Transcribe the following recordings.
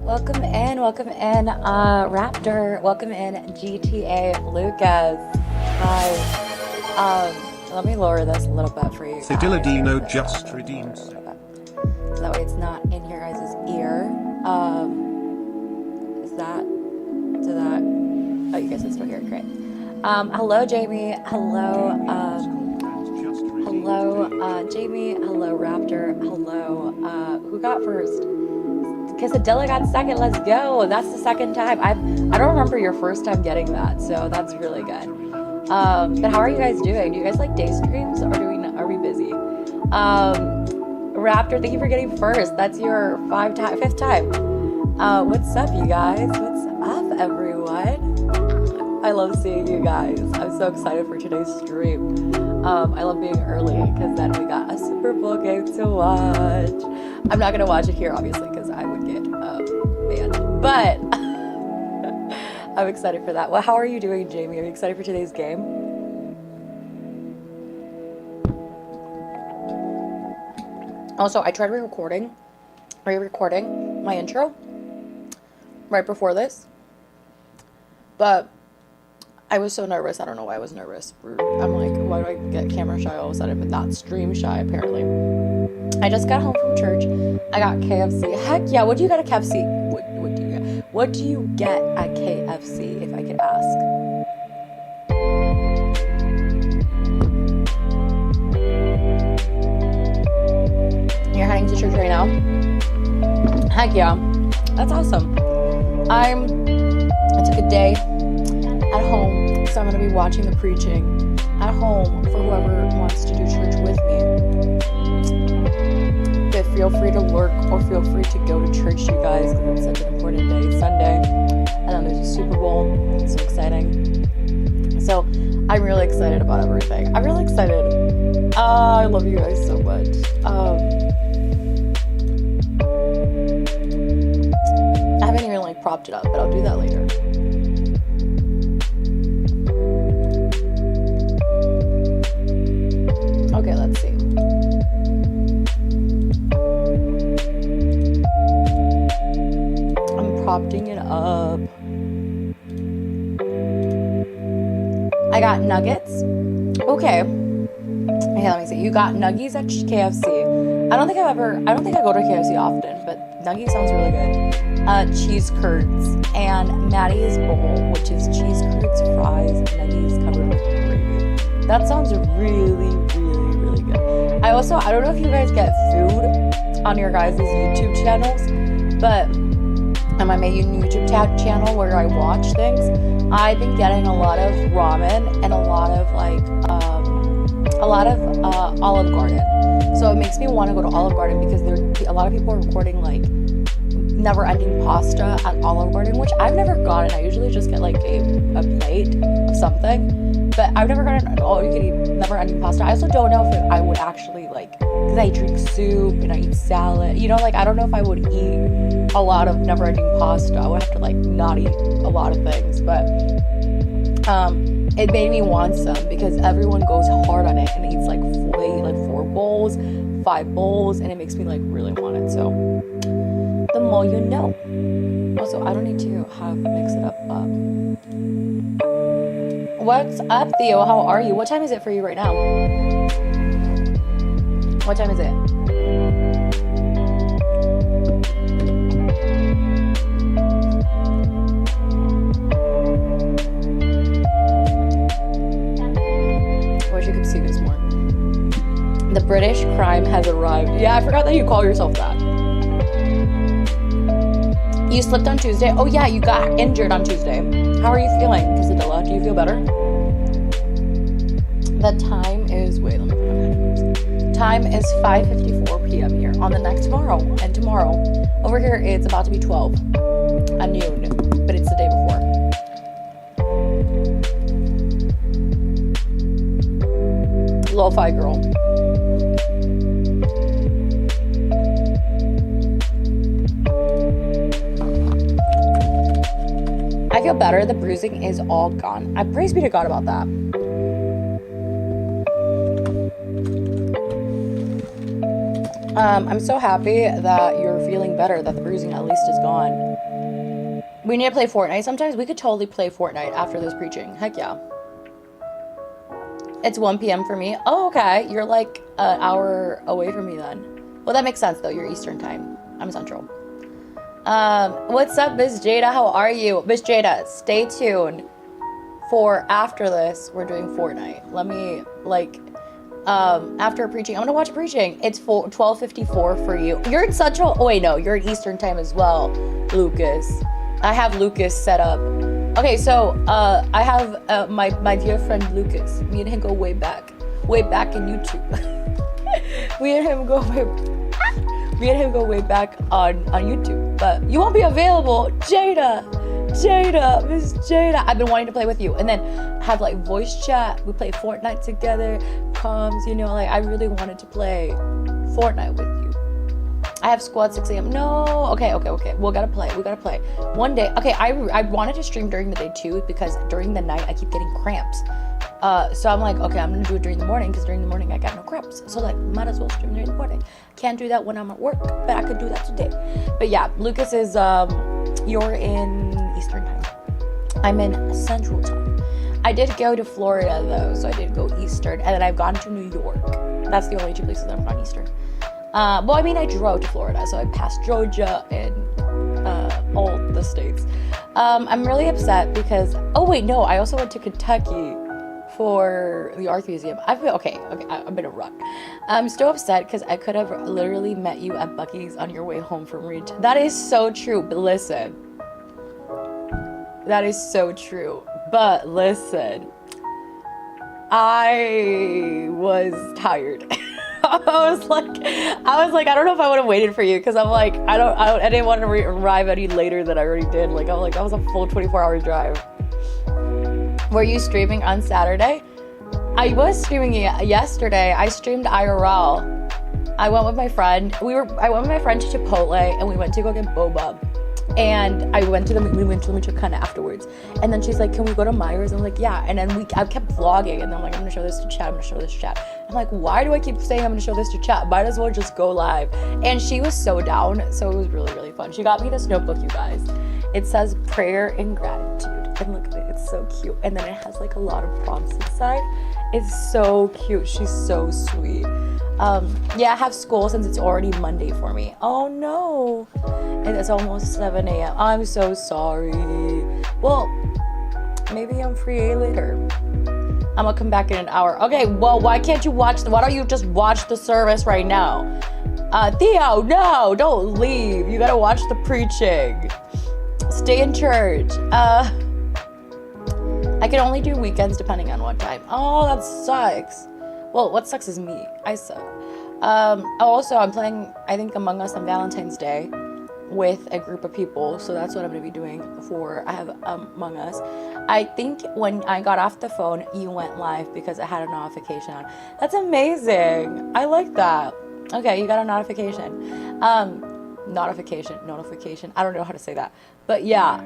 Welcome in, Raptor. Welcome in, GTA Lucas. Hi. Let me lower this a little bit for you guys. Fidiladino just redeemed. So that way it's not in your guys' ear. Oh, you guys are still here, great. Hello, Jamie. Hello, Jamie. Hello, Raptor. Hello, who got first? Quesadilla got second. Let's go. That's the second time. I don't remember your first time getting that, so that's really good. But how are you guys doing? Do you guys like day streams, or are we busy? Raptor, thank you for getting first. That's your fifth time. What's up, you guys? What's up, everyone? I love seeing you guys. I'm so excited for today's stream. I love being early because then we got a Super Bowl game to watch. I'm not gonna watch it here, obviously, because I would get banned. But I'm excited for that. Well, how are you doing, Jamie? Are you excited for today's game? Also, I tried re-recording my intro right before this, but I was so nervous. I don't know why I was nervous. I'm like, why do I get camera shy all of a sudden, but not stream shy, apparently. I just got home from church. I got KFC. Heck yeah, what do you get at KFC? What do you get at KFC, if I could ask? You're heading to church right now? Heck yeah. That's awesome. I took a day at home, so I'm going to be watching the preaching at home for whoever wants to do church with me. But feel free to lurk or feel free to go to church, you guys, because it's such an important day. It's Sunday, and then there's a Super Bowl. It's so exciting. So I'm really excited about everything. I'm really excited. I love you guys so much. I haven't even propped it up, but I'll do that later. Okay, let's see. I'm propping it up. I got nuggets. Okay. Okay, let me see. You got nuggies at KFC. I don't think I go to KFC often, but nuggies sounds really good. Cheese curds and Maddie's bowl, which is cheese curds, fries, nuggies covered with gravy. That sounds really, really, really good. I don't know if you guys get food on your guys' YouTube channels, but on my main YouTube channel where I watch things, I've been getting a lot of ramen and a lot of Olive Garden. So it makes me want to go to Olive Garden because a lot of people are recording never ending pasta at Olive Garden, which I've never gotten. I usually just get a plate of something, but I've never gotten an all-you-can-eat never ending pasta. I also don't know if I would actually because I drink soup and I eat salad, I don't know if I would eat a lot of never ending pasta. I would have to not eat a lot of things, but it made me want some because everyone goes hard on it and eats 4 bowls, 5 bowls, and it makes me really want it. So the more you know. Also, I don't need to mix it up. What's up, Theo? How are you? What time is it for you right now? What time is it? I wish you could see this more. The British crime has arrived. Yeah, I forgot that you call yourself that. You slipped on Tuesday? Oh yeah, you got injured on Tuesday. How are you feeling, Quesadilla? Do you feel better? The time is, wait, let me put on headphones. Time is 5:54 p.m. here on the next tomorrow. And tomorrow, over here, it's about to be 12 at noon, but it's the day before. Lo-fi girl. I feel better. The bruising is all gone. I praise be to God about that. I'm so happy that you're feeling better, that the bruising at least is gone. We need to play Fortnite sometimes. We could totally play Fortnite after this preaching. Heck yeah. It's 1 p.m. for me. Oh, okay. You're like an hour away from me then. Well, that makes sense though. You're Eastern time. I'm Central. What's up, Miss Jada? How are you? Miss Jada, stay tuned for after this. We're doing Fortnite. Let me after preaching. I'm gonna watch preaching. It's 12:54 for you. You're in Central. Oh wait, no, you're in Eastern time as well, Lucas. I have Lucas set up. Okay, so I have my dear friend Lucas. Me and him go way back in YouTube. Me and him go way back on YouTube. But you won't be available, Jada, Miss Jada. I've been wanting to play with you, and then have like voice chat. We play Fortnite together, comms. You know, like I really wanted to play Fortnite with you. I have school at 6 a.m. No. Okay. We gotta play. One day. Okay, I wanted to stream during the day too because during the night I keep getting cramps. So I'm like, okay, I'm gonna do it during the morning because during the morning I got no cramps. So like, might as well stream during the morning. Can't do that when I'm at work, but I could do that today. But yeah, Lucas is, you're in Eastern time. I'm in Central time. I did go to Florida though, so I did go Eastern, and then I've gone to New York. That's the only two places I'm on Eastern. Well, I mean, I drove to Florida, so I passed Georgia and all the states. I'm really upset because, oh wait, no, I also went to Kentucky for the art museum. I feel okay, I'm in a rut. I'm still upset because I could have literally met you at Buc-ee's on your way home from Reach. That is so true, but listen. That is so true, but listen. I was tired. I was like, I don't know if I would have waited for you because I'm like, I didn't want to arrive any later than I already did. Like, I'm like, that was a full 24-hour drive. Were you streaming on Saturday? I was streaming yesterday. I streamed IRL. I went with my friend. I went with my friend to Chipotle, and we went to go get boba. And we went to the Michoacana afterwards. And then she's like, can we go to Myers? I'm like, yeah. And then I kept vlogging, and then I'm like, I'm gonna show this to chat. I'm like, why do I keep saying I'm gonna show this to chat? Might as well just go live. And she was so down, so it was really, really fun. She got me this notebook, you guys. It says prayer and gratitude. And look at it, it's so cute. And then it has like a lot of prompts inside. It's so cute. She's so sweet. Yeah, I have school since it's already Monday for me. Oh no. And it's almost 7 a.m. I'm so sorry. Well, maybe I'm free later. I'm gonna come back in an hour. Okay, well, why don't you just watch the service right now? Theo, no, don't leave. You gotta watch the preaching. Stay in church. I can only do weekends depending on what time. Oh, that sucks. Well, what sucks is me. I suck. Also, I'm playing, I think, Among Us on Valentine's Day with a group of people. So that's what I'm going to be doing I have Among Us. I think when I got off the phone, you went live because I had a notification on. That's amazing. I like that. Okay, you got a notification. Notification. I don't know how to say that. But yeah,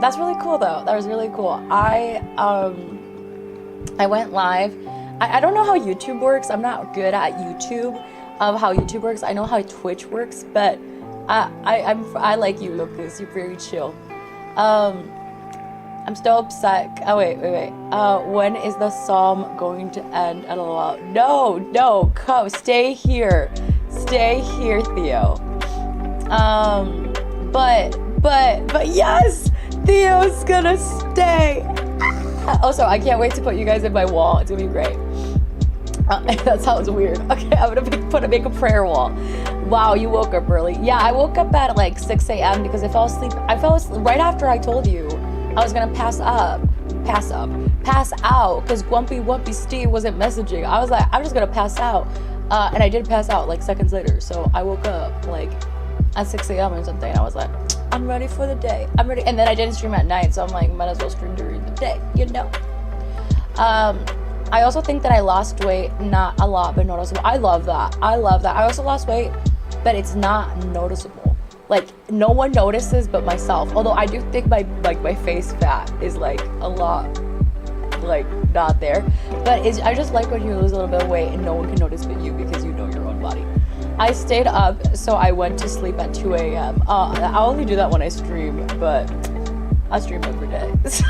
that's really cool though. That was really cool. I went live. I don't know how YouTube works. I'm not good at YouTube of how YouTube works. I know how Twitch works, but I like you, Lucas. You're very chill. I'm still upset. Oh wait. When is the psalm going to end? No, come. Stay here, Theo. But yes, Theo's gonna stay. Also, I can't wait to put you guys in my wall. It's gonna be great. That sounds weird. Okay, I'm gonna make a prayer wall. Wow, you woke up early. Yeah, I woke up at like 6 a.m. because I fell asleep right after I told you I was gonna pass out because Wumpy Steve wasn't messaging. I was like, I'm just gonna pass out. And I did pass out like seconds later. So I woke up like at 6 a.m. or something. I was like, I'm ready for the day. I'm ready. And then I didn't stream at night. So I'm like, might as well stream during the day, you know? I also think that I lost weight, not a lot, but noticeable. I love that. I also lost weight, but it's not noticeable. Like, no one notices but myself. Although I do think my face fat is like a lot, like, not there. But I just like when you lose a little bit of weight and no one can notice but you because you know your own body. I stayed up, so I went to sleep at 2 a.m. I only do that when I stream, but I stream every day. So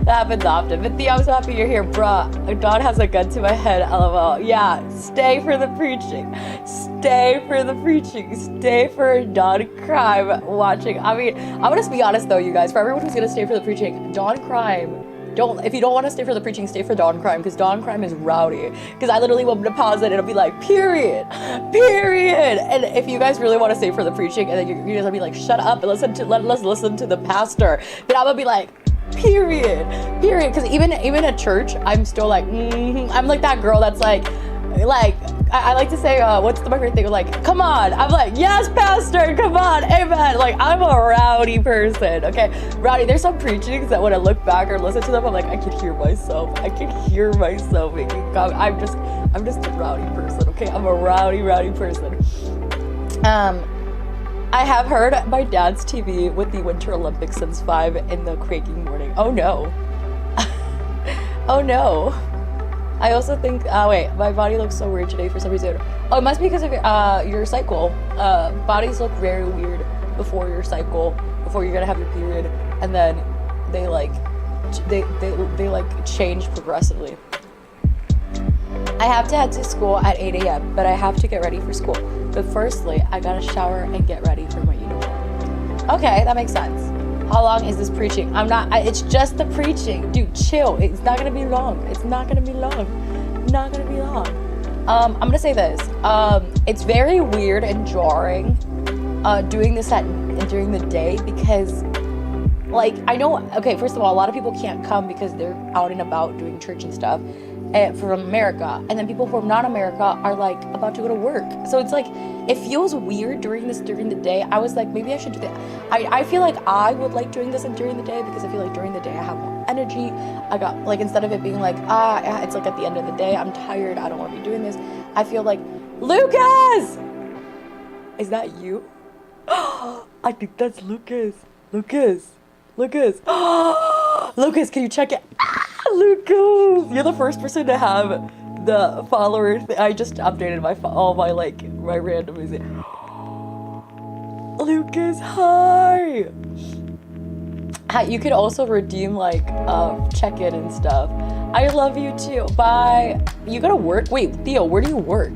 that happens often. But Theo, I'm so happy you're here, bruh. Dawn has a gun to my head, lol. Yeah, stay for the preaching. Stay for the preaching. Stay for Dawn Crime watching. I mean, I'm gonna be honest though, you guys. For everyone who's gonna stay for the preaching, Dawn Crime. If you don't want to stay for the preaching, stay for Dawn Crime, because Dawn Crime is rowdy. Because I literally want to pause it and it'll be like, period. And if you guys really want to stay for the preaching, and then you guys will be like, shut up and let's listen to the pastor, then I'm gonna be like, period. Because even at church, I'm still like, I'm like that girl that's like I like to say, what's my favorite thing? Like, come on. I'm like, yes, pastor, come on, amen. Like, I'm a rowdy person, okay? Rowdy. There's some preachings that when I look back or listen to them, I'm like, I can hear myself. I can hear myself making I'm just a rowdy person, okay? I'm a rowdy person. I have heard my dad's TV with the Winter Olympics since 5 in the quaking morning. Oh no. Oh no. I also think, wait, my body looks so weird today for some reason. Oh, it must be because of your cycle. Bodies look very weird before your cycle, before you're gonna have your period, and then they change progressively. I have to head to school at 8 a.m., but I have to get ready for school. But firstly, I gotta shower and get ready for my uniform. Okay, that makes sense. How long is this preaching? It's just the preaching. Dude, chill. It's not gonna be long. It's not gonna be long. Not gonna be long. I'm gonna say this. It's very weird and jarring doing this during the day because, like, I know, okay, first of all, a lot of people can't come because they're out and about doing church and stuff from America. And then people from non-America are, like, about to go to work. So it's like, it feels weird during the day. I was like, maybe I should do that. I feel like I would like doing this during the day because I feel like during the day I have more energy. I got, like, instead of it being like, it's like at the end of the day, I'm tired, I don't want to be doing this. I feel like, Lucas! Is that you? I think that's Lucas. Lucas, Lucas, can you check it? Lucas! You're the first person to have the followers. I just updated my random music. Lucas, hi! You could also redeem check-in and stuff. I love you too. Bye. You gotta work? Wait, Theo, where do you work?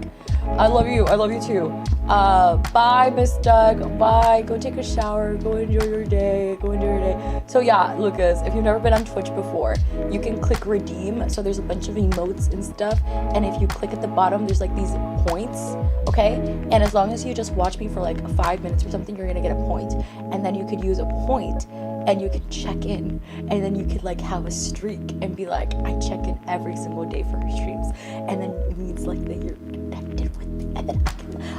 I love you too. Bye, Miss Doug. Bye. Go take a shower. Go enjoy your day. So yeah, Lucas, if you've never been on Twitch before, you can click redeem. So there's a bunch of emotes and stuff. And if you click at the bottom, there's like these points, okay? And as long as you just watch me for like 5 minutes or something, you're gonna get a point. And then you could use a point and you could check in. And then you could like have a streak and be like, I check in every single day for her streams. And then it means like that you're connected with me. And then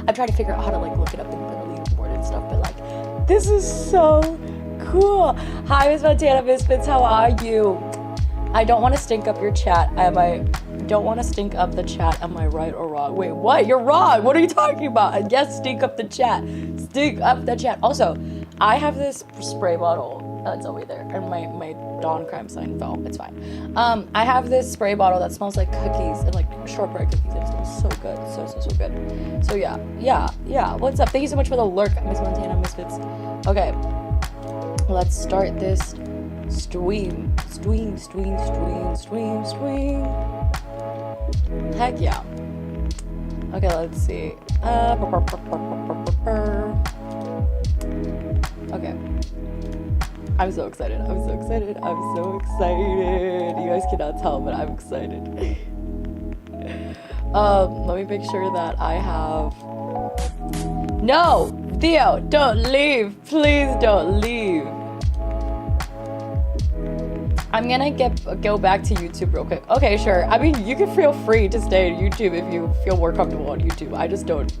I'm trying to figure out how to like look it up in the leaderboard and stuff, but like, this is so cool. Hi, Miss Montana Misfits, how are you? I don't want to stink up your chat. Don't want to stink up the chat. Am I right or wrong? Wait, what? You're wrong. What are you talking about? Yes, stink up the chat. Stink up the chat. Also, I have this spray bottle. It's over there. And my Dawn Crime sign fell. It's fine. I have this spray bottle that smells like cookies and like shortbread cookies. It smells so good. So good. So yeah. What's up? Thank you so much for the lurk, Miss Montana Misfits. Okay. Let's start this stream. Heck yeah. Okay, let's see. Okay. I'm so excited. You guys cannot tell, but I'm excited. Let me make sure that I have... No! Theo, don't leave! Please don't leave! I'm gonna go back to YouTube real quick. Okay, sure. I mean, you can feel free to stay on YouTube if you feel more comfortable on YouTube. I just don't...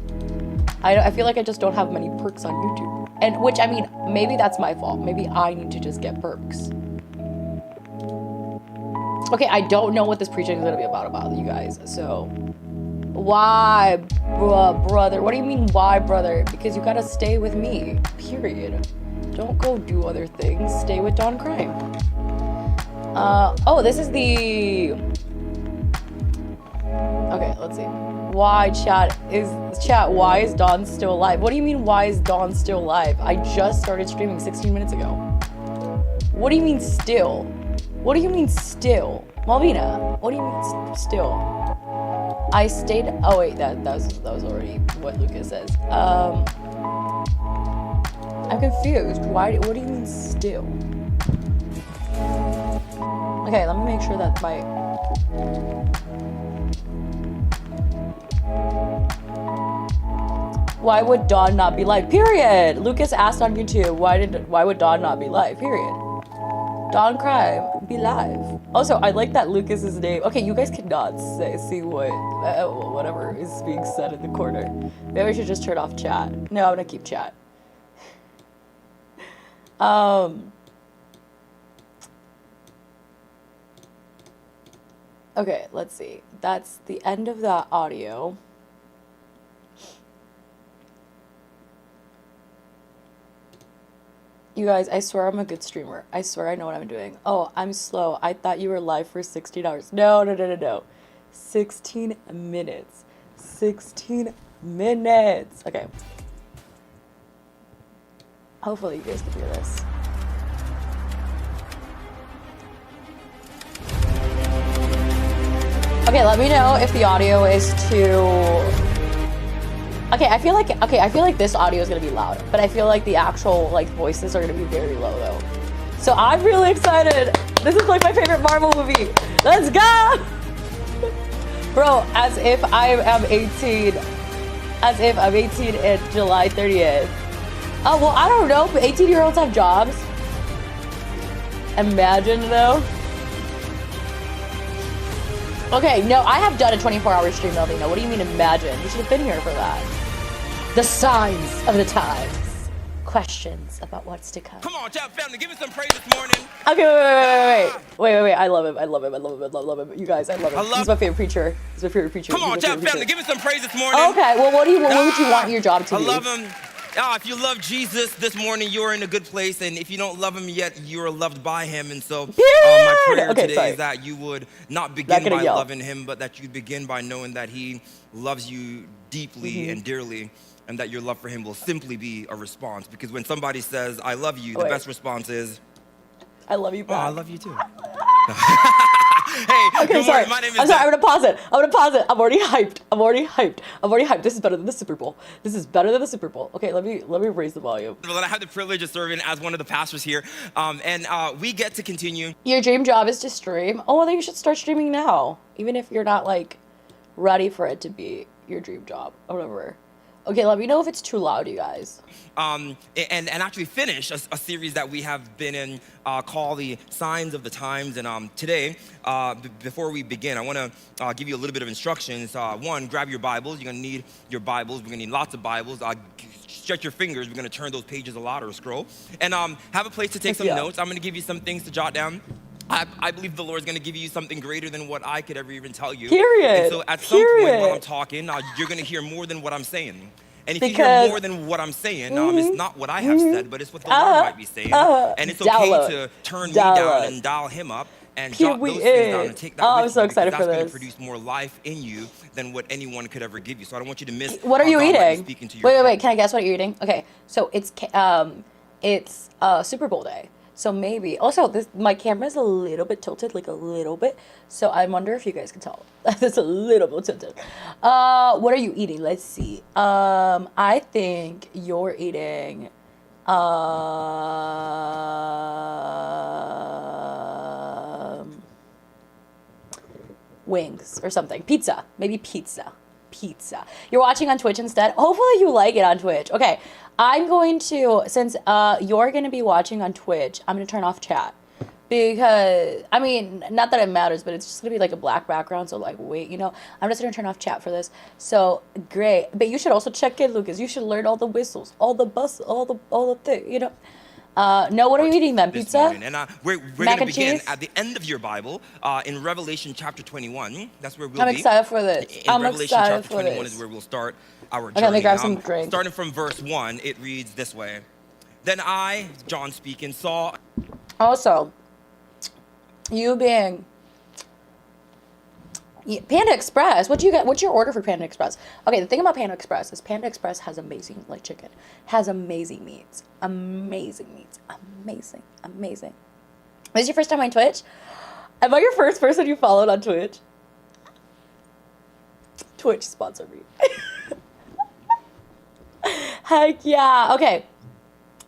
I feel like I just don't have many perks on YouTube. And which, I mean, maybe that's my fault. Maybe I need to just get perks. Okay, I don't know what this preaching is gonna be about you guys. So, why, brother? What do you mean, why, brother? Because you gotta stay with me, period. Don't go do other things. Stay with Dawn Crime. Oh, this is the... Okay, let's see. Why why is Dawn still live? What do you mean why is Dawn still live? I just started streaming 16 minutes ago. What do you mean still? What do you mean still? Malvina, what do you mean still? I stayed, oh wait, that was already what Lucas says. I'm confused. What do you mean still? Okay, let me make sure that my... Why would Dawn not be live? Period. Lucas asked on YouTube, why would Dawn not be live? Period. Dawn Crime, be live. Also, I like that Lucas's name. Okay, you guys cannot see whatever is being said in the corner. Maybe I should just turn off chat. No, I'm gonna keep chat. Okay, let's see. That's the end of that audio. You guys, I swear I'm a good streamer. I swear I know what I'm doing. Oh, I'm slow. I thought you were live for 16 hours. No. 16 minutes. 16 minutes. Okay. Hopefully you guys can hear this. Okay, let me know if the audio is too... Okay, I feel like this audio is gonna be loud, but I feel like the actual like voices are gonna be very low though. So I'm really excited. This is like my favorite Marvel movie. Let's go! Bro, as if I am 18. As if I'm 18 in July 30th. Oh, well, I don't know, but 18-year-olds have jobs. Imagine though. Okay, no, I have done a 24-hour stream, Melvina. What do you mean imagine? You should have been here for that. The signs of the times. Questions about what's to come. Come on, chat family, give me some praise this morning. Okay, wait. I love him. I love him. You guys, I love him. He's my favorite preacher. Come on, chat family, give me some praise this morning. Okay, well, what would you want your job to be? I love him. If you love Jesus this morning, you're in a good place. And if you don't love him yet, you're loved by him. And so my prayer today is that you would not begin by loving him, but that you begin by knowing that he loves you deeply and dearly, and that your love for him will simply be a response. Because when somebody says, I love you, the best response is, I love you back. Oh, I love you too. Hey, okay, sorry. My name is I'm sorry. I'm gonna pause it. I'm already hyped. This is better than the Super Bowl. Okay, let me raise the volume. Well, I have the privilege of serving as one of the pastors here, and we get to continue. Your dream job is to stream. Oh, well, then you should start streaming now, even if you're not like ready for it to be your dream job or whatever. Okay, let me know if it's too loud, you guys. And actually finish a series that we have been in called The Signs of the Times. And today, before we begin, I want to give you a little bit of instructions. One, grab your Bibles. You're going to need your Bibles. We're going to need lots of Bibles. Stretch your fingers. We're going to turn those pages a lot or scroll. And have a place to take some notes. I'm going to give you some things to jot down. I believe the Lord is going to give you something greater than what I could ever even tell you. Period. And so at some point while I'm talking, you're going to hear more than what I'm saying. And if you hear more than what I'm saying, it's not what I have said, but it's what the Lord might be saying. And it's okay to turn me down and dial him up and jot those things down and take that with I'm so excited for this. That's going to produce more life in you than what anyone could ever give you. So I don't want you to miss. What are you eating? Wait. Can I guess what you're eating? Okay, so it's Super Bowl day. So maybe, also my camera is a little bit tilted, like a little bit. So I wonder if you guys can tell. It's a little bit tilted. What are you eating? Let's see. I think you're eating, wings or something. Pizza, maybe pizza. You're watching on Twitch instead. Hopefully you like it on Twitch. Okay, I'm going to, since you're going to be watching on Twitch, I'm going to turn off chat. Because, I mean, not that it matters, but it's just going to be like a black background. So like, wait, I'm just going to turn off chat for this. So great. But you should also check in, Lucas. You should learn all the whistles, all the bus, all the thing, No, what are you eating then? Pizza? And we're going to begin at the end of your Bible in Revelation chapter 21. That's where we'll be. I'm excited for this. In Revelation chapter 21 is where we'll start our journey. Okay, let me grab some drink. Starting from verse 1, it reads this way. Then I, John speaking, saw... Also, you being Panda Express. What do you get? What's your order for Panda Express? Okay, the thing about Panda Express is Panda Express has amazing like chicken, has amazing meats, amazing meats, amazing, amazing. This is your first time on Twitch? Am I your first person you followed on Twitch? Twitch sponsor me. Heck yeah. Okay.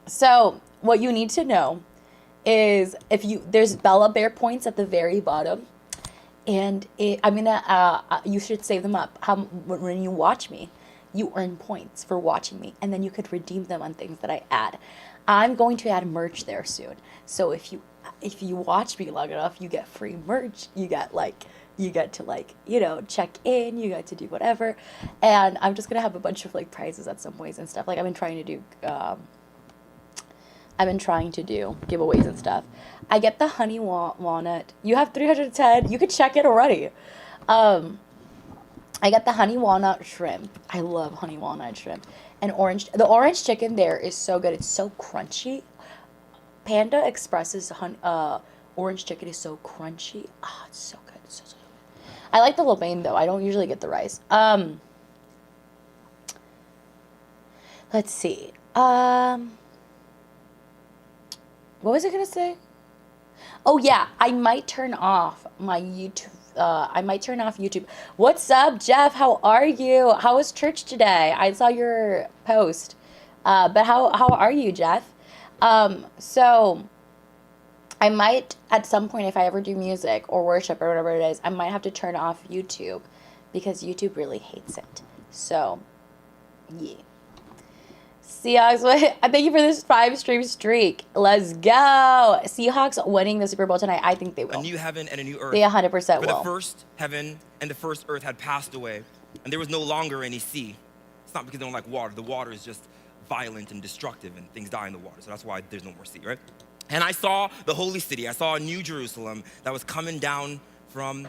So what you need to know is there's Bella Bear points at the very bottom. And you should save them up. When you watch me, you earn points for watching me, and then you could redeem them on things that I add. I'm going to add merch there soon. So if you watch me long enough, you get free merch. You get to check in. You get to do whatever, and I'm just gonna have a bunch of like prizes at some ways and stuff. Like I've been trying to do giveaways and stuff. I get the honey walnut. You have 310. You could check it already. I get the honey walnut shrimp. I love honey walnut shrimp. And the orange chicken there is so good. It's so crunchy. Panda Express's orange chicken is so crunchy. Ah, it's so good. It's so good. I like the lo mein though. I don't usually get the rice. Let's see. What was I gonna say? Oh yeah, I might turn off my YouTube. I might turn off YouTube. What's up, Jeff? How are you? How was church today? I saw your post. But how are you, Jeff? So I might at some point, if I ever do music or worship or whatever it is, I might have to turn off YouTube because YouTube really hates it. So yeah. Seahawks, thank you for this 5-stream streak. Let's go. Seahawks winning the Super Bowl tonight. I think they will. A new heaven and a new earth. They 100% will. For the first heaven and the first earth had passed away, and there was no longer any sea. It's not because they don't like water. The water is just violent and destructive, and things die in the water. So that's why there's no more sea, right? And I saw the holy city. I saw a new Jerusalem that was coming down from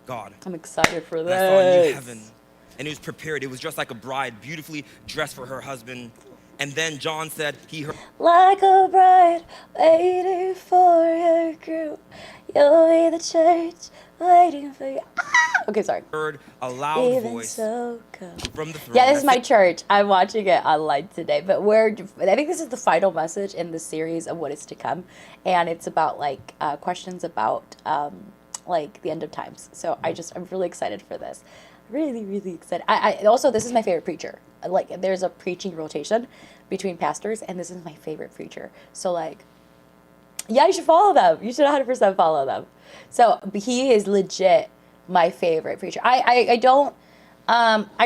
God. I'm excited for this. And I saw a new heaven, and it was prepared. It was just like a bride, beautifully dressed for her husband. And then John said he heard, like a bride waiting for her groom. You'll be the church waiting for you. Ah! Okay, sorry. Heard a loud Even voice so from the throne. Yeah, this is my church. I'm watching it online today. But I think this is the final message in the series of what is to come. And it's about like questions about like the end of times. So I'm really excited for this. Really, really excited. I also, this is my favorite preacher. Like, there's a preaching rotation between pastors, and this is my favorite preacher. So, like, yeah, you should follow them. You should 100% follow them. So, he is legit my favorite preacher. I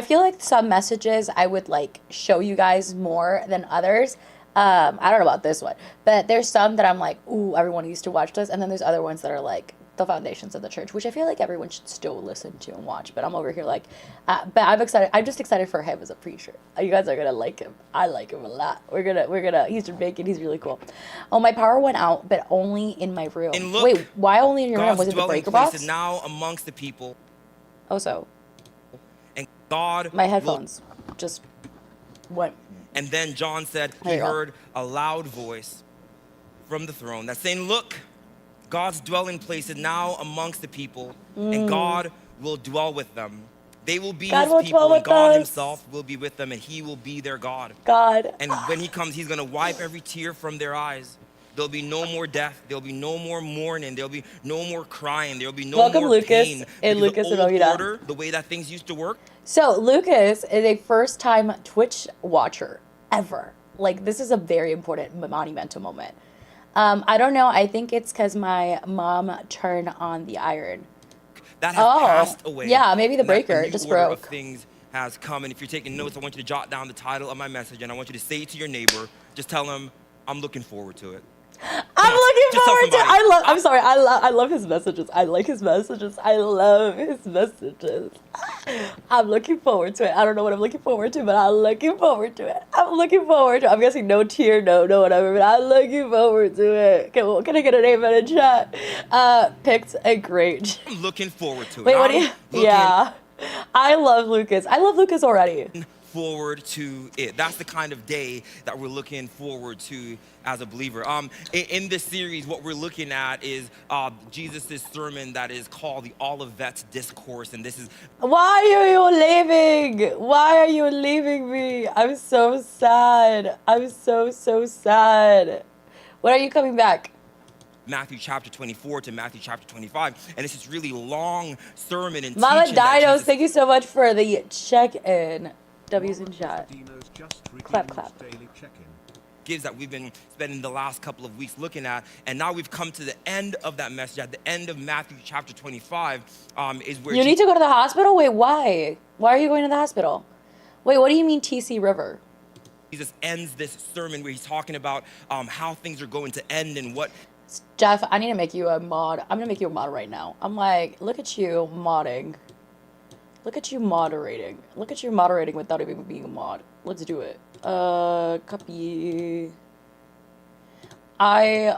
feel like some messages I would, like, show you guys more than others. I don't know about this one, but there's some that I'm like, ooh, everyone used to watch this, and then there's other ones that are, like, the foundations of the church, which I feel like everyone should still listen to and watch. But I'm over here like, but I'm excited. I'm just excited for him as a preacher. You guys are gonna like him. I like him a lot. We're gonna. He's Jamaican. He's really cool. Oh, my power went out, but only in my room. And look, wait, why only in your room? Was it the breaker box? Is now amongst the people. Oh, so. And God. My headphones just went. And then John said he heard a loud voice from the throne that's saying, "Look, God's dwelling place is now amongst the people, and God will dwell with them. They will be his people, and God himself will be with them, and he will be their God. And when he comes, he's going to wipe every tear from their eyes. There'll be no more death. There'll be no more mourning. There'll be no more crying. There'll be no more pain. And Lucas the old order, the way that things used to work." So Lucas is a first-time Twitch watcher ever. Like, this is a very important, monumental moment. I don't know. I think it's because my mom turned on the iron. That has passed away. Yeah, maybe the breaker just broke. Of things has come, and if you're taking notes, I want you to jot down the title of my message, and I want you to say it to your neighbor. Just tell him, I'm looking forward to it. I'm looking forward to it. I love his messages. I like his messages. I love his messages. I'm looking forward to it. I don't know what I'm looking forward to, but I'm looking forward to it. I'm guessing no tear, no whatever, but I'm looking forward to it. Can I get an amen in chat? Picked a great. I'm looking forward to it. Wait, what do you? Yeah. I love Lucas. I love Lucas already. forward to it. That's the kind of day that we're looking forward to as a believer. In this series, what we're looking at is Jesus' sermon that is called the Olivet Discourse, and this is Why are you leaving? Why are you leaving me? I'm so sad. I'm so sad. When are you coming back? Matthew chapter 24 to Matthew chapter 25, and it's this really long sermon and Mama teaching that Dinos, Jesus thank you so much for the check-in. W's in chat. Dino's Just Clap, Redeemed clap. Daily Check-in. gives that we've been spending the last couple of weeks looking at, and now we've come to the end of that message. At the end of Matthew chapter 25 is where You need to go to the hospital? Wait, why? Why are you going to the hospital? Wait, what do you mean TC River? Jesus ends this sermon where he's talking about how things are going to end and what Jeff, I need to make you a mod. I'm gonna make you a mod right now. I'm like, look at you modding. Look at you moderating. Look at you moderating without even being a mod. Let's do it. Copy. I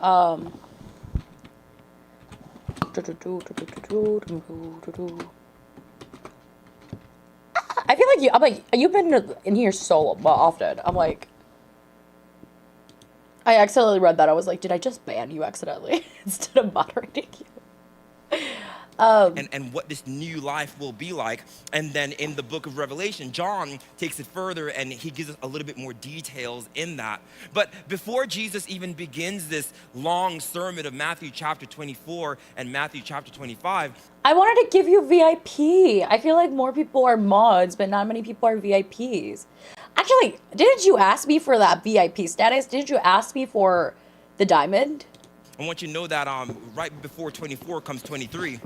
feel like you've been in here so often. I'm like, I accidentally read that. I was like, did I just ban you accidentally instead of moderating you? and what this new life will be like. And then in the book of Revelation, John takes it further and he gives us a little bit more details in that. But before Jesus even begins this long sermon of Matthew chapter 24 and Matthew chapter 25, I wanted to give you VIP. I feel like more people are mods, but not many people are VIPs. Actually, didn't you ask me for that VIP status? Didn't you ask me for the diamond? I want you to know that right before 24 comes 23.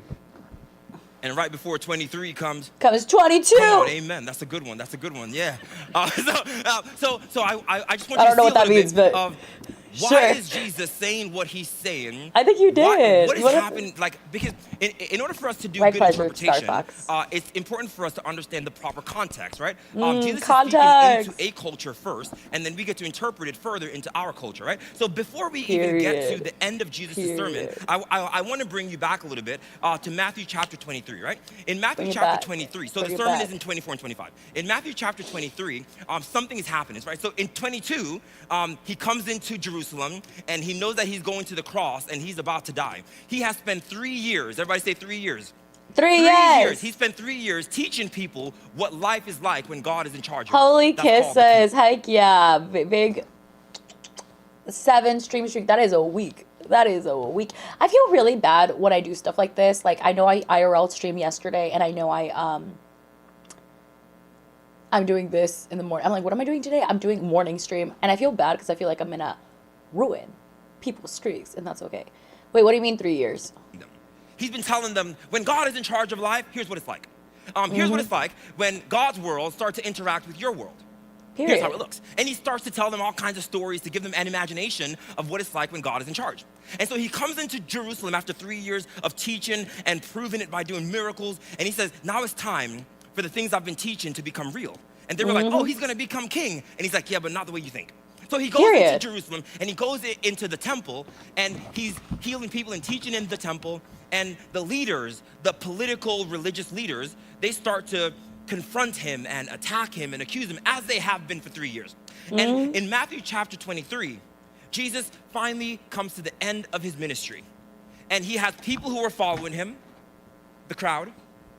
And right before 23 comes 22. Come on, amen. That's a good one. That's a good one. Yeah. So I just want I you to don't know see what that a little means, bit but of why sure. is Jesus saying what he's saying? I think you did. What is What if- happening? Like, because in order for us to do My good pleasure, interpretation, Starbucks. it's important for us to understand the proper context, right? Jesus context. is speaking into a culture first, and then we get to interpret it further into our culture, right? So before we even get to Period. the end of Jesus' sermon, Period. I want to bring you back a little bit to Matthew chapter 23, right? In Matthew Bring it chapter back. 23, so Bring the it sermon back. is in 24 and 25. In Matthew chapter 23, something is happening, right? So in 22, he comes into Jerusalem, and he knows that he's going to the cross, and he's about to die. He has spent 3 years, everybody say 3 years. 3 years. years. He spent 3 years teaching people what life is like when God is in charge of it. Holy That's called the kisses. Heck yeah. Big 7 stream streak. That is a week. That is a week. I feel really bad when I do stuff like this. Like, I know I IRL streamed yesterday, and I know I'm doing this in the morning. I'm like, what am I doing today? I'm doing morning stream, and I feel bad because I feel like I'm gonna ruin people's streaks, and that's okay. Wait, what do you mean 3 years? them. He's been telling them, when God is in charge of life, here's what it's like. Here's what it's like when God's world starts to interact with your world. Period. Here's how it looks. And he starts to tell them all kinds of stories to give them an imagination of what it's like when God is in charge. And so he comes into Jerusalem after 3 years of teaching and proving it by doing miracles. And he says, now it's time for the things I've been teaching to become real. And they were like, oh, he's going to become king. And he's like, yeah, but not the way you think. So he goes Period. into Jerusalem, and he goes into the temple, and he's healing people and teaching in the temple. And the leaders, the political religious leaders, they start to confront him and attack him and accuse him, as they have been for 3 years. And in Matthew chapter 23, Jesus finally comes to the end of his ministry. And he has people who are following him, the crowd.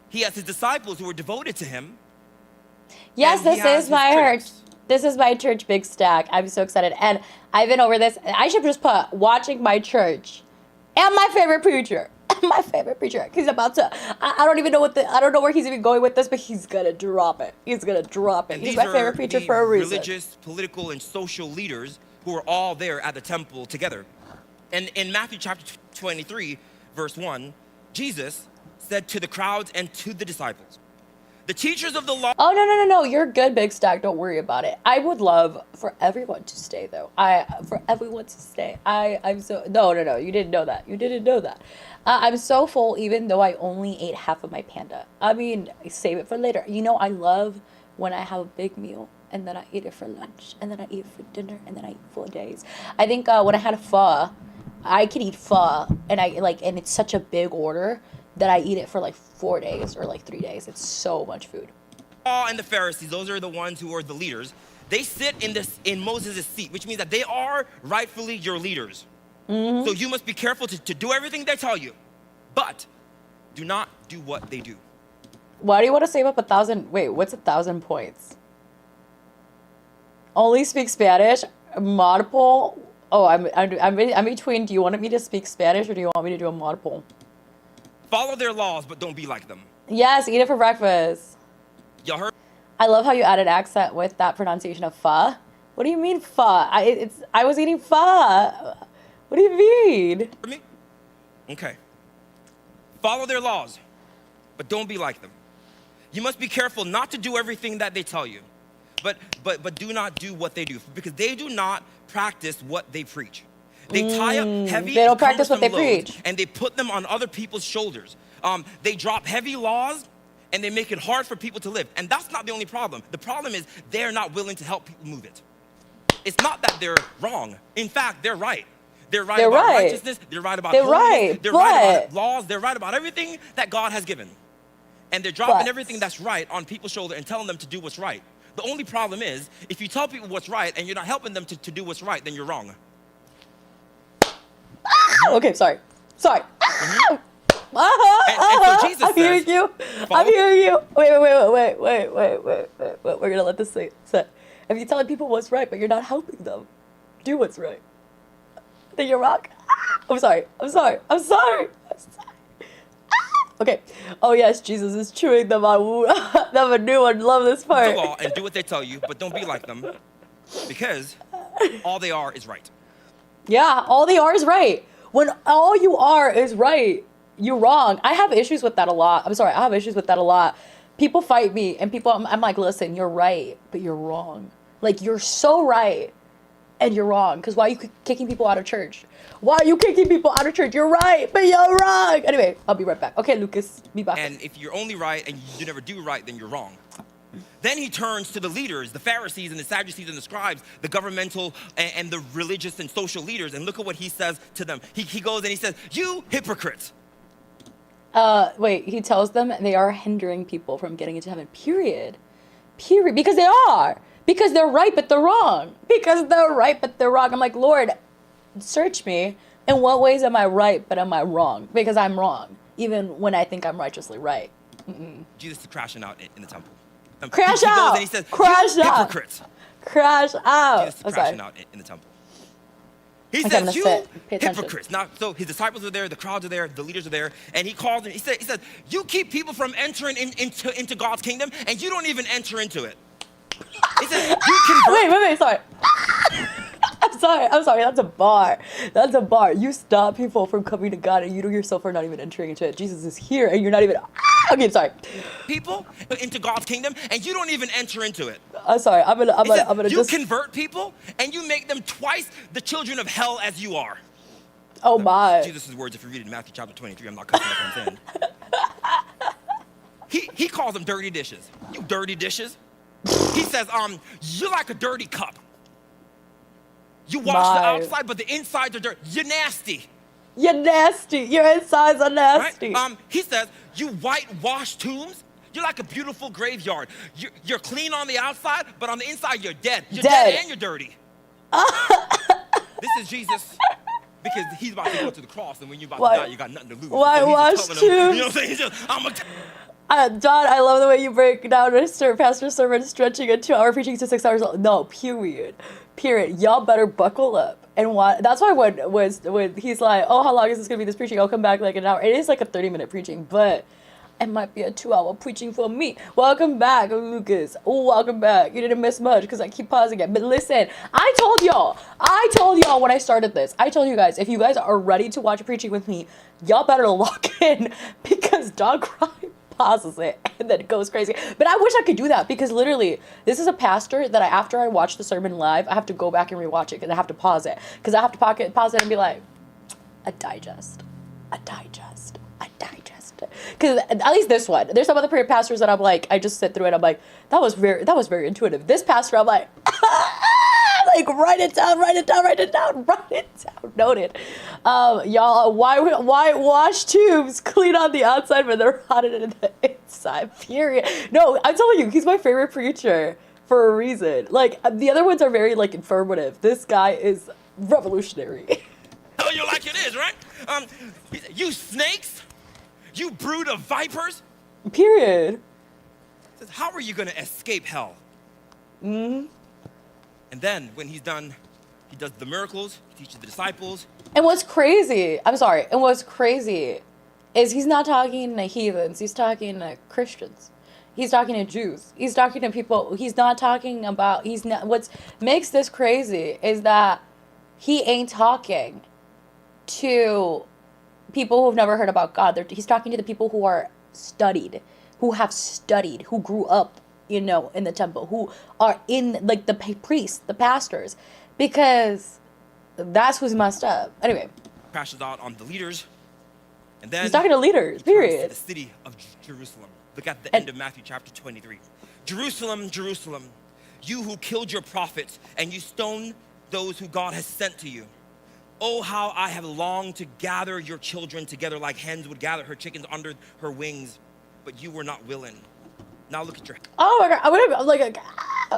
He has his disciples who are devoted to him. Yes, And he this has is his my church. critics. This is my church big stack. I'm so excited. And I've been over this. I should just put watching my church and my favorite preacher. My favorite preacher. He's about to, I don't even know I don't know where he's even going with this, but he's gonna drop it. He's gonna drop it. And He's these my are favorite preacher the for a reason. religious, political, and social leaders who are all there at the temple together. And in Matthew chapter 23, verse 1, Jesus said to the crowds and to the disciples, the teachers of the law. Oh, no. You're good, Big Stack. Don't worry about it. I would love for everyone to stay, though. For everyone to stay. I'm so... No. You didn't know that. You didn't know that. I'm so full, even though I only ate half of my panda. I mean, save it for later. You know, I love when I have a big meal, and then I eat it for lunch, and then I eat it for dinner, and then I eat 4 days. I think when I had pho, I could eat pho, and and it's such a big order that I eat it for like 4 days or like 3 days. It's so much food. Law and the Pharisees, those are the ones who are the leaders. They sit in Moses' seat, which means that they are rightfully your leaders. So you must be careful to do everything they tell you, but do not do what they do. Why do you want to save up 1,000? Wait, what's 1,000 points? Only speak Spanish. Multiple. Oh, I'm between. Do you want me to speak Spanish or do you want me to do a multiple? Follow their laws, but don't be like them. Yes, eat it for breakfast. Y'all heard I love how you added accent with that pronunciation of pho. What do you mean pho? I was eating pho. What do you mean? me? Okay. Follow their laws, but don't be like them. You must be careful not to do everything that they tell you, but do not do what they do, because they do not practice what they preach. They tie up heavy, they don't practice what they loads, preach. and they put them on other people's shoulders. They drop heavy laws, and they make it hard for people to live. And that's not the only problem. The problem is they're not willing to help people move it. It's not that they're wrong. In fact, they're right. They're right about righteousness. They're right about holiness. They're right about laws. They're right about everything that God has given. And they're dropping everything that's right on people's shoulder and telling them to do what's right. The only problem is, if you tell people what's right and you're not helping them to do what's right, then you're wrong. Okay, sorry. Sorry. And so Jesus I'm hearing says, you. I'm hearing you. Wait. We're gonna let this sit. If you're telling people what's right, but you're not helping them do what's right, then you're wrong. I'm sorry. Okay. Oh yes, Jesus is chewing them on. Never knew I'd love this part. the law and do what they tell you, but don't be like them, because all they are is right. Yeah, all they are is right. When all you are is right, you're wrong. I have issues with that a lot. I'm sorry, I have issues with that a lot. People fight me, and I'm like, listen, you're right, but you're wrong. Like, you're so right, and you're wrong. Because why are you kicking people out of church? Why are you kicking people out of church? You're right, but you're wrong. Anyway, I'll be right back. Okay, Lucas, be back. And if you're only right and you never do right, then you're wrong. Then he turns to the leaders, the Pharisees and the Sadducees and the scribes, the governmental and the religious and social leaders. And look at what he says to them. He goes and he says, you hypocrites. Wait, he tells them they are hindering people from getting into heaven. Period. Because they are. Because they're right, but they're wrong. I'm like, Lord, search me. In what ways am I right, but am I wrong? Because I'm wrong, even when I think I'm righteously right. Jesus is crashing out in the temple. Crash he out! Goes and he says, Crash you out! hypocrites. Crash out! Jesus is crashing out in the temple. He Okay, I'm says, gonna you sit. Pay attention. hypocrites. Now, so his disciples are there, the crowds are there, the leaders are there, and he calls them, he says, you keep people from entering into God's kingdom, and you don't even enter into it. He says, you convert. Wait, sorry. I'm sorry, that's a bar. You stop people from coming to God, and you yourself are not even entering into it. Jesus is here, and you're not even, okay, I'm sorry. People into God's kingdom, and you don't even enter into it. I'm sorry, I'm gonna you just... convert people, and you make them twice the children of hell as you are. Oh my. Jesus' words, if you read it in Matthew chapter 23, I'm not cutting up what I'm saying. He calls them dirty dishes. You dirty dishes. He says, you're like a dirty cup. You wash the outside, but the insides are dirty. You're nasty. You're nasty. Your insides are nasty. Right? He says, you whitewash tombs. You're like a beautiful graveyard. You're clean on the outside, but on the inside, you're dead. You're dead and you're dirty. This is Jesus. Because he's about to go to the cross, and when you're about to die, you got nothing to lose. Whitewash tombs. You know what I'm saying? He's just, John, I love the way you break down a pastor's sermon stretching a 2-hour preaching to 6 hours. No, period. Y'all better buckle up. And that's why when he's like, oh, how long is this going to be, this preaching? I'll come back like an hour. It is like a 30-minute preaching, but it might be a 2-hour preaching for me. Welcome back, Lucas. Oh, welcome back. You didn't miss much because I keep pausing it. But listen, I told y'all when I started this, I told you guys, if you guys are ready to watch a preaching with me, y'all better lock in because Dog Crime pauses it and then it goes crazy. But I wish I could do that because literally, this is a pastor that after I watch the sermon live, I have to go back and rewatch it because I have to pause it. Because I have to pause it and be like, a digest. Because at least this one, there's some other prayer pastors that I'm like, I just sit through it. I'm like, that was very intuitive. This pastor, I'm like, like, write it down, write it down, write it down, write it down. Noted. Y'all, why wash tubes clean on the outside but they're rotted in the inside? Period. No, I'm telling you, he's my favorite preacher for a reason. Like, the other ones are very, like, informative. This guy is revolutionary. Tell you like it is, right? You snakes, you brood of vipers. Period. Says, how are you gonna escape hell? And then when he's done, he does the miracles, he teaches the disciples. And what's crazy, I'm sorry, and what's crazy is he's not talking to heathens, he's talking to Christians. He's talking to Jews. He's talking to people, he's not talking about, what makes this crazy is that he ain't talking to people who've never heard about God. He's talking to the people who are studied, who have studied, who grew up, in the temple, who are in, like, the priests, the pastors, because that's who's messed up. Anyway. Crashes out on the leaders, and then he's talking to leaders, period. The city of Jerusalem. Look at the end of Matthew chapter 23. Jerusalem, Jerusalem, you who killed your prophets and you stoned those who God has sent to you. Oh, how I have longed to gather your children together like hens would gather her chickens under her wings, but you were not willing. Now look at your... Oh my God, I'm like,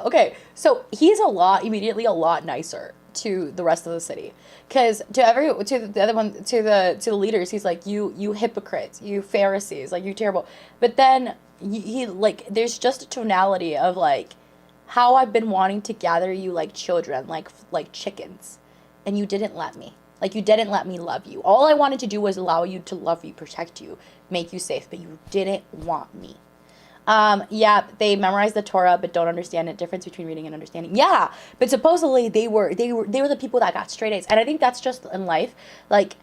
okay, so he's immediately a lot nicer to the rest of the city. Because to the leaders, he's like, you hypocrites, you Pharisees, like, you terrible. But then he like, there's just a tonality of like, how I've been wanting to gather you like children, like chickens, and you didn't let me. Like, you didn't let me love you. All I wanted to do was allow you to love you, protect you, make you safe, but you didn't want me. Yeah, they memorize the Torah but don't understand the difference between reading and understanding. Yeah, but supposedly they were the people that got straight A's. And I think that's just in life, like,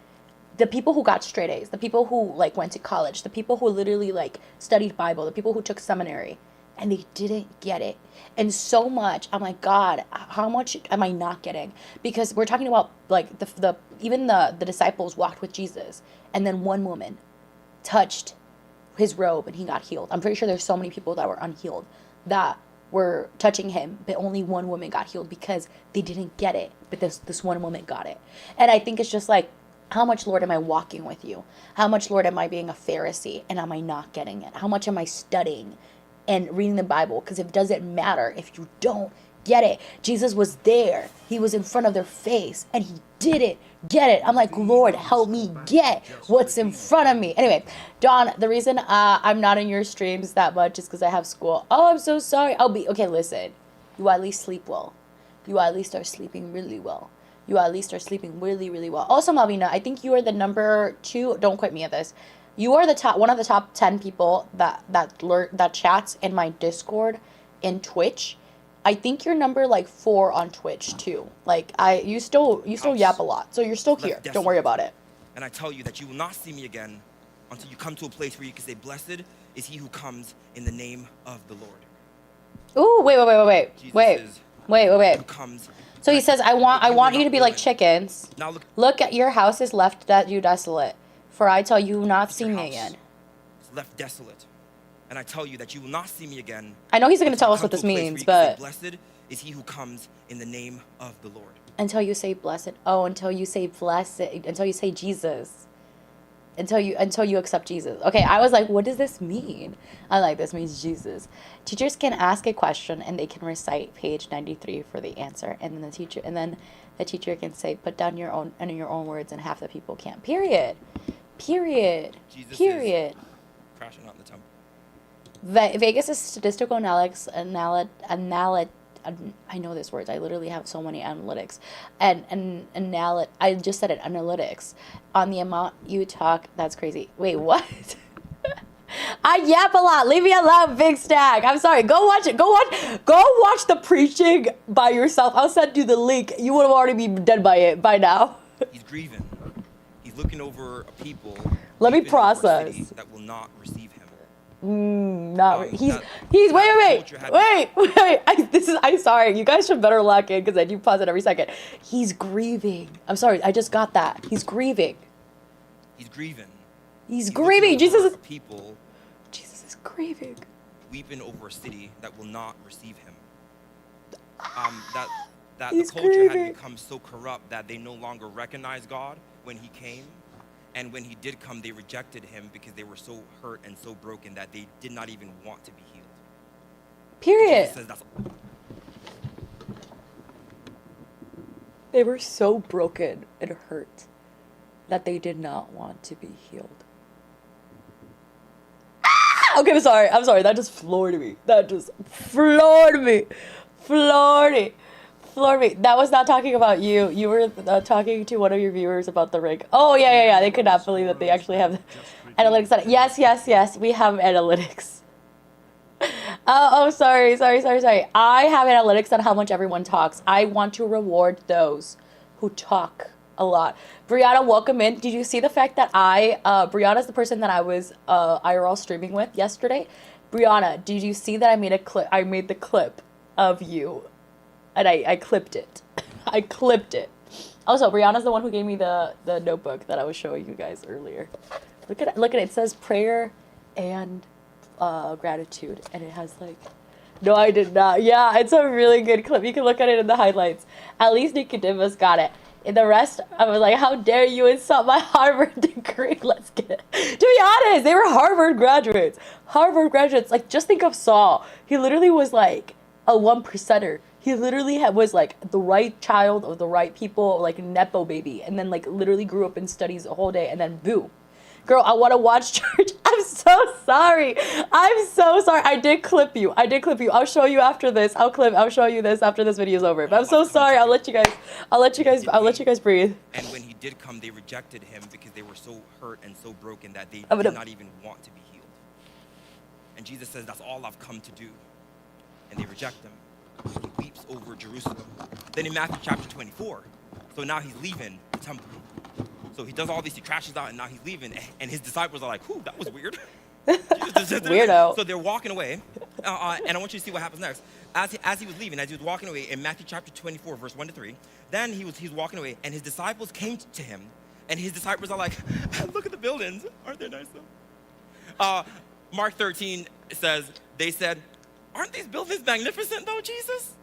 the people who got straight A's, the people who, like, went to college, the people who literally, like, studied Bible, the people who took seminary, and they didn't get it. And so much, I'm like, God, how much am I not getting? Because we're talking about, like, even the disciples walked with Jesus, and then one woman touched his robe and he got healed. I'm pretty sure there's so many people that were unhealed that were touching him, but only one woman got healed because they didn't get it, but this one woman got it. And I think it's just like, how much, Lord, am I walking with you? How much, Lord, am I being a Pharisee and am I not getting it? How much am I studying and reading the Bible? Because it doesn't matter if you don't get it. Jesus was there. He was in front of their face and he didn't get it. I'm like, Lord, help me get what's in front of me. Anyway, Dawn, the reason I'm not in your streams that much is because I have school. Oh, I'm so sorry. Okay, listen. You at least sleep well. You at least are sleeping really well. You at least are sleeping really, really well. Also, Malvina, I think you are the number 2. Don't quote me at this. You are one of the top 10 people that chats in my Discord in Twitch. I think you're number like 4 on Twitch too. Like, you still yap a lot, so you're still here. Don't worry about it. And I tell you that you will not see me again until you come to a place where you can say, "Blessed is he who comes in the name of the Lord." Ooh, wait. Who comes. So he says, I want you to be like chickens. Now look at your house is left that you desolate, for I tell you not see me again. It's left desolate. And I tell you that you will not see me again. I know he's going to tell us what this means, but... Blessed is he who comes in the name of the Lord. Until you say blessed. Oh, until you say blessed. Until you say Jesus. Until you accept Jesus. Okay, I was like, what does this mean? I'm like, this means Jesus. Teachers can ask a question and they can recite page 93 for the answer. And then the teacher can say, put down your own words, and half the people can't. Period. Jesus is crashing out in the temple. Vegas is statistical analytics. I know this word. I literally have so many analytics. I just said it. Analytics on the amount you talk. That's crazy. Wait, what? I yap a lot. Leave me alone, Big Stack. I'm sorry. Go watch it. Go watch the preaching by yourself. I'll send you the link. You would have already been dead by now. He's grieving. He's looking over a people. Let me process. That will not receive him. Wait. I'm sorry. You guys should better lock in because I do pause it every second. He's grieving. I'm sorry. I just got that. He's grieving. He's grieving. Jesus is grieving. Weeping over a city that will not receive him. that He's the culture creepy. had become so corrupt that they no longer recognized God when he came. And when he did come, they rejected him because they were so hurt and so broken that they did not even want to be healed. Period. Jesus says that's They were so broken and hurt that they did not want to be healed. Ah! Okay, I'm sorry. That just floored me. That just floored me. Floored me. Floored me. That was not talking about you. You were talking to one of your viewers about the rig. Oh, yeah. They could not believe that they actually have analytics on it. Yes. We have analytics. Sorry. I have analytics on how much everyone talks. I want to reward those who talk a lot. Brianna, welcome in. Did you see the fact that Brianna's the person that I was IRL streaming with yesterday? Brianna, did you see that I made a clip? I made the clip of you, and I clipped it. I clipped it. Also, Brianna's the one who gave me the notebook that I was showing you guys earlier. Look at it. It says prayer and gratitude, and it has like, no, I did not. Yeah, it's a really good clip. You can look at it in the highlights. At least Nicodemus got it. In the rest, I was like, how dare you insult my Harvard degree? Let's get it. To be honest, they were Harvard graduates. Like, just think of Saul. He literally was like a 1%er. He literally was like the right child of the right people, like Nepo baby, and then like literally grew up and studies a whole day, and then boom. Girl, I want to watch church. I'm so sorry. I did clip you. I'll show you after this. I'll show you this after this video is over. But I'm so sorry. I'll let you guys breathe. And when he did come, they rejected him because they were so hurt and so broken that they I'm did gonna- not even want to be healed. And Jesus says, that's all I've come to do. And they reject him. He weeps over Jerusalem. Then in Matthew chapter 24, so now he's leaving the temple. So he does all this, he crashes out, and now he's leaving. And his disciples are like, whew, that was weird. Weirdo. So they're walking away. And I want you to see what happens next. As he was leaving, as he was walking away, in Matthew chapter 24, verse 1-3, then he was walking away, and his disciples came to him. And his disciples are like, look at the buildings. Aren't they nice, though? Mark 13 says, they said, aren't these buildings magnificent, though, Jesus?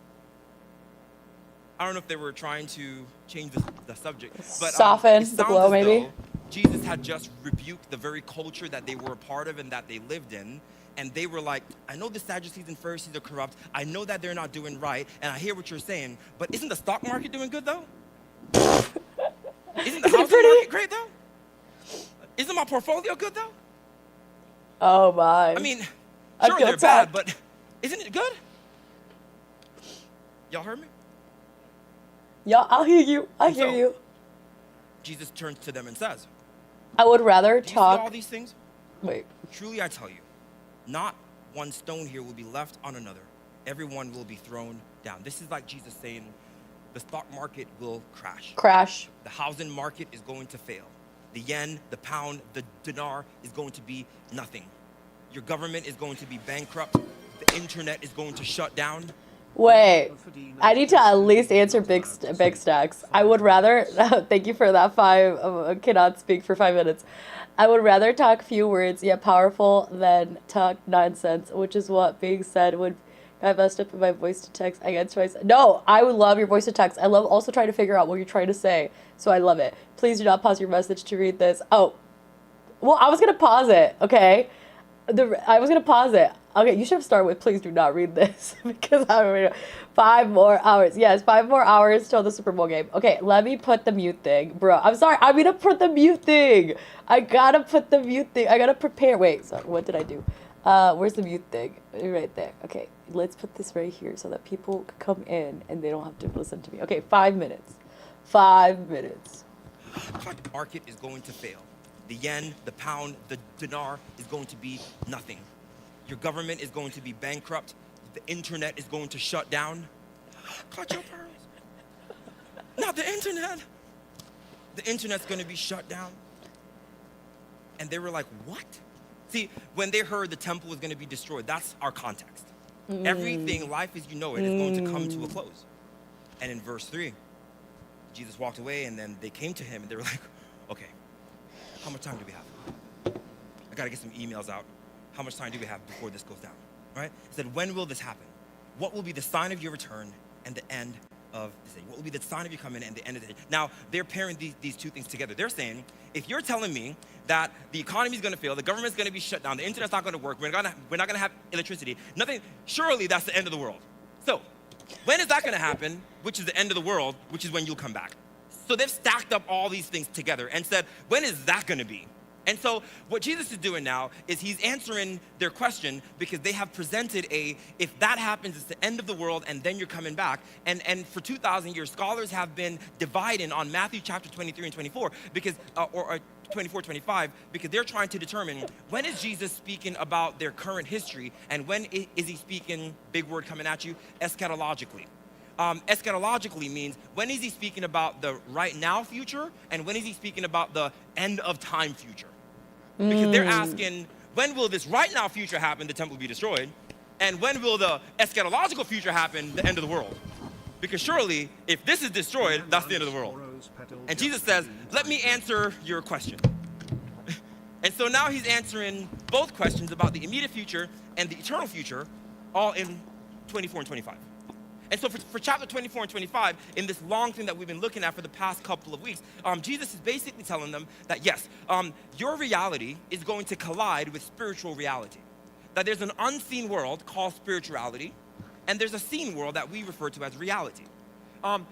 I don't know if they were trying to change the subject. But, Soften it the sounds blow, as maybe? though Jesus had just rebuked the very culture that they were a part of and that they lived in. And they were like, I know the Sadducees and Pharisees are corrupt. I know that they're not doing right. And I hear what you're saying. But isn't the stock market doing good, though? Isn't the housing market great, though? Isn't my portfolio good, though? Oh my. I mean, I sure, feel they're bad, attacked. but isn't it good? Y'all heard me? Yeah, I'll hear you. I hear So- you. Jesus turns to them and says, I would rather do you see all talk. these things? Wait. Truly I tell you, not one stone here will be left on another. Everyone will be thrown down. This is like Jesus saying, the stock market will crash. Crash. The housing market is going to fail. The yen, the pound, the dinar is going to be nothing. Your government is going to be bankrupt. The internet is going to shut down. Wait. I need to at least answer big stacks. I would rather. Thank you for that 5. Cannot speak for 5 minutes. I would rather talk few words yet powerful than talk nonsense, which is what being said would. I messed up in my voice to text against myself. No, I would love your voice to text. I love also trying to figure out what you're trying to say. So I love it. Please do not pause your message to read this. Oh, well, I was gonna pause it. Okay, I was gonna pause it. Okay, you should have started with please do not read this because I don't know. 5 more hours. Yes, 5 more hours till the Super Bowl game. Okay, let me put the mute thing, bro. I'm sorry. I'm gonna put the mute thing. I gotta put the mute thing. I gotta prepare. Wait, sorry. What did I do? Where's the mute thing? Right there. Okay, let's put this right here so that people can come in and they don't have to listen to me. Okay, 5 minutes. 5 minutes. The market is going to fail. The yen, the pound, the dinar is going to be nothing. Your government is going to be bankrupt. The internet is going to shut down. Clutch your pearls. Not the internet. The internet's going to be shut down. And they were like, what? See, when they heard the temple was going to be destroyed, that's our context. Everything, life as you know it, is going to come to a close. And in verse 3, Jesus walked away, and then they came to him, and they were like, okay, how much time do we have? I got to get some emails out. How much time do we have before this goes down? Right? He said, when will this happen? What will be the sign of your return and the end of this age? What will be the sign of your coming and the end of the age? Now, they're pairing these two things together. They're saying, if you're telling me that the economy is going to fail, the government's going to be shut down, the internet's not going to work, we're not going to have electricity, nothing, surely that's the end of the world. So, when is that going to happen, which is the end of the world, which is when you'll come back? So they've stacked up all these things together and said, when is that going to be? And so what Jesus is doing now is he's answering their question because they have presented if that happens, it's the end of the world and then you're coming back. And for 2,000 years, scholars have been dividing on Matthew chapter 23 and 24 because, or 24, 25, because they're trying to determine when is Jesus speaking about their current history and when is he speaking, big word coming at you, eschatologically. Eschatologically means when is he speaking about the right now future and when is he speaking about the end of time future? Because they're asking, when will this right now future happen, the temple be destroyed? And when will the eschatological future happen, the end of the world? Because surely, if this is destroyed, that's the end of the world. And Jesus says, let me answer your question. And so now he's answering both questions about the immediate future and the eternal future, all in 24 and 25. And so for chapter 24 and 25, in this long thing that we've been looking at for the past couple of weeks, Jesus is basically telling them that yes, your reality is going to collide with spiritual reality. That there's an unseen world called spirituality, and there's a seen world that we refer to as reality.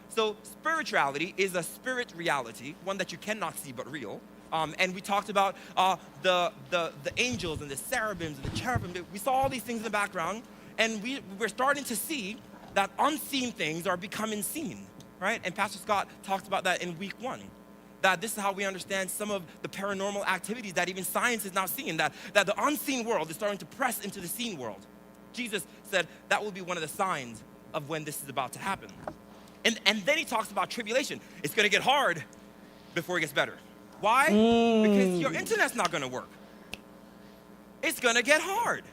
So spirituality is a spirit reality, one that you cannot see but real. And we talked about the angels and the cherubims and the cherubim. We saw all these things in the background, and we're starting to see that unseen things are becoming seen, right? And Pastor Scott talked about that in week 1, that this is how we understand some of the paranormal activities that even science is now seeing, that the unseen world is starting to press into the seen world. Jesus said that will be one of the signs of when this is about to happen. And then he talks about tribulation. It's gonna get hard before it gets better. Why? Because your internet's not gonna work. It's gonna get hard.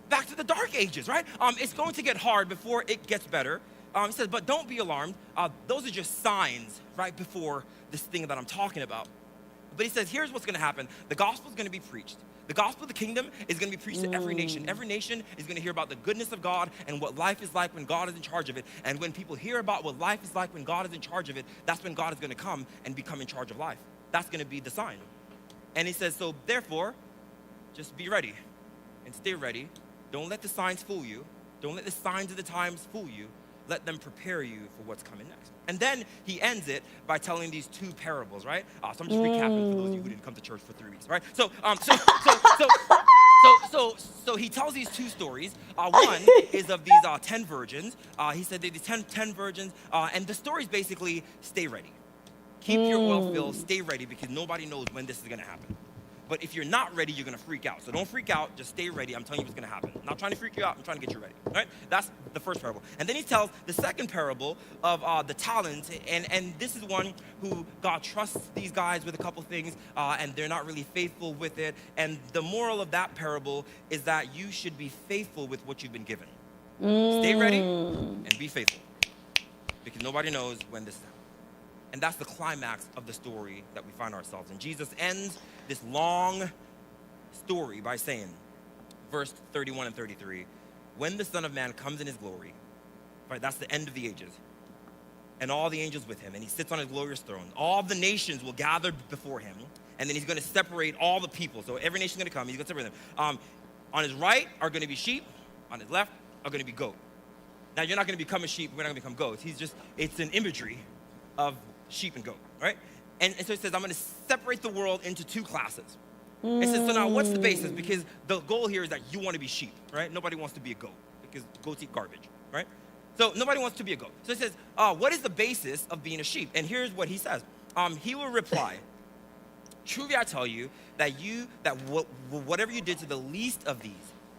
Back to the dark ages, right? It's going to get hard before it gets better. He says, but don't be alarmed. Those are just signs right before this thing that I'm talking about. But he says, here's what's gonna happen. The gospel is gonna be preached. The gospel of the kingdom is gonna be preached to every nation. Every nation is gonna hear about the goodness of God and what life is like when God is in charge of it. And when people hear about what life is like when God is in charge of it, that's when God is gonna come and become in charge of life. That's gonna be the sign. And he says, so therefore, just be ready and stay ready. Don't let the signs fool you. Don't let the signs of the times fool you. Let them prepare you for what's coming next. And then he ends it by telling these 2 parables, right? So I'm just recapping for those of you who didn't come to church for 3 weeks, right? So he tells these 2 stories. One is of these 10 virgins. He said these 10 virgins, and the stories basically stay ready. Keep your oil filled, stay ready, because nobody knows when this is gonna happen. But if you're not ready, you're gonna freak out. So don't freak out, just stay ready. I'm telling you what's gonna happen. I'm not trying to freak you out, I'm trying to get you ready, right? That's the first parable. And then he tells the second parable of the talents, and this is one who God trusts these guys with a couple things, and they're not really faithful with it. And the moral of that parable is that you should be faithful with what you've been given. Stay ready and be faithful, because nobody knows when this is happening. And that's the climax of the story that we find ourselves in. Jesus ends this long story by saying, verse 31 and 33, when the Son of Man comes in his glory, right, that's the end of the ages, and all the angels with him, and he sits on his glorious throne, all the nations will gather before him, and then he's gonna separate all the people. So every nation's gonna come, he's gonna separate them. On his right are gonna be sheep, on his left are gonna be goat. Now you're not gonna become a sheep, we're not gonna become goats. It's an imagery of sheep and goat, right? And so it says, I'm gonna separate the world into 2 classes. It says, so now what's the basis? Because the goal here is that you wanna be sheep, right? Nobody wants to be a goat, because goats eat garbage, right? So nobody wants to be a goat. So it says, what is the basis of being a sheep? And here's what he says. He will reply, truly I tell you, whatever you did to the least of these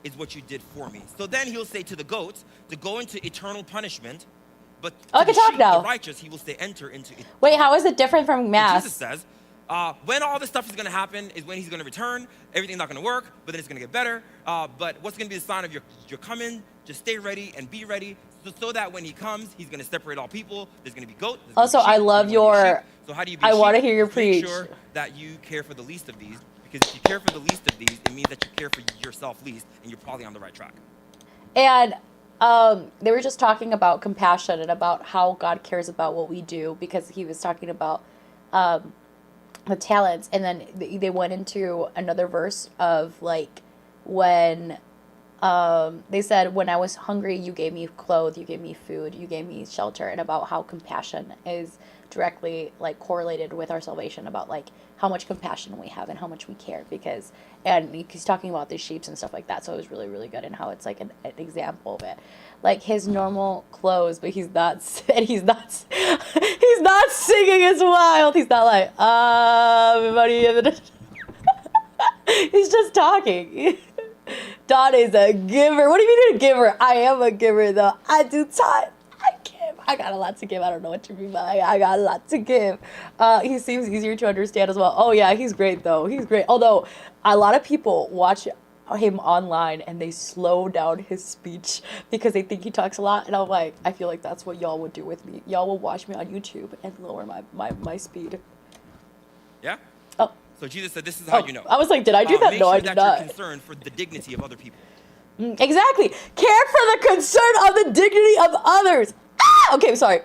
is what you did for me. So then he'll say to the goats to go into eternal punishment, but to the sheep, the righteous, he will say enter into it. Wait, how is it different from mass? Jesus says, when all this stuff is gonna happen is when he's gonna return. Everything's not gonna work, but then it's gonna get better. But what's gonna be the sign of your coming? Just stay ready and be ready, so that when he comes, he's gonna separate all people. There's gonna be goats. Also, I love your, so how do you be I want to hear your preach. Make sure that you care for the least of these, because if you care for the least of these, it means that you care for yourself least, and you're probably on the right track. And they were just talking about compassion and about how God cares about what we do, because he was talking about the talents, and then they went into another verse of like when they said, when I was hungry, you gave me clothes, you gave me food, you gave me shelter, and about how compassion is directly like correlated with our salvation, about like how much compassion we have and how much we care, because, and he's talking about the sheep and stuff like that, so it was really, really good, and how it's like an example of it. Like his normal clothes, but he's not he's not singing as wild. He's not like, everybody. He's just talking. Don is a giver. What do you mean a giver? I am a giver, though. I do time. I give. I got a lot to give. I don't know what you mean by I got a lot to give. He seems easier to understand as well. Oh, yeah, he's great, though. He's great. Although, a lot of people watch him online and they slow down his speech because they think he talks a lot. And I'm like, I feel like that's what y'all would do with me. Y'all will watch me on YouTube and lower my speed. Yeah? Oh. So Jesus said, this is how you know. I was like, did I do that? No, I did not. You're concerned for the dignity of other people. Exactly. Care for the concern of the dignity of others. Ah! Okay, I'm sorry.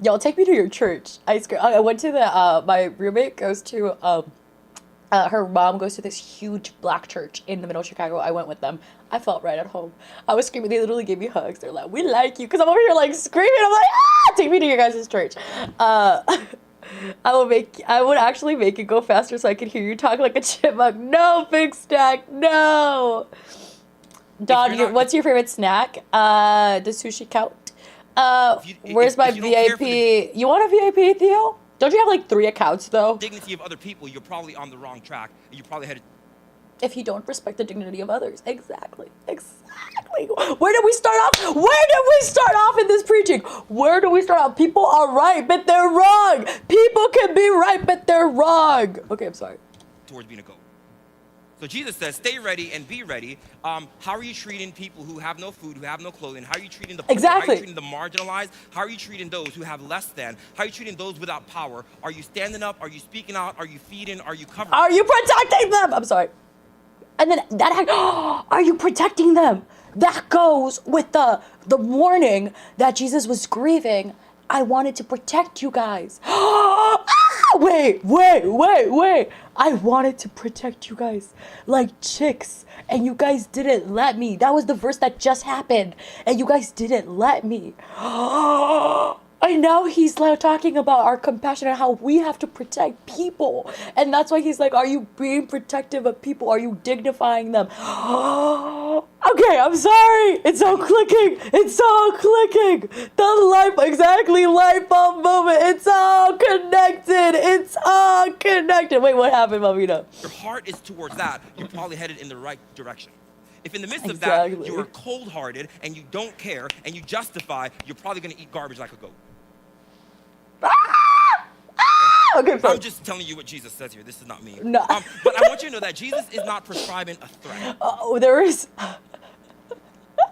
Y'all, take me to your church. I went to the, my roommate goes to, her mom goes to this huge black church in the middle of Chicago. I went with them. I felt right at home. I was screaming. They literally gave me hugs. They're like, we like you. Because I'm over here like screaming. I'm like, ah! Take me to your guys' church. I would actually make it go faster so I could hear you talk like a chipmunk. No, Big Stack, no. Don, what's your favorite snack? Does sushi count? Where's my VIP? You want a VIP, Theo? Don't you have like 3 accounts though? Dignity of other people, you're probably on the wrong track. And you're probably headed. If you don't respect the dignity of others. Exactly. Where did we start off? In this preaching? Where do we start off? People are right, but they're wrong. People can be right, but they're wrong. Okay, I'm sorry. Towards being a goat. So Jesus says, stay ready and be ready. How are you treating people who have no food, who have no clothing? How are you treating the poor? Exactly. How are you treating the marginalized? How are you treating those who have less than? How are you treating those without power? Are you standing up? Are you speaking out? Are you feeding? Are you covering? Are you protecting them? I'm sorry. And then are you protecting them? That goes with the warning that Jesus was grieving. I wanted to protect you guys. Wait. I wanted to protect you guys like chicks, and you guys didn't let me. That was the verse that just happened, and you guys didn't let me. And now he's like talking about our compassion and how we have to protect people. And that's why he's like, are you being protective of people? Are you dignifying them? Okay, I'm sorry. It's all clicking. The light bulb moment. It's all connected. Wait, what happened, Mamina? Your heart is towards that. You're probably headed in the right direction. If in the midst of that, you are cold-hearted and you don't care and you justify, you're probably going to eat garbage like a goat. Okay, I'm just telling you what Jesus says here. This is not me. No. But I want you to know that Jesus is not prescribing a threat. There is...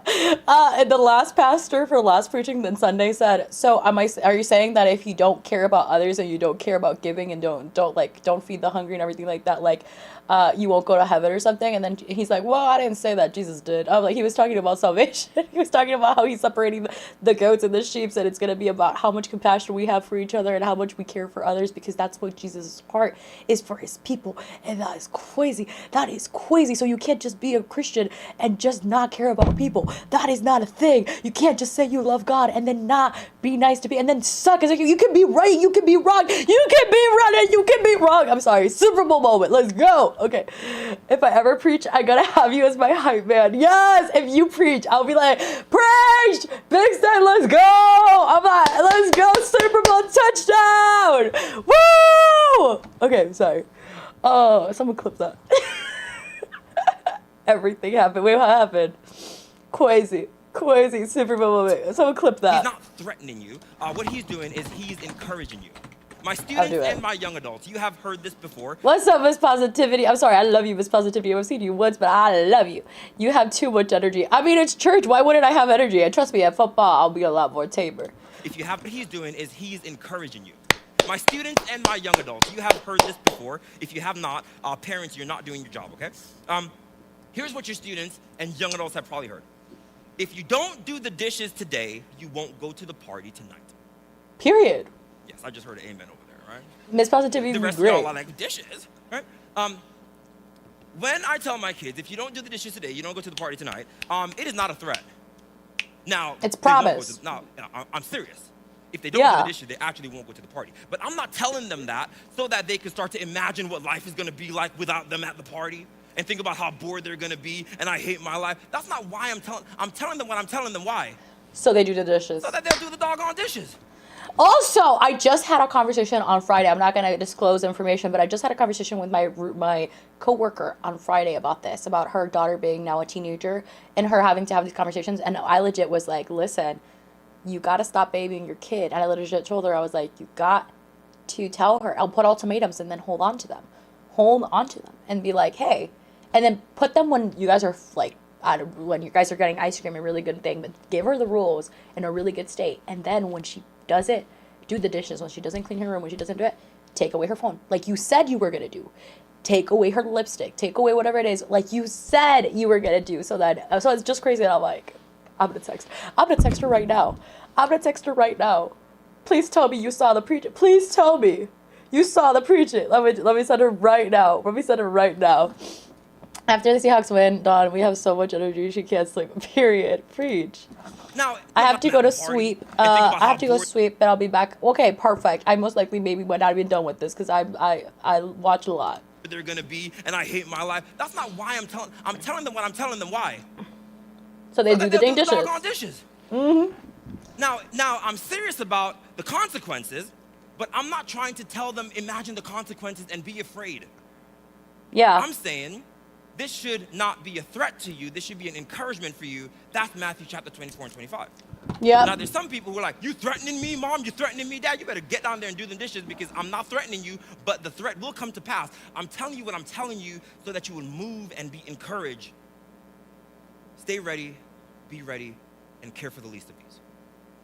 And the last pastor for last preaching on Sunday said, so are you saying that if you don't care about others and you don't care about giving and don't feed the hungry and everything like that, like you won't go to heaven or something? And then he's like, well, I didn't say that. Jesus did. I'm like, he was talking about salvation. He was talking about how he's separating the goats and the sheep, and it's going to be about how much compassion we have for each other and how much we care for others, because that's what Jesus' heart is for his people. And that is crazy. So you can't just be a Christian and just not care about people. That is not a thing. You can't just say you love God and then not be nice to people and then suck as you can be right, you can be wrong, you can be right and you can be wrong. I'm sorry. Super Bowl moment. Let's go. Okay. If I ever preach, I gotta have you as my hype man. Yes. If you preach, I'll be like, preach! Big Stan, let's go! I'm like, let's go, Super Bowl touchdown! Woo! Okay, I'm sorry. Oh, someone clip that. Everything happened. Wait, what happened? Crazy Super Bowl moment. Someone clip that. He's not threatening you. What he's doing is he's encouraging you. My students and my young adults, you have heard this before. What's up, Miss Positivity? I'm sorry, I love you, Miss Positivity. I've seen you once, but I love you. You have too much energy. I mean, it's church. Why wouldn't I have energy? And trust me, at football, I'll be a lot more tamer. If you have what he's doing is he's encouraging you. My students and my young adults, you have heard this before. If you have not, parents, you're not doing your job, okay? Here's what your students and young adults have probably heard. if you don't do the dishes today, you won't go to the party tonight. Period. Yes, I just heard an amen over there, right? Miss Positivity The is rest great. of y'all are like, dishes, right? When I tell my kids, if you don't do the dishes today, you don't go to the party tonight, it is not a threat. Now, It's they won't go promise. to- No, I'm serious. If they don't do Yeah. the dishes, they actually won't go to the party. But I'm not telling them that so that they can start to imagine what life is gonna be like without them at the party and think about how bored they're gonna be and I hate my life. That's not why I'm telling them what I'm telling them why. So they do the dishes. So that they'll do the doggone dishes. Also, I just had a conversation on Friday. I'm not going to disclose information, but I just had a conversation with my coworker on Friday about this, about her daughter being now a teenager and her having to have these conversations. And I legit was like, listen, you got to stop babying your kid. And I legit told her, I was like, you got to tell her. I'll put ultimatums and then hold on to them. Hold on to them and be like, hey. And then put them when you guys are like, when you guys are getting ice cream, a really good thing, but give her the rules in a really good state. And then when she does it, do the dishes. When she doesn't clean her room, when she doesn't do it, take away her phone. Like you said you were going to do. Take away her lipstick. Take away whatever it is. Like you said you were going to do. So it's just crazy. And I'm like, I'm going to text her right now. I'm going to text her right now. Please tell me you saw the preach it. Please tell me you saw the preach it. Let me send her right now. Let me send her right now. After the Seahawks win, Dawn, we have so much energy she can't sleep. Period. Preach. Now, I have to go to sweep. I have to go sweep, but I'll be back. Okay, perfect. I most likely maybe might not even done with this because I watch a lot. They're gonna be, and I hate my life. That's not why I'm telling them what I'm telling them why. So they do the dang dishes. Doggone dishes. Mm-hmm. Now I'm serious about the consequences, but I'm not trying to tell them imagine the consequences and be afraid. Yeah. I'm saying this should not be a threat to you. This should be an encouragement for you. That's Matthew chapter 24 and 25. Yeah. Now, there's some people who are like, you threatening me, mom? You threatening me, dad? You better get down there and do the dishes because I'm not threatening you, but the threat will come to pass. I'm telling you what I'm telling you so that you will move and be encouraged. Stay ready, be ready, and care for the least of these.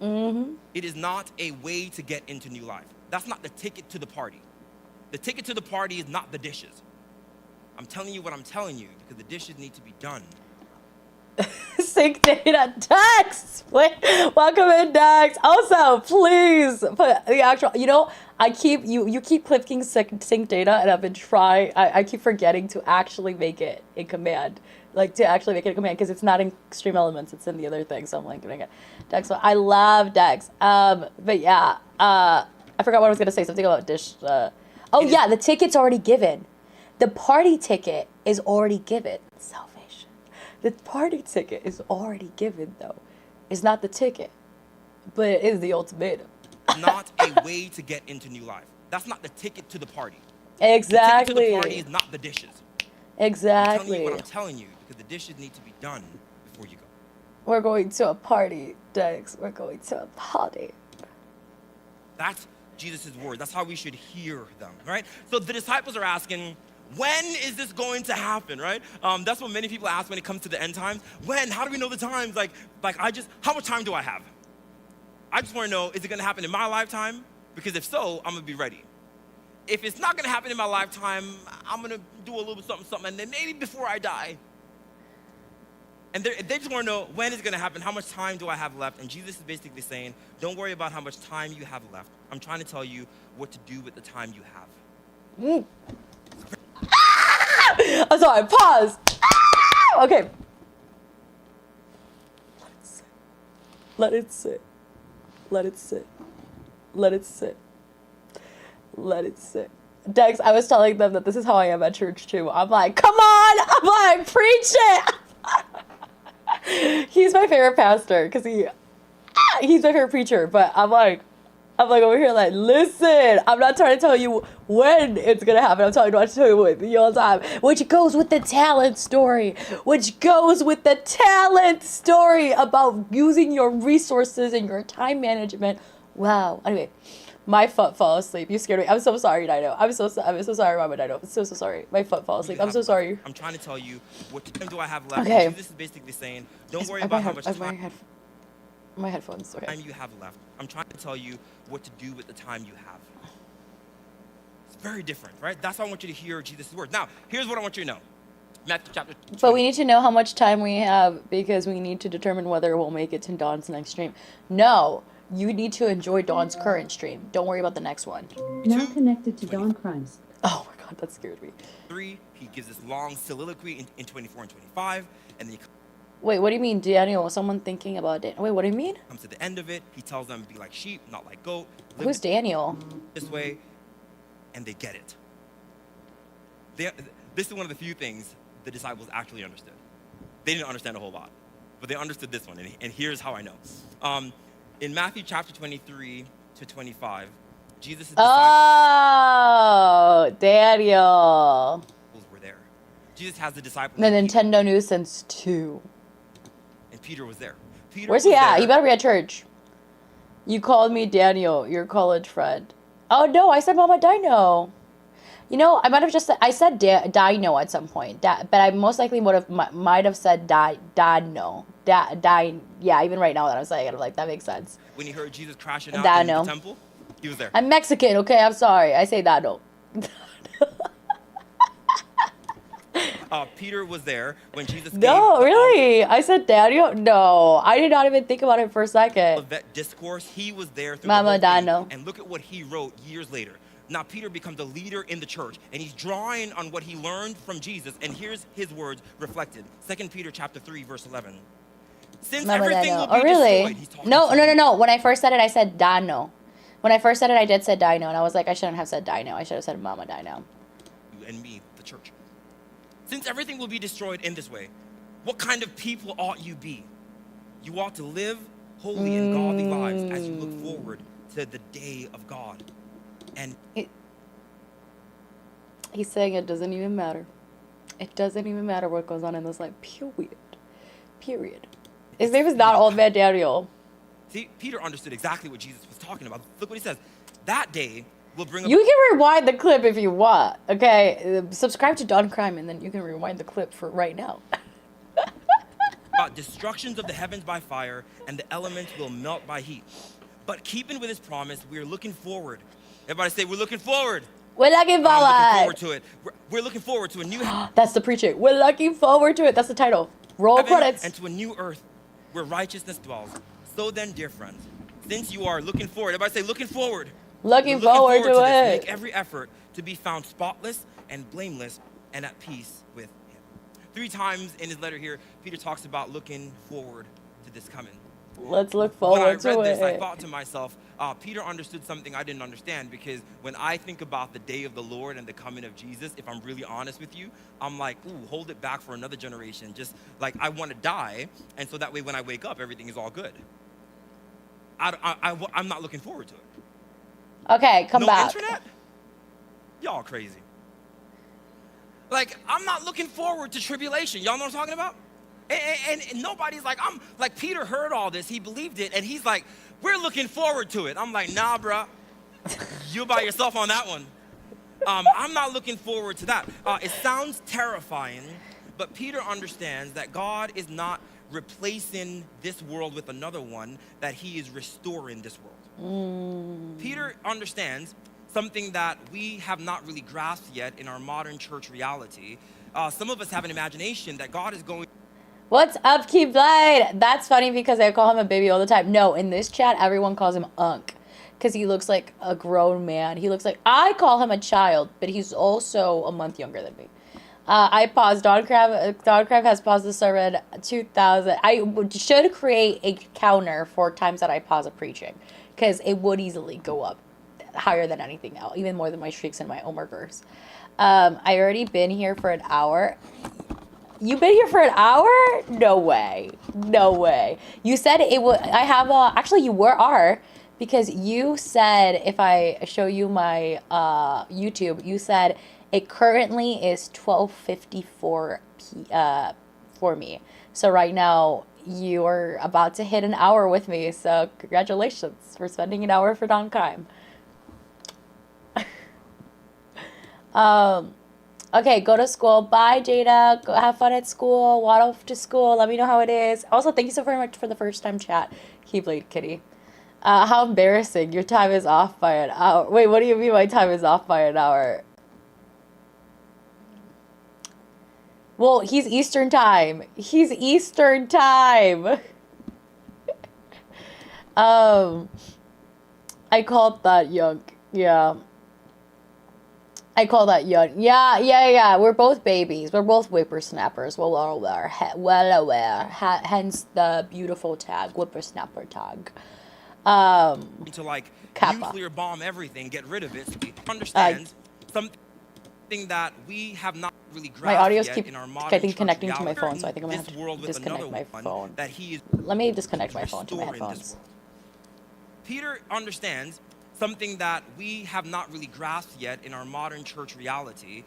Mm-hmm. It is not a way to get into new life. That's not the ticket to the party. The ticket to the party is not the dishes. I'm telling you what I'm telling you because the dishes need to be done. Sync data Dex. Welcome in, Dex. Also, please put the actual. You know, I keep you keep clicking sync data, and I've been trying. I keep forgetting to actually make it in command, like to actually make it in command because it's not in Extreme Elements. It's in the other thing. So I'm like doing it. Dex. So I love Dex. But yeah. I forgot what I was gonna say. Something about dish. Oh yeah, the ticket's already given. The party ticket is already given. Salvation. The party ticket is already given, though. It's not the ticket, but it is the ultimatum. Not a way to get into new life. That's not the ticket to the party. Exactly. The ticket to the party is not the dishes. Exactly. I'm telling you what I'm telling you because the dishes need to be done before you go. We're going to a party, Dex. We're going to a party. That's Jesus' word. That's how we should hear them, right? So the disciples are asking, when is this going to happen, right? That's what many people ask when it comes to the end times. When? How do we know the times? How much time do I have? I just want to know, is it going to happen in my lifetime? Because if so, I'm going to be ready. If it's not going to happen in my lifetime, I'm going to do a little bit something, and then maybe before I die. And they just want to know, when is it going to happen? How much time do I have left? And Jesus is basically saying, don't worry about how much time you have left. I'm trying to tell you what to do with the time you have. I'm sorry, pause. Okay. Let it sit. Let it sit. Let it sit. Let it sit. Dex, I was telling them that this is how I am at church too. I'm like, come on! I'm like, preach it! He's my favorite pastor because he's my favorite preacher, but I'm like over here like, listen, I'm not trying to tell you when it's gonna happen. I'm trying to tell you what the whole time, which goes with the talent story, about using your resources and your time management. Wow. Anyway, my foot fell asleep. You scared me. I'm so sorry, Dino. I'm so sorry, Mama Dino. I'm so sorry. My foot fell asleep. I'm so sorry. I'm trying to tell you what time do I have left. Okay. Jesus is basically saying, don't worry about how much time. My headphones. Okay. Time you have left. I'm trying to tell you what to do with the time you have. It's very different, right? That's how I want you to hear Jesus' word. Now, here's what I want you to know. Matthew chapter 20. But we need to know how much time we have because we need to determine whether we'll make it to Dawn's next stream. No, you need to enjoy Dawn's current stream. Don't worry about the next one. Now connected to Dawn Crimes. Oh my god, that scared me. 3, he gives this long soliloquy in 24 and 25, and then he Wait, what do you mean, Daniel? Someone thinking about it? Wait, what do you mean? comes to the end of it. He tells them, be like sheep, not like goat. Live Who's Daniel? this way, and they get it. This is one of the few things the disciples actually understood. They didn't understand a whole lot, but they understood this one, and here's how I know. In Matthew chapter 23 to 25, Jesus' disciples Oh, Daniel. were there. Jesus has the disciples. The Nintendo Nuisance 2. And Peter was there. Peter Where's he was at? there. He better be at church. You called me Daniel, your college friend. Oh no, I said Mama Dino. You know, I might have just said, I said Dino at some point, but I most likely might have said Dino. Yeah, even right now that I'm saying it, I'm like, that makes sense. When he heard Jesus crashing out Dino. in the temple, he was there. I'm Mexican, okay? I'm sorry. I say Dino. Peter was there when Jesus No, gave really? I said Daniel? No, I did not even think about it for a second. Olivet discourse. He was there through Mama the whole thing. Dino. And look at what he wrote years later. Now Peter becomes a leader in the church, and he's drawing on what he learned from Jesus. And here's his words reflected. 2 Peter chapter 3, verse 11. Since Mama everything Dino. will be Oh, really? destroyed, he's talking No. to When I first said it, I said Dino. When I first said it, I did say Dino, and I was like, I shouldn't have said Dino. I should have said Mama Dino. you and me, the church. Since everything will be destroyed in this way, what kind of people ought you be? You ought to live holy and godly lives as you look forward to the day of God. And He's saying it doesn't even matter. It doesn't even matter what goes on in this life. Period. His name is not Old Man Daniel. see, Peter understood exactly what Jesus was talking about. Look what he says. That day will bring You can rewind the clip if you want. Okay, subscribe to Dawn Crime, and then you can rewind the clip for right now. about destructions of the heavens by fire, and the elements will melt by heat. But keeping with his promise, we are looking forward. Everybody say, we're looking forward. We're looking I'm looking forward forward. to it. We're looking forward to a new That's the preaching. We're looking forward to it. That's the title. Roll heaven credits. and to a new earth where righteousness dwells. So then, dear friends, since you are looking forward, everybody say, looking forward. Looking We're forward to this. it. Make every effort to be found spotless and blameless and at peace with him. 3 times in his letter here, Peter talks about looking forward to this coming. Let's look When I forward read to this, I it. thought to myself, Peter understood something I didn't understand, because when I think about the day of the Lord and the coming of Jesus, if I'm really honest with you, I'm like, ooh, hold it back for another generation. Just like I want to die, and so that way when I wake up, everything is all good. I'm not looking forward to it. Okay, come No back. internet? Y'all crazy. Like, I'm not looking forward to tribulation. Y'all know what I'm talking about? And nobody's like, I'm like, Peter heard all this, he believed it, and he's like, we're looking forward to it. I'm like, nah, bruh, you by yourself on that one. I'm not looking forward to that. It sounds terrifying, but Peter understands that God is not replacing this world with another one, that he is restoring this world. Peter understands something that we have not really grasped yet in our modern church reality. Some of us have an imagination that God is going. What's up, Keyblade? That's funny because I call him a baby all the time. No, in this chat, everyone calls him Unk because he looks like a grown man. He looks like, I call him a child, but he's also a month younger than me. I paused. Dawn Crab has paused the server at 2,000. Should create a counter for times that I pause a preaching, because it would easily go up higher than anything else, even more than my streaks and my Omergers. I already been here for an hour. You've been here for an hour? No way. No way. You said it would. I have actually you are, because you said, if I show you my YouTube, you said it currently is 12:54 for me. So right now you are about to hit an hour with me. So congratulations for spending an hour for Dawn Crime. Okay, go to school. Bye, Jada. Go have fun at school. Waddle to school. Let me know how it is. Also, thank you so very much for the first time chat. Keyblade Kitty. How embarrassing. Your time is off by an hour. Wait, what do you mean my time is off by an hour? Well, he's Eastern time. He's Eastern time. Um, I called that young. Yeah. I call that young. Yeah. We're both babies. We're both whippersnappers. Well aware. Well aware. Hence the beautiful tag, whippersnapper tag. To like Kappa. nuclear bomb everything, get rid of it. So he understands something that we have not really grasped My audios yet keep in our modern getting church connecting to my reality. phone, so I think I'm gonna This have world to with disconnect another my one phone. that he is Let me disconnect my phone to my restoring this headphones. world. Peter understands something that we have not really grasped yet in our modern church reality.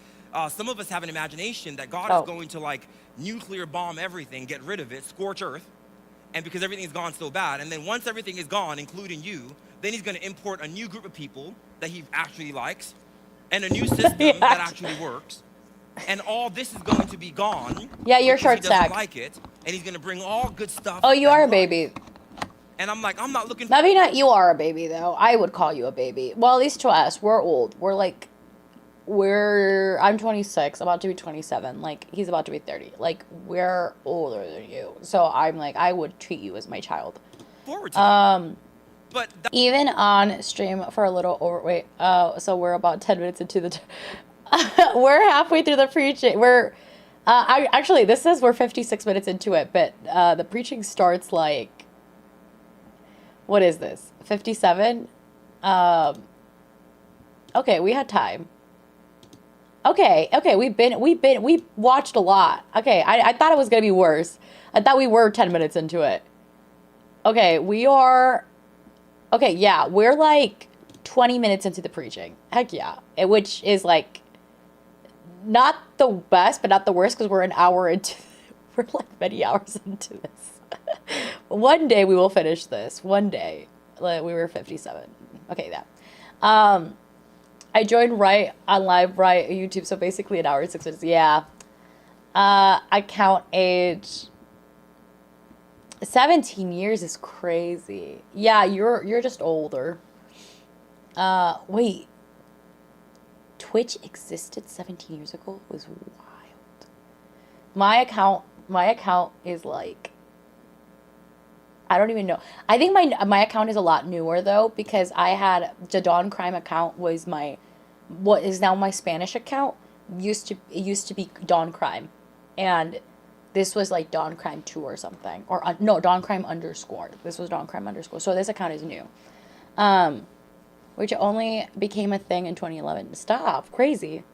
Some of us have an imagination that God is going to like nuclear bomb everything, get rid of it, scorch earth, and because everything's gone so bad, and then once everything is gone, including you, then he's going to import a new group of people that he actually likes, and a new system that actually works, and all this is going to be gone. Yeah, you're short he doesn't stack. like it, and he's going to bring all good stuff. Oh, you that are a he baby. likes. And I'm like, I'm not looking. Maybe not. You are a baby though. I would call you a baby. Well, at least to us, we're old. I'm 26, about to be 27. Like, he's about to be 30. Like, we're older than you. So I'm like, I would treat you as my child. Forward to that. But even on stream for a little over. Wait. So we're about 10 minutes into the. We're halfway through the preaching. Actually, this says we're 56 minutes into it, but the preaching starts like. What is this? 57? Okay, we had time. Okay, we watched a lot. Okay, I thought it was gonna be worse. I thought we were 10 minutes into it. Okay, yeah, we're like 20 minutes into the preaching. Heck yeah. Which is like, not the best, but not the worst, because we're an hour into, we're like many hours into this. One day we will finish this. One day. Like, we were 57. Okay, that. I joined right on live right YouTube, so basically an hour and 6 minutes. Yeah. I count age. 17 years is crazy. Yeah, you're just older. Wait. Twitch existed 17 years ago? It was wild. My account is like, I don't even know. I think my account is a lot newer though, because I had the Dawn Crime account was what is now my Spanish account. It used to be Dawn Crime, and this was like Dawn Crime 2 or something, or no, Dawn Crime _. This was Dawn Crime _. So this account is new, which only became a thing in 2011. Stop, crazy.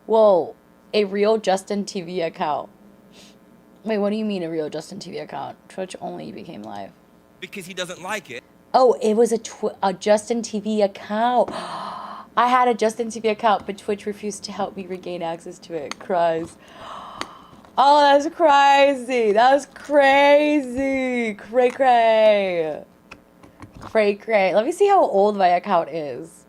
Whoa, a real Justin TV account. Wait, what do you mean a real Justin TV account? Twitch only became live. because he doesn't like it. Oh, it was a Justin TV account. I had a Justin TV account, but Twitch refused to help me regain access to it. Cries. Oh, that's crazy. That was crazy. Cray cray. Cray cray. Let me see how old my account is.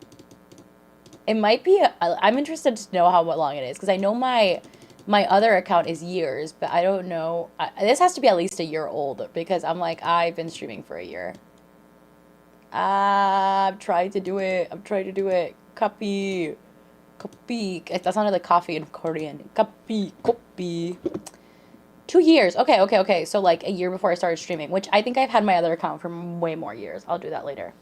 It might be, I'm interested to know how long it is, because I know my other account is years, but I don't know. This has to be at least a year old, because I'm like, I've been streaming for a year. I'm trying to do it. Copy. That sounded like coffee in Korean. Copy. 2 years. Okay. So like a year before I started streaming, which I think I've had my other account for way more years. I'll do that later.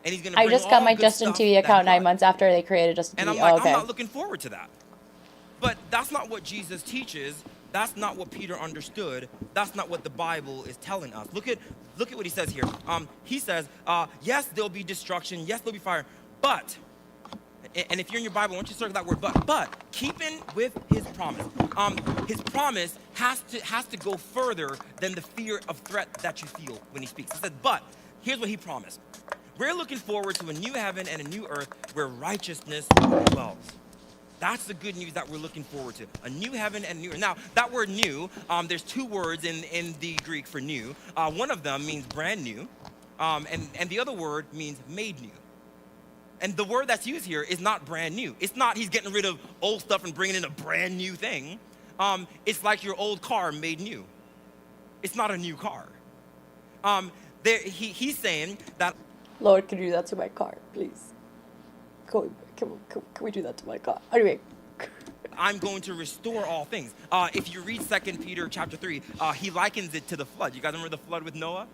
And he's gonna I bring just got all my good Justin stuff TV that account he 9 months after they created Justin And TV. I'm like, okay. I'm not looking forward to that. But that's not what Jesus teaches. That's not what Peter understood. That's not what the Bible is telling us. Look at what he says here. He says, yes, there'll be destruction. Yes, there'll be fire. But, and if you're in your Bible, I want you to circle that word but keeping with his promise. His promise has to go further than the fear of threat that you feel when he speaks. He says, but here's what he promised. We're looking forward to a new heaven and a new earth where righteousness dwells. That's the good news that we're looking forward to. A new heaven and a new earth. Now, that word new, there's two words in the Greek for new. One of them means brand new, and the other word means made new. And the word that's used here is not brand new. It's not he's getting rid of old stuff and bringing in a brand new thing. It's like your old car made new. It's not a new car. He's saying that, Lord, can you do that to my car, please? Can we do that to my car? Anyway, I'm going to restore all things. If you read 2 Peter chapter 3, he likens it to the flood. You guys remember the flood with Noah?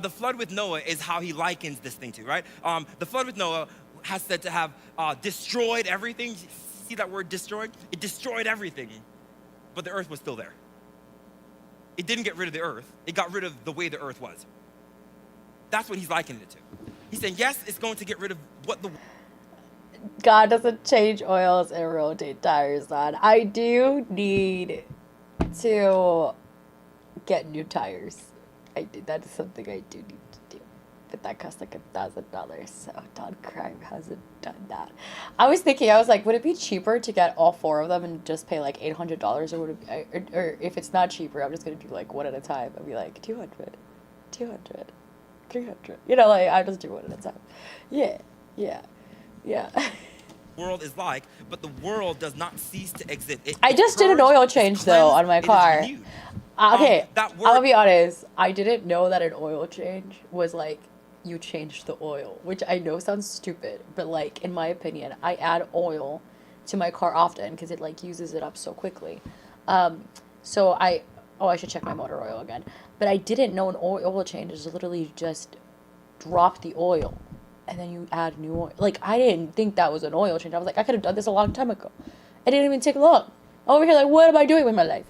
The flood with Noah is how he likens this thing to, right? The flood with Noah has said to have destroyed everything. See that word destroyed? It destroyed everything, but the earth was still there. It didn't get rid of the earth. It got rid of the way the earth was. That's what he's likening it to. He's saying, yes, it's going to get rid of what the... God doesn't change oils and rotate tires on. I do need to get new tires. That is something I do need to do. But that costs like $1,000, so Don Crime hasn't done that. I was thinking, would it be cheaper to get all 4 of them and just pay like $800, or would it be, or if it's not cheaper, I'm just gonna do like one at a time. I'll be like 200, 200, 300. You know, like I just do one at a time. Yeah. world is like, but the world does not cease to exist. I just did an oil change though on my car. Okay, I'm gonna be honest. I didn't know that an oil change was like you change the oil, which I know sounds stupid, but like in my opinion, I add oil to my car often because it like uses it up so quickly. So I should check my motor oil again. But I didn't know an oil change is literally just drop the oil and then you add new oil. Like I didn't think that was an oil change. I was like, I could have done this a long time ago. It didn't even take long. I'm over here like, what am I doing with my life?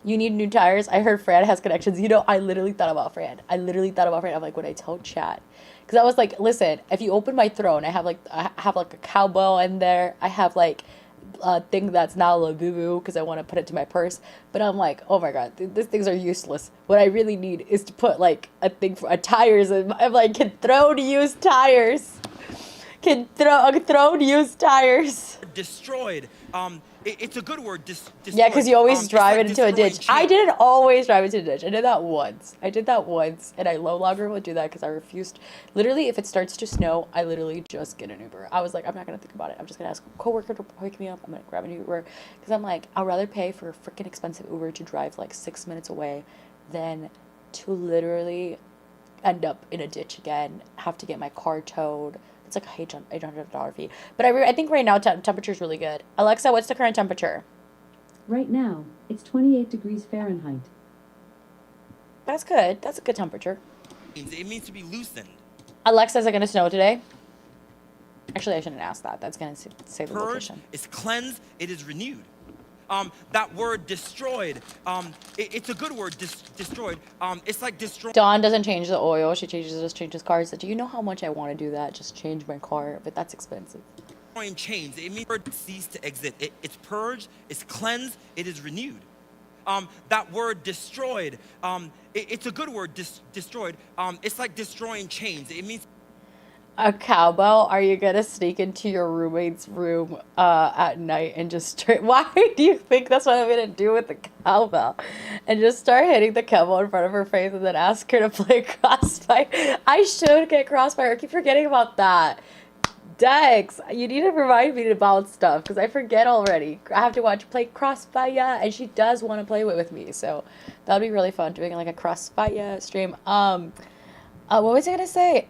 You need new tires. I heard Fran has connections. You know, I literally thought about Fran. I'm like, when I tell Chad, because I was like, listen, if you open my throne, I have like a cowbell in there. I have like a thing that's now a boo boo because I want to put it to my purse. But I'm like, oh my god, these things are useless. What I really need is to put like a thing for tires. And I'm like, can thrown used tires. Can thrown used tires. Destroyed. It's a good word. Destroyed. Yeah, because you always drive it into a ditch. Change. I didn't always drive into a ditch. I did that once, and I no longer will do that because I refused. Literally, if it starts to snow, I literally just get an Uber. I was like, I'm not gonna think about it. I'm just gonna ask a coworker to pick me up. I'm gonna grab an Uber because I'm like, I'd rather pay for a freaking expensive Uber to drive like 6 minutes away than to literally end up in a ditch again, have to get my car towed. It's like a $800 fee. But I think right now temperature is really good. Alexa, what's the current temperature? Right now, it's 28 degrees Fahrenheit. That's good. That's a good temperature. It means to be loosened. Alexa, is it going to snow today? Actually, I shouldn't ask that. That's going to say the Purge, location. it's cleansed, it is renewed. That word destroyed, it's a good word, destroyed. It's like destroying. Dawn doesn't change the oil. She changes cars. Do you know how much I want to do that? Just change my car, but that's expensive. Chains. It means it cease to exist. It's purged, it's cleansed, it is renewed. That word destroyed, it's a good word, destroyed. It's like destroying chains. It means A cowbell? Are you gonna sneak into your roommate's room at night and just why do you think that's what I'm gonna do with the cowbell? And just start hitting the cowbell in front of her face and then ask her to play Crossfire? I should get Crossfire. I keep forgetting about that. Dex, you need to remind me about stuff because I forget already. I have to play Crossfire, and she does want to play it with me, so that'll be really fun doing like a Crossfire stream. What was I gonna say?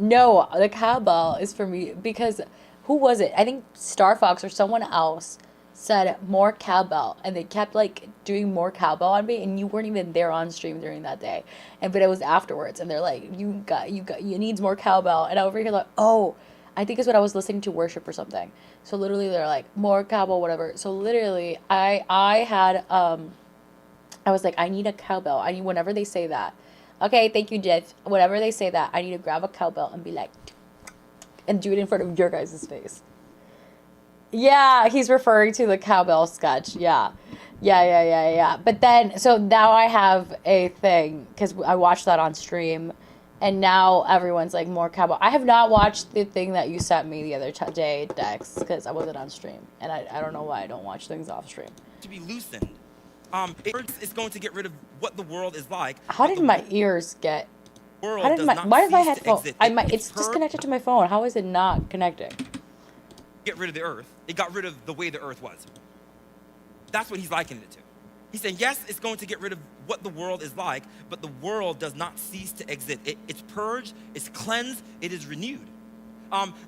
No, the cowbell is for me because who was it? I think Star Fox or someone else said more cowbell, and they kept like doing more cowbell on me, and you weren't even there on stream during that day, but it was afterwards, and they're like, you needs more cowbell, and I over here like, oh, I think it's when I was listening to worship or something. So literally they're like more cowbell, whatever. So literally I had I was like, I need a cowbell. I need whenever they say that. Okay, thank you, Jeff. Whenever they say that, I need to grab a cowbell and be like, and do it in front of your guys' face. Yeah, he's referring to the cowbell sketch. Yeah. But then, so now I have a thing, because I watched that on stream, and now everyone's like, more cowbell. I have not watched the thing that you sent me the other day, Dex, because I wasn't on stream, and I don't know why I don't watch things off stream. To be loosened. It's going to get rid of what the world is like. How did my ears get? Why is my headphone? It's disconnected to my phone. How is it not connecting? Get rid of the earth. It got rid of the way the earth was. That's what he's likening it to. He's saying, yes, it's going to get rid of what the world is like, but the world does not cease to exist. It's purged, it's cleansed, it is renewed.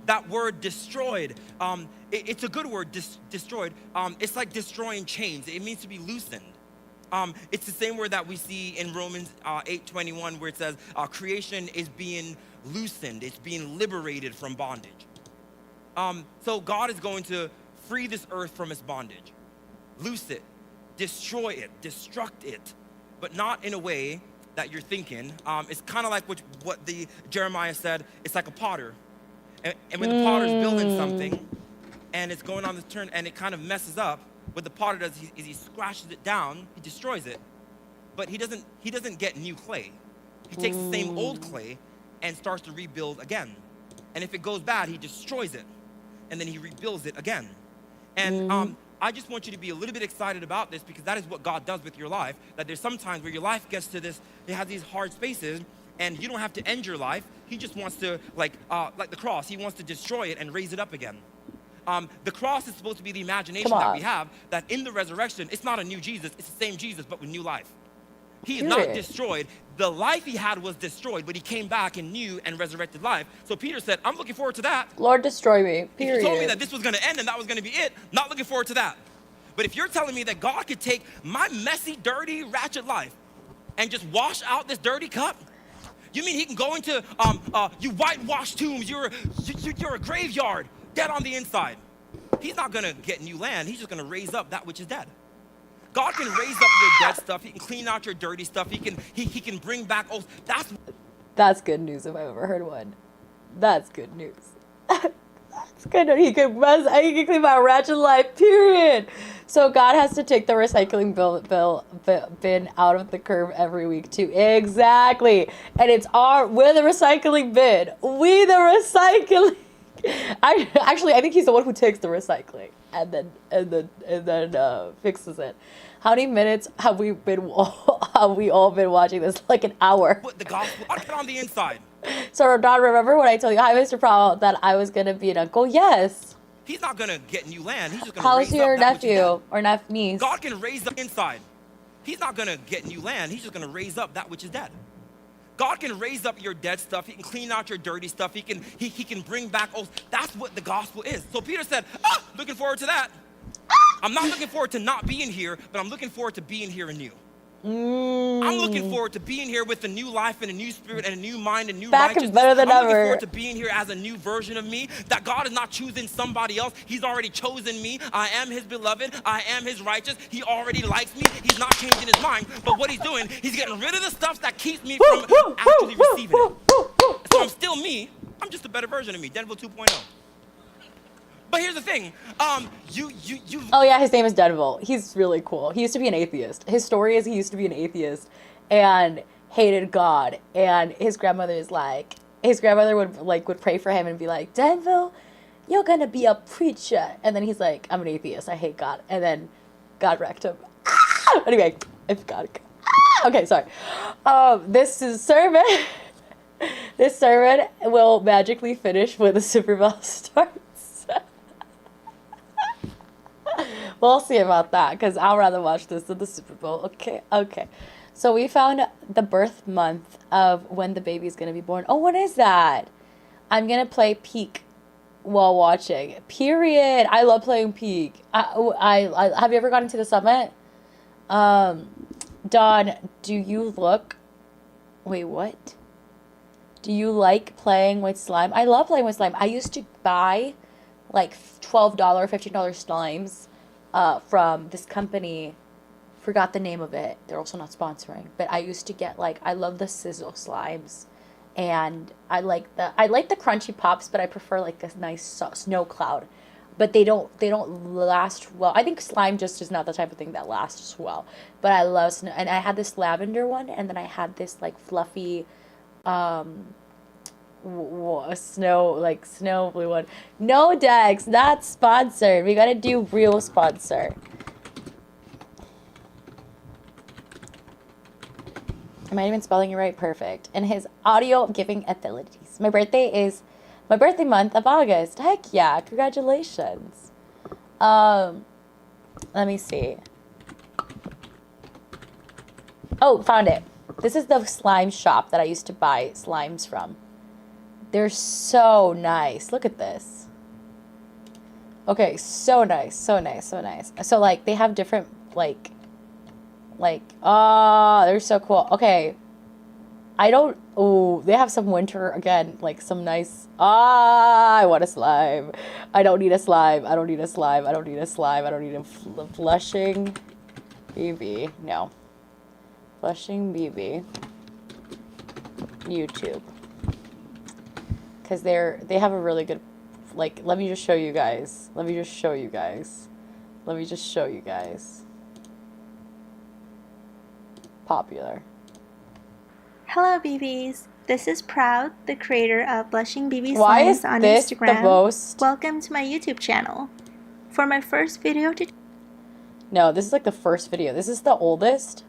That word destroyed, it's a good word, destroyed. It's like destroying chains. It means to be loosened. It's the same word that we see in Romans 8:21 where it says creation is being loosened. It's being liberated from bondage. So God is going to free this earth from its bondage, loose it, destroy it, destruct it, but not in a way that you're thinking. It's kind of like what the Jeremiah said. It's like a potter, and when the potter's building something, and it's going on the turn, and it kind of messes up. What the potter does is he squashes it down, he destroys it, but he doesn't get new clay. He takes the same old clay and starts to rebuild again. And if it goes bad, he destroys it, and then he rebuilds it again. And I just want you to be a little bit excited about this, because that is what God does with your life. That there's sometimes where your life gets to this, it has these hard spaces, and you don't have to end your life. He just wants to, like the cross, he wants to destroy it and raise it up again. The cross is supposed to be the imagination that we have, that in the resurrection, it's not a new Jesus, it's the same Jesus, but with new life. He is not destroyed. The life he had was destroyed, but he came back in new and resurrected life. So Peter said, I'm looking forward to that. Lord, destroy me, period. If you told me that this was going to end and that was going to be it, not looking forward to that. But if you're telling me that God could take my messy, dirty, ratchet life and just wash out this dirty cup, you mean he can go into you whitewashed tombs, you're a graveyard, dead on the inside. He's not going to get new land. He's just going to raise up that which is dead. God can raise up your dead stuff. He can clean out your dirty stuff. He can bring back old. That's good news if I've ever heard one. That's good news. That's good news. He can clean my ratchet life, period. So God has to take the recycling bin out of the curb every week too. Exactly. And we're the recycling bin. We the recycling. I think he's the one who takes the recycling and then fixes it. How many minutes have we all been watching this? Like an hour. Put the gospel on the inside. So Don, remember when I told you, hi Mr. Powell, that I was gonna be an uncle? Yes. He's not gonna get new land. He's just gonna How's raise your up that which is nephew dead. or niece? God can raise up inside. He's not gonna get new land. He's just gonna raise up that which is dead. God can raise up your dead stuff. He can clean out your dirty stuff. He can bring back old. That's what the gospel is. So Peter said, looking forward to that. I'm not looking forward to not being here, but I'm looking forward to being here anew. I'm looking forward to being here with a new life and a new spirit and a new mind and new Back righteousness. better than I'm looking ever. forward to being here as a new version of me, that God is not choosing somebody else. He's already chosen me. I am his beloved. I am his righteous. He already likes me. He's not changing his mind. But what he's doing, he's getting rid of the stuff that keeps me from actually receiving it. So I'm still me. I'm just a better version of me, Denville 2.0. But here's the thing, you. Oh yeah, his name is Denville. He's really cool. He used to be an atheist. His story is he used to be an atheist and hated God. And his grandmother would pray for him and be like, Denville, you're gonna be a preacher. And then he's like, I'm an atheist. I hate God. And then God wrecked him. Anyway, if God. Okay, sorry. This sermon will magically finish when the Super Bowl starts. We'll see about that, because I'd rather watch this than the Super Bowl. Okay. So we found the birth month of when the baby's going to be born. Oh, what is that? I'm going to play Peak while watching. Period. I love playing Peak. I have you ever gotten to the summit? Dawn, do you look... Wait, what? Do you like playing with slime? I love playing with slime. I used to buy like $12, $15 slimes from this company. Forgot the name of it. They're also not sponsoring. But I used to get I love the sizzle slimes. And I like the crunchy pops, but I prefer like this nice snow cloud. But they don't last well. I think slime just is not the type of thing that lasts well. But I love snow. And I had this lavender one, and then I had this like fluffy snow blue one. No, Dex, not sponsored. We gotta do real sponsor. Am I even spelling it right? Perfect. And his audio giving abilities. My birthday month of August. Heck yeah, congratulations. Let me see. Oh, found it. This is the slime shop that I used to buy slimes from. They're so nice. Look at this. Okay, so nice, so nice, so nice. So like they have different they're so cool. Okay. They have some winter again, like some nice, I want a slime. I don't need a slime. I don't need a slime. I don't need a slime. I don't need a flushing BB. No. Flushing BB. YouTube. Because they have a really good, like, let me just show you guys. Let me just show you guys. Let me just show you guys. Popular. Hello, BBs. This is Proud, the creator of Blushing BB Why is Slimes on this Instagram. the most? Welcome to my YouTube channel. For my first video No, this is like the first video. This is the oldest.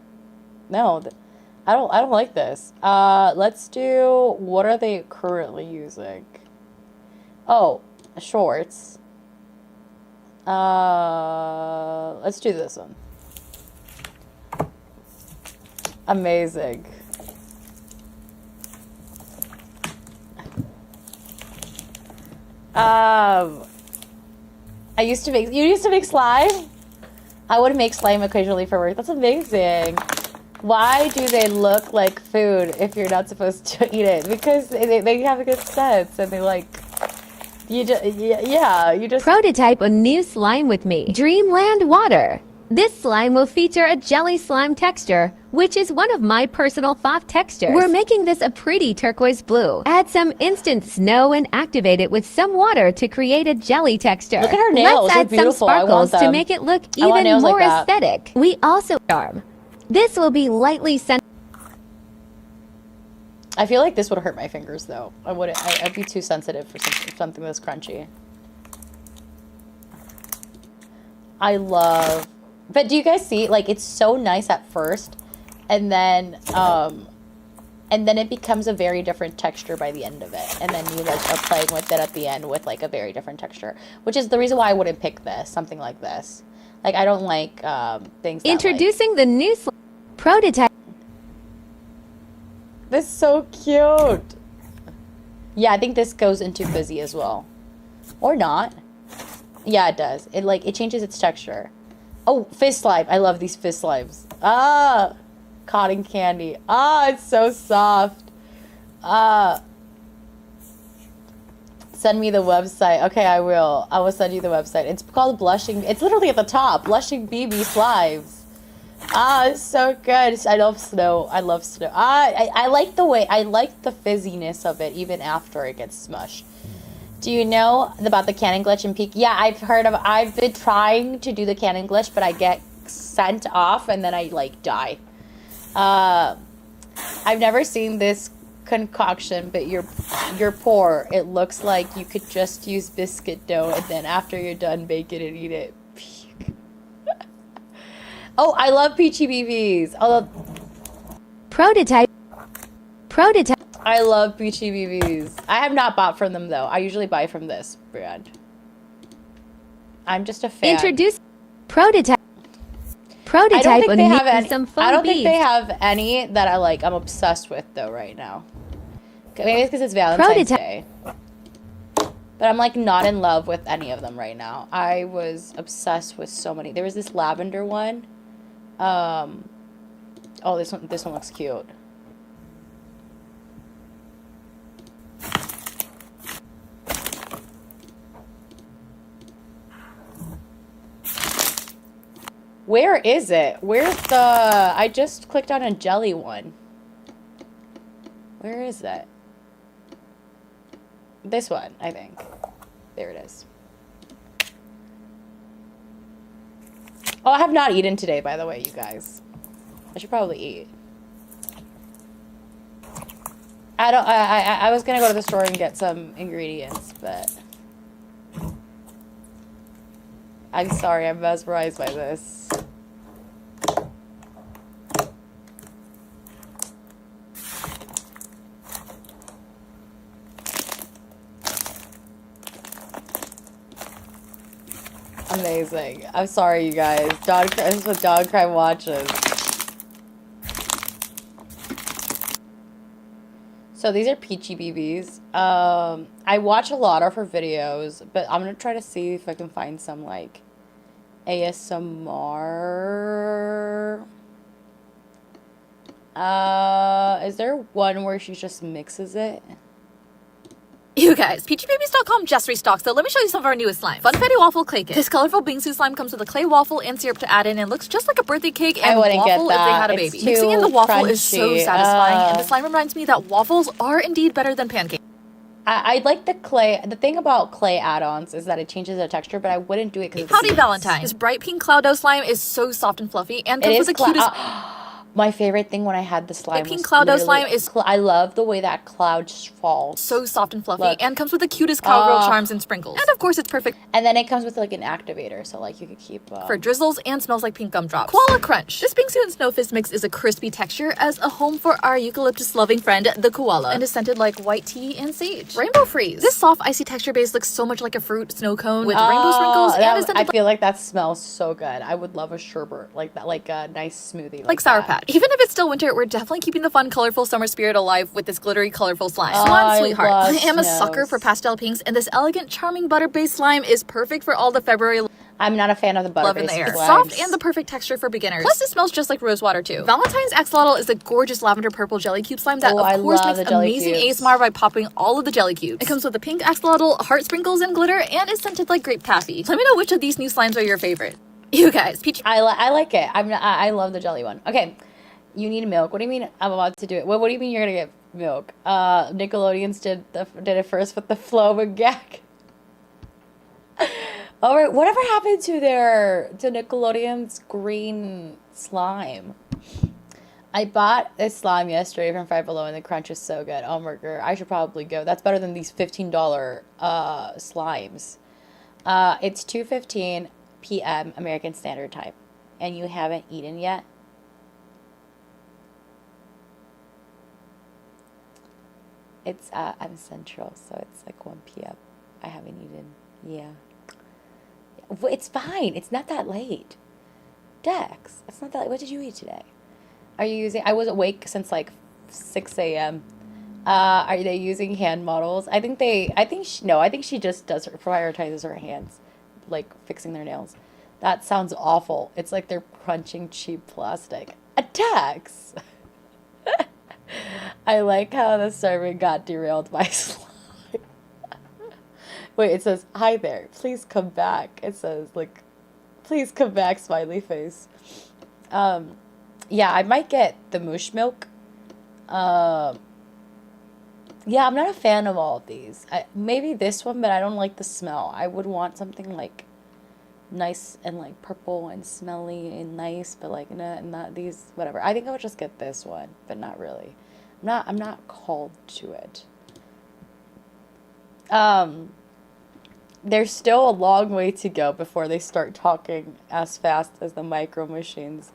No, I don't like this. Let's do, what are they currently using? Oh, shorts. Let's do this one. Amazing. You used to make slime? I would make slime occasionally for work. That's amazing. Why do they look like food if you're not supposed to eat it? Because they have a good sense and they like, you just. Prototype a new slime with me. Dreamland Water. This slime will feature a jelly slime texture, which is one of my personal fave textures. We're making this a pretty turquoise blue. Add some instant snow and activate it with some water to create a jelly texture. Look at her nails. Let's They're add some beautiful. I want sparkles to them. make it look I want even nails like more that. aesthetic. We also charm. This will be lightly scented. I feel like this would hurt my fingers though. I'd be too sensitive for something that's crunchy. But do you guys see, like, it's so nice at first, and then it becomes a very different texture by the end of it, and then you like are playing with it at the end with like a very different texture, which is the reason why I wouldn't pick this, something like this. Like, I don't like things that, Introducing the new prototype. This is so cute. Yeah, I think this goes into fizzy as well. Or not. Yeah, it does. It changes its texture. Oh, fizz slime. I love these fizz slimes. Ah, cotton candy. Ah, it's so soft. Send me the website. Okay, I will. I will send you the website. It's called Blushing. It's literally at the top. Blushing BB Slimes. Ah, it's so good. I love snow. I love snow. I like the way, I like the fizziness of it even after it gets smushed. Do you know about the cannon glitch in Peak? Yeah, I've been trying to do the cannon glitch, but I get sent off and then I like die. I've never seen this concoction, but you're poor. It looks like you could just use biscuit dough and then after you're done, bake it and eat it. Oh, I love Peachy BBs. Prototype. I love Peachy BBs. I have not bought from them though. I usually buy from this brand. I'm just a fan. Introduce prototype. I don't think on they have any. some fun I don't think beads. they have any that I'm obsessed with though right now. Maybe it's because it's Valentine's Day. But I'm like not in love with any of them right now. I was obsessed with so many. There was this lavender one. Oh, this one looks cute. Where is it? Where's the... I just clicked on a jelly one. Where is it? This one, I think. There it is. Oh, I have not eaten today, by the way, you guys. I should probably eat. I was gonna go to the store and get some ingredients, but... I'm sorry, I'm mesmerized by this. Amazing. I'm sorry, you guys. This is what Dog Crime watches. So these are Peachy BBs. I watch a lot of her videos, but I'm gonna try to see if I can find some like ASMR. Is there one where she just mixes it? You guys, PeachyBabies.com just restocked, so let me show you some of our newest slime. Funfetti Waffle Clay Kit. This colorful bingsu slime comes with a clay waffle and syrup to add in and looks just like a birthday cake and wouldn't get waffle if they that. had a It's baby. Mixing in the too waffle is so crunchy. satisfying, and the slime reminds me that waffles are indeed better than pancakes. I like the clay. The thing about clay add-ons is that it changes the texture, but I wouldn't do it because Howdy Valentine. This bright pink cloud dough slime is so soft and fluffy and comes with the cutest... my favorite thing when I had the slime. The pink was cloud dough literally- slime is I love the way that cloud just falls. so soft and fluffy Look. and comes with the cutest cowgirl charms and sprinkles. And of course, it's perfect And then it comes with like an activator, so like you could keep. for drizzles and smells like pink gumdrops. Koala Crunch. This Bingsu and Snowfist mix is a crispy texture as a home for our eucalyptus-loving friend, the koala, and is scented like white tea and sage. Rainbow Freeze. This soft, icy texture base looks so much like a fruit snow cone with rainbow sprinkles and is I scented feel like that smells so good. I would love a sherbet like that, like a nice smoothie, like Sour that. Patch. Even if it's still winter, we're definitely keeping the fun, colorful summer spirit alive with this glittery, colorful slime. I Swan Sweetheart. love I am a snows. sucker for pastel pinks, and this elegant, charming butter-based slime is perfect for all the February I'm not a fan of the butter love in the air. It's slimes. soft and the perfect texture for beginners. Plus, it smells just like rosewater too. Valentine's Axolotl is a gorgeous lavender purple jelly cube slime that, I of course, love makes the jelly amazing cubes. ASMR by popping all of the jelly cubes. It comes with a pink axolotl, heart sprinkles, and glitter, and is scented like grape taffy. Let me know which of these new slimes are your favorite. You guys, Peach. I like it. I love the jelly one. Okay, you need milk. What do you mean I'm about to do it? What do you mean you're gonna get milk? Nickelodeon's did it first with the flow and gag. All right, whatever happened to Nickelodeon's green slime? I bought a slime yesterday from Five Below and the crunch is so good. Oh my god, I should probably go. That's better than these $15 slimes. It's 2:15 p.m. American Standard Time, and you haven't eaten yet. It's I'm Central, so it's like 1 p.m. I haven't eaten. Yeah. It's fine. It's not that late. Dex, it's not that late. What did you eat today? Are you using... I was awake since like 6 a.m. Are they using hand models? I think she just prioritizes her hands, like fixing their nails. That sounds awful. It's like they're crunching cheap plastic. Attacks! I like how the sermon got derailed by slime. Wait, it says, hi there, please come back. It says, like, please come back, smiley face. Yeah, I might get the moosh milk. Yeah, I'm not a fan of all of these. Maybe this one, but I don't like the smell. I would want something, like, nice and, like, purple and smelly and nice, but, like, not these, whatever. I think I would just get this one, but not really. I'm not called to it. There's still a long way to go before they start talking as fast as the Micro Machines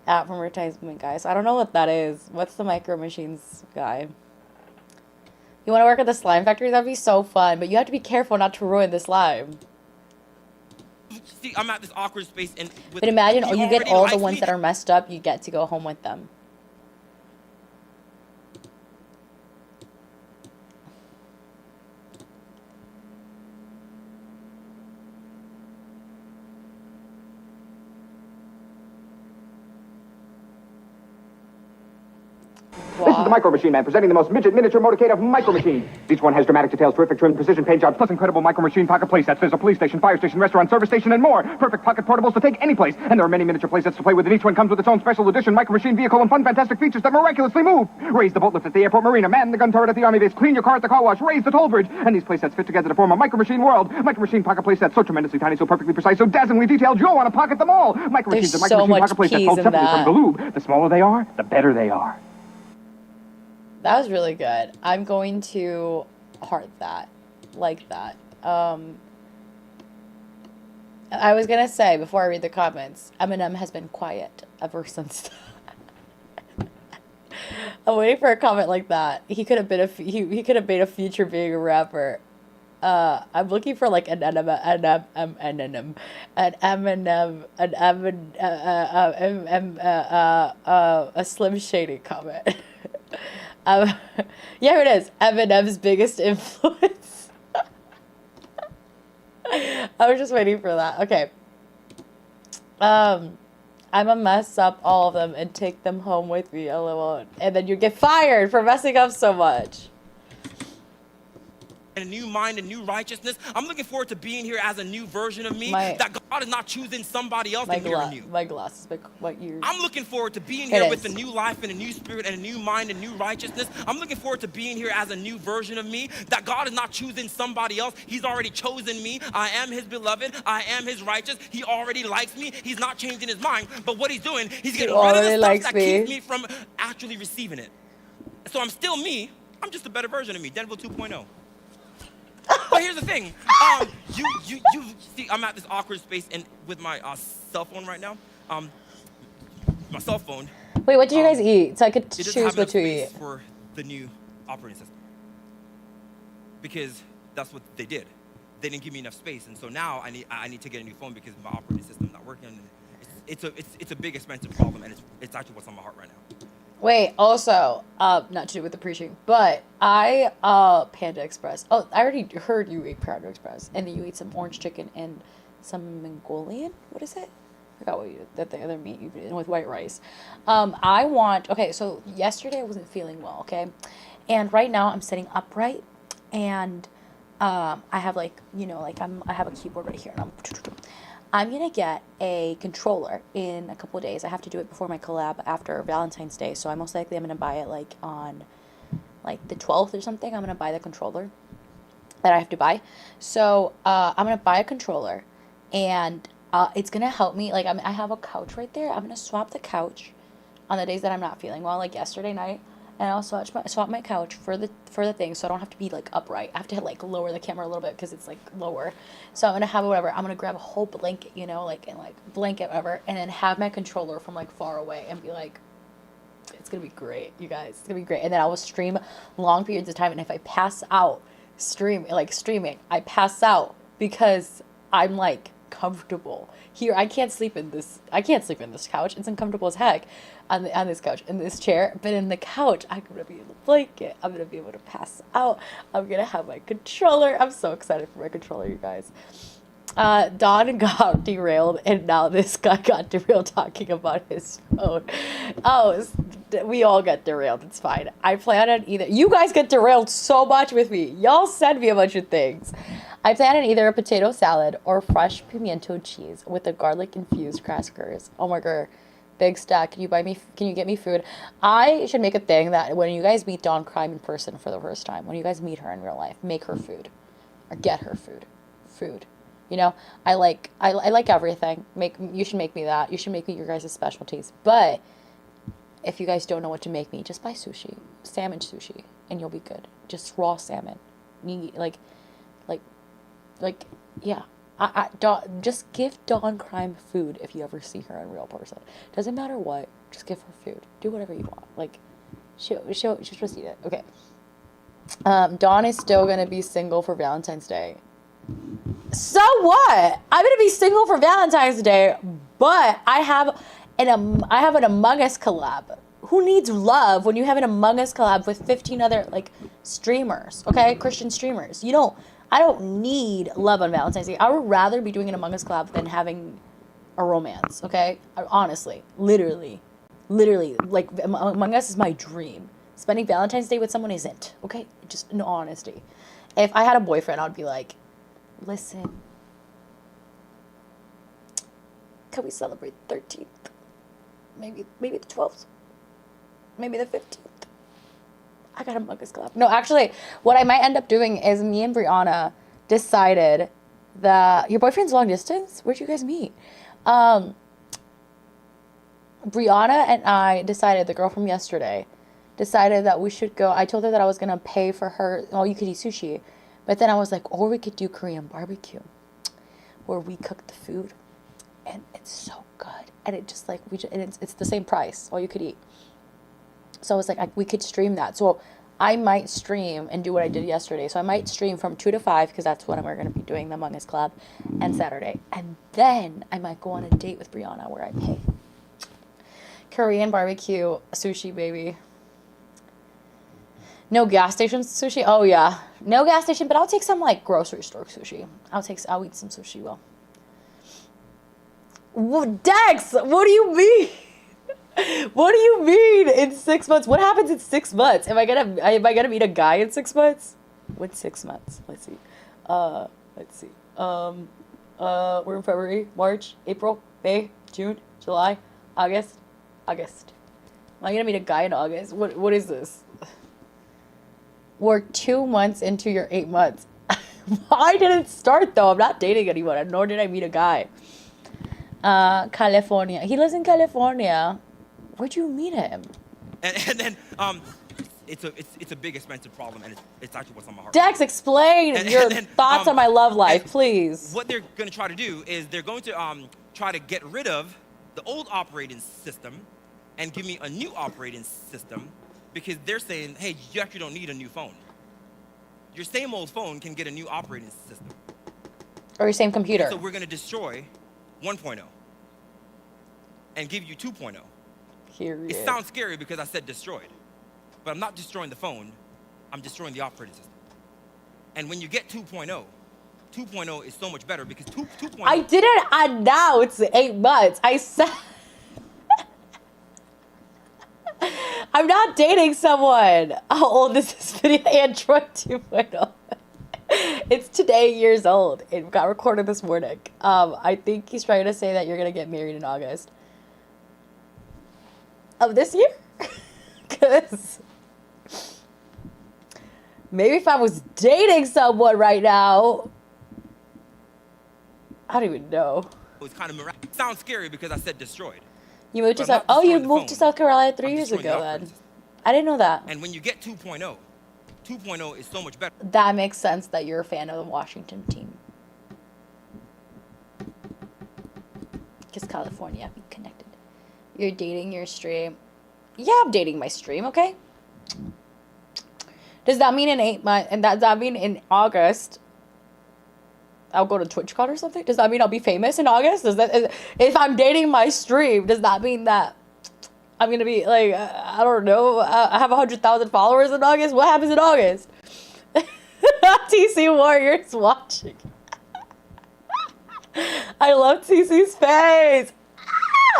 advertisement guys. I don't know what that is. What's the Micro Machines guy? You want to work at the slime factory? That'd be so fun, but you have to be careful not to ruin the slime. See, I'm at this awkward space, and But imagine, you get already all the like ones me. that are messed up, you get to go home with them. This is the Micro Machine Man presenting the most midget miniature motorcade of Micro Machines. Each one has dramatic details, terrific trim, precision paint jobs, plus incredible Micro Machine pocket playsets. There's a police station, fire station, restaurant, service station, and more. Perfect pocket portables to take any place. And there are many miniature playsets to play with, and each one comes with its own special edition Micro Machine vehicle and fun, fantastic features that miraculously move. Raise the boat lift at the airport marina, man the gun turret at the army base, clean your car at the car wash, raise the toll bridge. And these playsets fit together to form a Micro Machine world. Micro Machine pocket playsets so tremendously tiny, so perfectly precise, so dazzlingly detailed, you'll want to pocket them all. Micro There's Machines and Micro so Machine much pocket playsets peas sold in separately that. from Galoob. The smaller they are, the better they are. That was really good. I'm going to heart that. Like that. I was gonna say, before I read the comments, Eminem has been quiet ever since. I'm waiting for a comment like that. He could have been he could have made a future being a rapper. I'm looking for like an Eminem, a Slim Shady comment. Um, yeah, here it is. Eminem's biggest influence. I was just waiting for that. Okay. I'ma mess up all of them and take them home with me, LOL. And then you get fired for messing up so much. And a new mind, a new righteousness. I'm looking forward to being here as a new version of me. My- that God is not choosing somebody else My to mirror you. my glasses, my ears. I'm looking forward to being It here with a is. new life and a new spirit and a new mind and new righteousness. I'm looking forward to being here as a new version of me. That God is not choosing somebody else. He's already chosen me. I am his beloved. I am his righteous. He already likes me. He's not changing his mind. But what he's doing, he's getting rid of already the likes stuff that me. keeps me from actually receiving it. So I'm still me. I'm just a better version of me. Denville 2.0. But here's the thing, you see, I'm at this awkward space and with my cell phone right now. My cell phone. Wait, what did you guys eat? So I could It doesn't choose have what enough to space eat. for the new operating system because that's what they did. They didn't give me enough space, and so now I need to get a new phone because my operating system's not working. And it's a big expensive problem, and it's actually what's on my heart right now. Wait, also, not to do with the preaching, but I, Panda Express. Oh, I already heard you ate Panda Express, and then you ate some orange chicken and some Mongolian. What is it? I forgot what you that the other meat you did with white rice. Okay, so yesterday I wasn't feeling well, okay, and right now I'm sitting upright, and I have I have a keyboard right here, and I'm gonna get a controller in a couple of days. I have to do it before my collab after Valentine's Day, so I most likely I'm gonna buy it on the 12th or something. I'm gonna buy the controller that I have to buy. So I'm gonna buy a controller, and it's gonna help me. I have a couch right there. I'm gonna swap the couch on the days that I'm not feeling well, like yesterday night. And I'll swap my couch for the thing, so I don't have to be upright. I have to lower the camera a little bit because it's lower. So I'm gonna have whatever. I'm gonna grab a whole blanket, blanket whatever, and then have my controller from far away and be it's gonna be great, you guys. It's gonna be great. And then I will stream long periods of time. And if I pass out streaming, I pass out because I'm comfortable here. I can't sleep in this couch. It's uncomfortable as heck on this couch, in this chair. But in the couch, I'm gonna be in the blanket. I'm gonna be able to pass out. I'm gonna have my controller. I'm so excited for my controller, you guys. Don got derailed, and now this guy got derailed talking about his phone. We all get derailed. It's fine. I plan on either. You guys get derailed so much with me. Y'all send me a bunch of things. I plan on either a potato salad or fresh pimiento cheese with the garlic infused crackers. Oh my god, big stack. Can you get me food? I should make a thing that when you guys meet Dawn Crime in person for the first time, when you guys meet her in real life, make her food, or get her food. You know, I like everything. You should make me that. You should make me your guys' specialties. But if you guys don't know what to make me, just buy sushi, salmon sushi, and you'll be good. Just raw salmon. Yeah. Just give Dawn Crime food if you ever see her in real person. Doesn't matter what. Just give her food. Do whatever you want. She'll just eat it. Okay. Dawn is still gonna be single for Valentine's Day. So what? I'm gonna be single for Valentine's Day, but I have an Among Us collab. Who needs love when you have an Among Us collab with 15 other streamers? Okay, Christian streamers. I don't need love on Valentine's Day. I would rather be doing an Among Us collab than having a romance. Okay, honestly, literally, Among Us is my dream. Spending Valentine's Day with someone isn't. Okay, just in honesty. If I had a boyfriend, I'd be like, listen, can we celebrate the 13th? Maybe the 12th? Maybe the 15th? I got a Among Us collab. No, actually, what I might end up doing is me and Brianna decided that... Your boyfriend's long distance? Where'd you guys meet? Brianna and I decided, the girl from yesterday, decided that we should go... I told her that I was going to pay for her... Oh, you could eat sushi. But then I was like, or we could do Korean barbecue, where we cook the food, and it's so good. And it just it's the same price, all you could eat. So I was like, we could stream that. So I might stream and do what I did yesterday. So I might stream from 2 to 5, because that's when we're going to be doing the Among Us Club, and Saturday. And then I might go on a date with Brianna where I pay. Korean barbecue, sushi, baby. No gas station sushi? Oh, yeah. No gas station, but I'll take some, like, grocery store sushi. I'll eat some sushi, well. Dex, what do you mean? What do you mean in 6 months? What happens in 6 months? Am I gonna meet a guy in 6 months? What's 6 months? Let's see. We're in February, March, April, May, June, July, August. Am I gonna meet a guy in August? What is this? We're 2 months into your 8 months. I didn't start though. I'm not dating anyone, nor did I meet a guy. California. He lives in California. Where'd you meet him? And then it's a big expensive problem, and it's actually what's on my heart. Dex, explain your thoughts on my love life, please. What they're going to try to do is they're going to try to get rid of the old operating system and give me a new operating system, because they're saying, hey, you actually don't need a new phone. Your same old phone can get a new operating system. Or your same computer. So we're going to destroy 1.0 and give you 2.0. Period. It sounds scary because I said destroyed, but I'm not destroying the phone, I'm destroying the operating system. And when you get 2.0, 2.0 is so much better because 2.0... I didn't announce 8 months. I said... I'm not dating someone. How old is this video? Android 2.0. It's today years old. It got recorded this morning. I think he's trying to say that you're going to get married in August. Of this year? Because maybe if I was dating someone right now, I don't even know. It was kind of miraculous. It sounds scary because I said destroyed. You moved to But South. I'm not Oh, you destroying the moved to phone. South Carolina 3 I'm years destroying the ago. operating Then system. I didn't know that. And when you get 2.0, 2.0 is so much better. That makes sense that you're a fan of the Washington team. Because California, be connected. You're dating your stream. Yeah, I'm dating my stream, okay? Does that mean in 8 months, and does that mean in August, I'll go to TwitchCon or something? Does that mean I'll be famous in August? If I'm dating my stream, does that mean that I'm going to be, like, I don't know, I have 100,000 followers in August? What happens in August? TC Warriors watching. I love TC's face.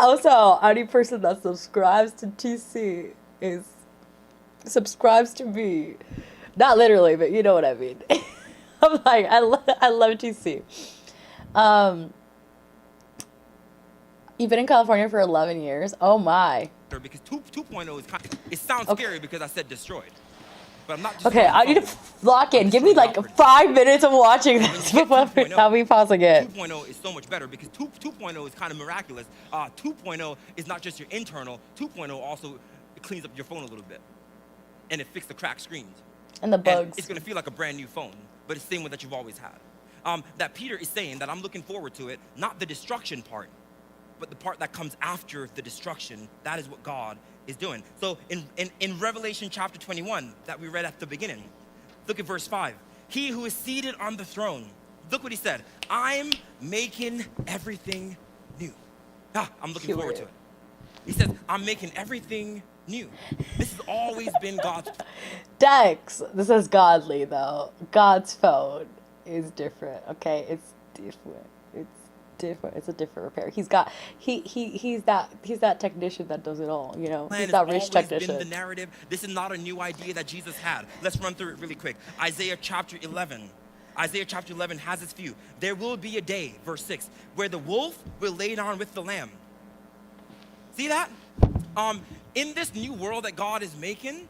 Also, any person that subscribes to TC subscribes to me. Not literally, but you know what I mean. I'm like, I love TC. You've been in California for 11 years. Oh my. Because 2.0 is kind of, it sounds scary because I said destroyed. But I'm not just Okay, I need to lock in. Give me like 5 minutes of watching this before we pause again. 2.0 is so much better because 2.0 is kind of miraculous. 2.0 is not just your internal. 2.0 also cleans up your phone a little bit. And it fixes the cracked screens. And the bugs. And it's going to feel like a brand new phone, but it's the same one that you've always had. That Peter is saying that I'm looking forward to it, not the destruction part, but the part that comes after the destruction. That is what God is doing. So in Revelation chapter 21 that we read at the beginning, look at verse 5. He who is seated on the throne, look what he said. I'm making everything new. I'm looking forward to it. He says, I'm making everything new. This has always been God's. Dex, this is godly though. God's phone is different. Okay, it's different. It's a different repair. He's that technician that does it all, you know. He's that rich technician. Been the narrative. This is not a new idea that Jesus had. Let's run through it really quick. Isaiah chapter 11. Isaiah chapter 11 has this view. There will be a day, verse 6, where the wolf will lay down with the lamb. See that? In this new world that God is making,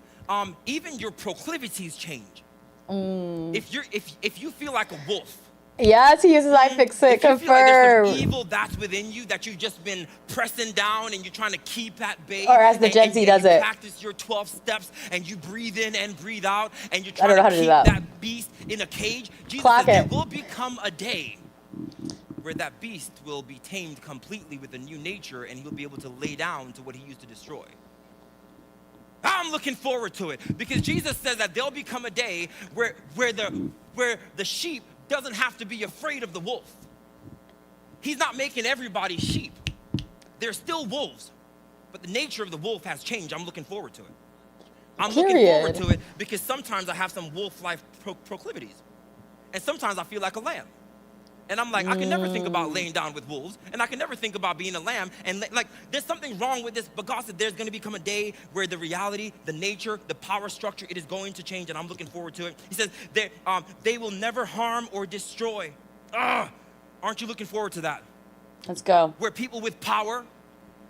even your proclivities change. If you feel like a wolf. Yes, he uses iFixit. If you feel like there's some Confirm. evil that's within you that you've just been pressing down and you're trying to keep at bay. Or as the Gen Z does you it. practice your 12 steps and you breathe in and breathe out and you're I don't trying know how to to do keep that. that beast in a cage. Jesus Clock says it. there will become a day where that beast will be tamed completely with a new nature and he'll be able to lay down to what he used to destroy. I'm looking forward to it because Jesus says that there'll become a day where the sheep doesn't have to be afraid of the wolf. He's not making everybody sheep. They're still wolves, but the nature of the wolf has changed. I'm looking forward to it. I'm looking forward Period. to it because sometimes I have some wolf life proclivities. And sometimes I feel like a lamb. And I'm like, I can never think about laying down with wolves, and I can never think about being a lamb. And like, there's something wrong with this. But God said there's going to become a day where the reality, the nature, the power structure, it is going to change, and I'm looking forward to it. He says they will never harm or destroy. Aren't you looking forward to that? Let's go. Where people with power,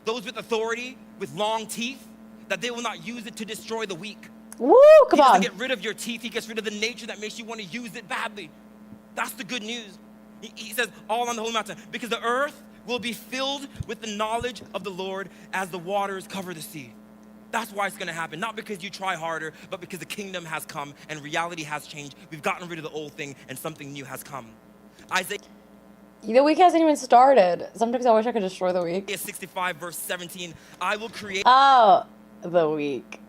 those with authority, with long teeth, that they will not use it to destroy the weak. Woo, come He doesn't on. get rid of your teeth. He gets rid of the nature that makes you want to use it badly. That's the good news. He says, all on the holy mountain, because the earth will be filled with the knowledge of the Lord as the waters cover the sea. That's why it's going to happen. Not because you try harder, but because the kingdom has come and reality has changed. We've gotten rid of the old thing and something new has come. Isaiah The week hasn't even started. Sometimes I wish I could destroy the week. 65 verse 17, I will create Oh, the week.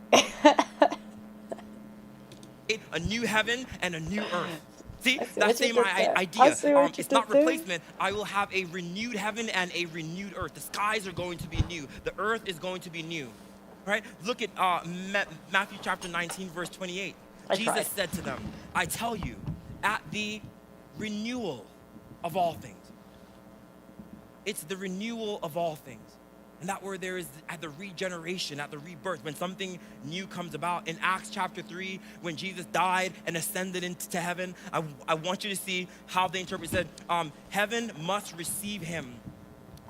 a new heaven and a new earth. See, I see that's what you same did there. idea. I see what you It's not did there. replacement. I will have a renewed heaven and a renewed earth. The skies are going to be new. The earth is going to be new. Right? Look at Matthew chapter 19, verse 28. Jesus tried. said to them, I tell you, at the renewal of all things. It's the renewal of all things. And that where there is at the regeneration, at the rebirth, when something new comes about. In Acts chapter 3, when Jesus died and ascended into heaven, I want you to see how they interpret it. Said, heaven must receive him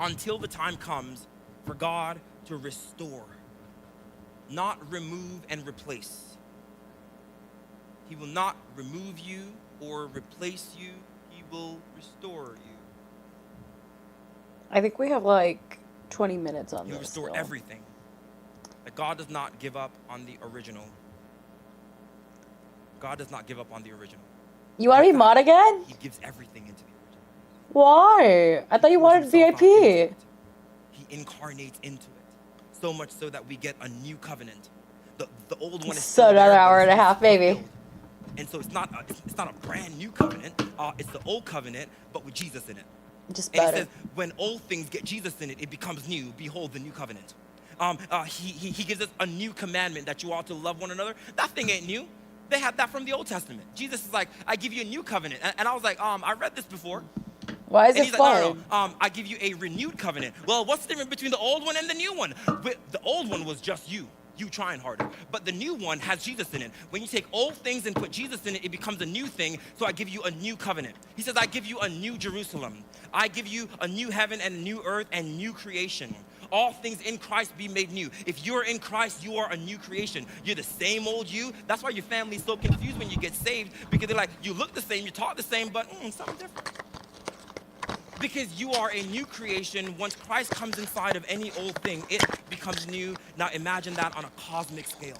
until the time comes for God to restore, not remove and replace. He will not remove you or replace you. He will restore you. I think we have like 20 minutes on He'll this. restore still. everything. That God does not give up on the original. God does not give up on the original. You want to be mod again? He gives everything into the original. Why? I thought you He pours wanted himself out VIP. into it. He incarnates into it. So much so that we get a new covenant. The old one is So still another there, but hour it's and a half, baby. fulfilled. And so it's not a brand new covenant. It's the old covenant, but with Jesus in it. Just And he better. says, when old things get Jesus in it, it becomes new. Behold, the new covenant. He gives us a new commandment that you ought to love one another. That thing ain't new. They had that from the Old Testament. Jesus is like, I give you a new covenant. And I was like, I read this before. Why is And it he's like, fun? no, I give you a renewed covenant. Well, what's the difference between the old one and the new one? The old one was just you trying harder. But the new one has Jesus in it. When you take old things and put Jesus in it, it becomes a new thing. So I give you a new covenant. He says, I give you a new Jerusalem. I give you a new heaven and a new earth and new creation. All things in Christ be made new. If you're in Christ, you are a new creation. You're the same old you. That's why your family's so confused when you get saved, because they're like, you look the same, you talk the same, but something different. Because you are a new creation. Once Christ comes inside of any old thing, it becomes new. Now imagine that on a cosmic scale.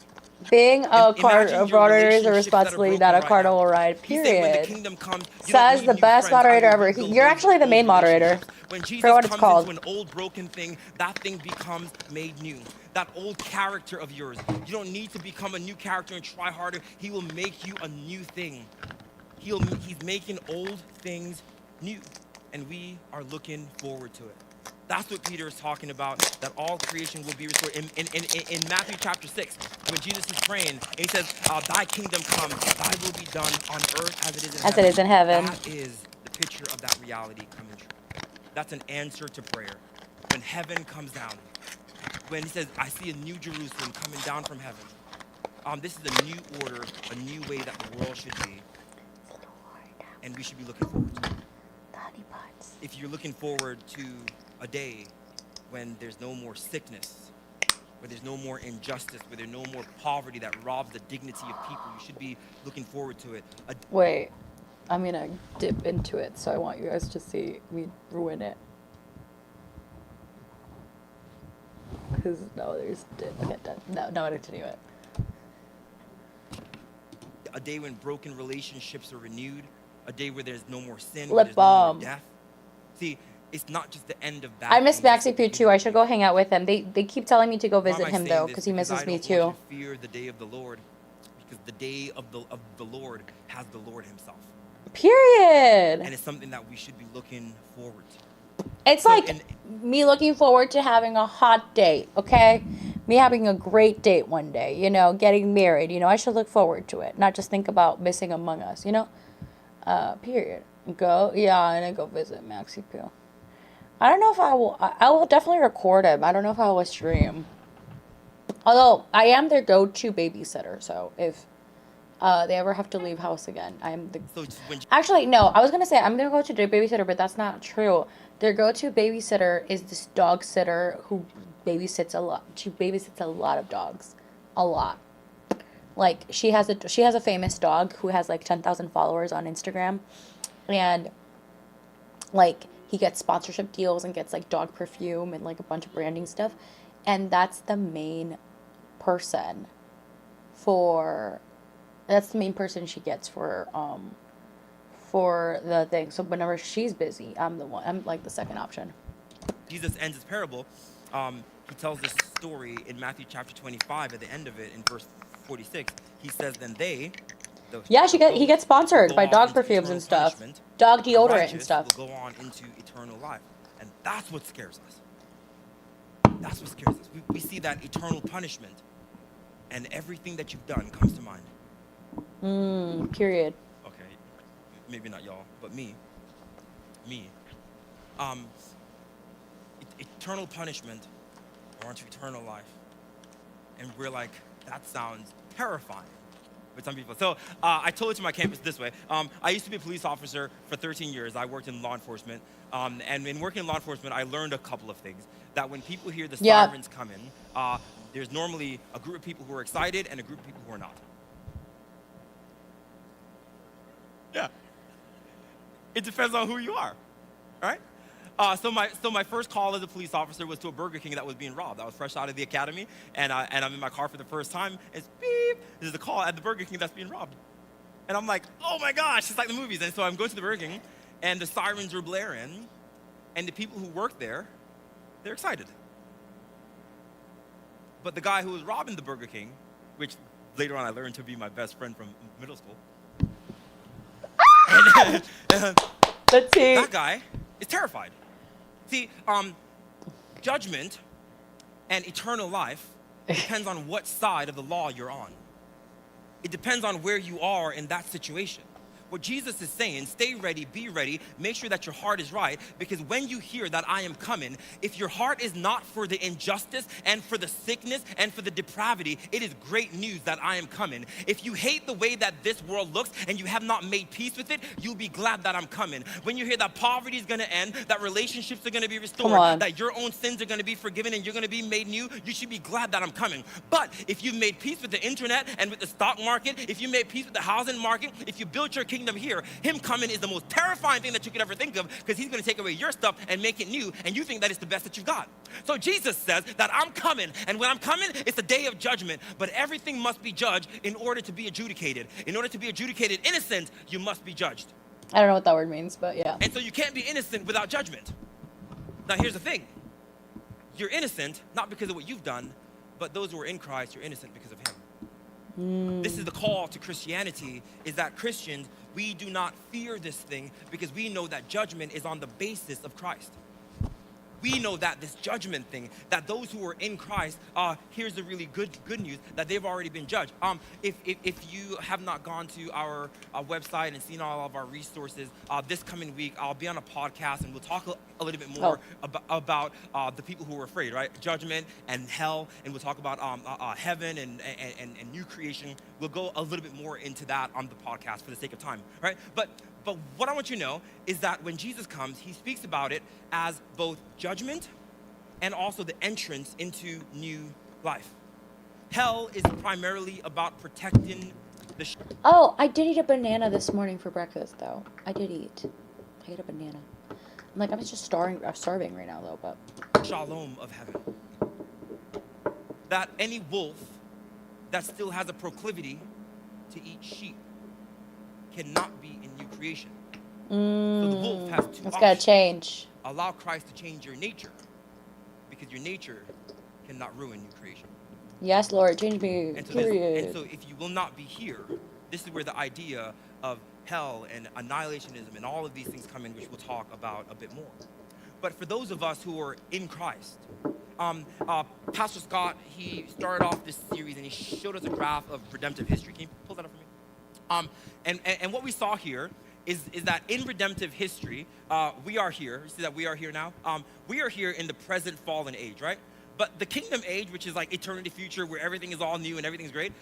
Being a Imagine your moderator is a relationships that are responsibility, not a broken right cardinal now. ride. He said when the Period. kingdom comes, you don't Says need the new best friends. I moderator will ever. rebuild You're those actually the old main moderator. relationships. When Jesus Forget what it's comes called. into an old broken thing, that thing becomes made new. That old character of yours. You don't need to become a new character and try harder. He will make you a new thing. He's making old things new. And we are looking forward to it. That's what Peter is talking about, that all creation will be restored. In Matthew chapter 6, when Jesus is praying, and he says, thy kingdom come, thy will be done on earth as it is in As heaven. it is in heaven. That is the picture of that reality coming true. That's an answer to prayer. When heaven comes down, when he says, I see a new Jerusalem coming down from heaven. This is a new order, a new way that the world should be. And we should be looking forward to it. If you're looking forward to a day when there's no more sickness, where there's no more injustice, where there's no more poverty that robs the dignity of people, you should be looking forward to it. Wait, I'm gonna dip into it, so I want you guys to see me ruin it. Cause no, there's okay, done. No, I didn't do it. A day when broken relationships are renewed, a day where there's no more sin, Lip where there's no balm. more death. See, it's not just the end of bad I miss things, it's Maxi the Pugh too. I should go beginning. hang out with him. They keep telling me to go Why am visit I him saying though, this? because he Because misses I me don't too. want you to fear the day of the Lord, because the day of the Lord has the Lord himself. Period. And it's something that we should be looking forward to. It's So like me looking forward to having a hot date, okay? me having a great date one day, you know, getting married, you know, I should look forward to it, not just think about missing Among Us, you know? Period. And then go visit Maxi Poo. I don't know if I will definitely record him. I don't know if I will stream. Although, I am their go-to babysitter, so if they ever have to leave house again, I'm the... Actually, no, I was going to say I'm going to go to their babysitter, but that's not true. Their go-to babysitter is this dog sitter who babysits a lot. She babysits a lot of dogs. A lot. Like, she has a famous dog who has, like, 10,000 followers on Instagram. And, like, he gets sponsorship deals and gets, like, dog perfume and, like, a bunch of branding stuff. And that's the main person she gets for the thing. So whenever she's busy, I'm like the second option. Jesus ends his parable. He tells this story in Matthew chapter 25. At the end of it, in verse 46, he says, "Then he gets sponsored by dog perfumes and stuff, dog deodorant and stuff. Will go on into eternal life," and that's what scares us. That's what scares us. We see that eternal punishment, and everything that you've done comes to mind. Period. Okay, maybe not y'all, but me. Eternal punishment or into eternal life. And we're like, that sounds terrifying with some people. So I told it to my campus this way. I used to be a police officer for 13 years. I worked in law enforcement. And in working in law enforcement, I learned a couple of things. That when people hear the sirens come in, there's normally a group of people who are excited and a group of people who are not. Yeah. It depends on who you are, all right? So my first call as a police officer was to a Burger King that was being robbed. I was fresh out of the academy, and I'm in my car for the first time. It's beep. This is the call at the Burger King that's being robbed. And I'm like, oh my gosh, it's like the movies. And so I'm going to the Burger King, and the sirens are blaring, and the people who work there, they're excited. But the guy who was robbing the Burger King, which later on I learned to be my best friend from middle school, that guy is terrified. See, judgment and eternal life depends on what side of the law you're on. It depends on where you are in that situation. What Jesus is saying, stay ready, be ready, make sure that your heart is right, because when you hear that I am coming, if your heart is not for the injustice and for the sickness and for the depravity, it is great news that I am coming. If you hate the way that this world looks and you have not made peace with it, you'll be glad that I'm coming. When you hear that poverty is gonna end, that relationships are gonna be restored, that your own sins are gonna be forgiven and you're gonna be made new, you should be glad that I'm coming. But if you've made peace with the internet and with the stock market, if you made peace with the housing market, if you built your kingdom here, him coming is the most terrifying thing that you could ever think of, because he's going to take away your stuff and make it new, and you think that it's the best that you've got. So Jesus says that I'm coming, and when I'm coming, it's a day of judgment, but everything must be judged in order to be adjudicated. In order to be adjudicated innocent, you must be judged. I don't know what that word means, but yeah. And so you can't be innocent without judgment. Now here's the thing. You're innocent, not because of what you've done, but those who are in Christ, you're innocent because of him. This is the call to Christianity, is that Christians, we do not fear this thing because we know that judgment is on the basis of Christ. We know that this judgment thing, that those who are in Christ, here's the really good news, that they've already been judged. If you have not gone to our website and seen all of our resources, this coming week, I'll be on a podcast and we'll talk a little bit more about the people who are afraid, right? Judgment and hell, and we'll talk about heaven and new creation. We'll go a little bit more into that on the podcast for the sake of time, right? But what I want you to know is that when Jesus comes, he speaks about it as both judgment and also the entrance into new life. Hell is primarily about protecting the... Oh, I did eat a banana this morning for breakfast, though. I ate a banana. I'm just starving right now, though, but... Shalom of heaven. That any wolf that still has a proclivity to eat sheep cannot be in new creation. So the wolf has two options. It's gotta change. Allow Christ to change your nature, because your nature cannot ruin new creation. Yes, Lord, change me, And so if you will not be here, this is where the idea of hell and annihilationism and all of these things come in, which we'll talk about a bit more. But for those of us who are in Christ, Pastor Scott, he started off this series and he showed us a graph of redemptive history. Can you pull that up for me? And what we saw here is that in redemptive history, we are here. You see that we are here now? We are here in the present fallen age, right? But the kingdom age, which is like eternity future, where everything is all new and everything's great,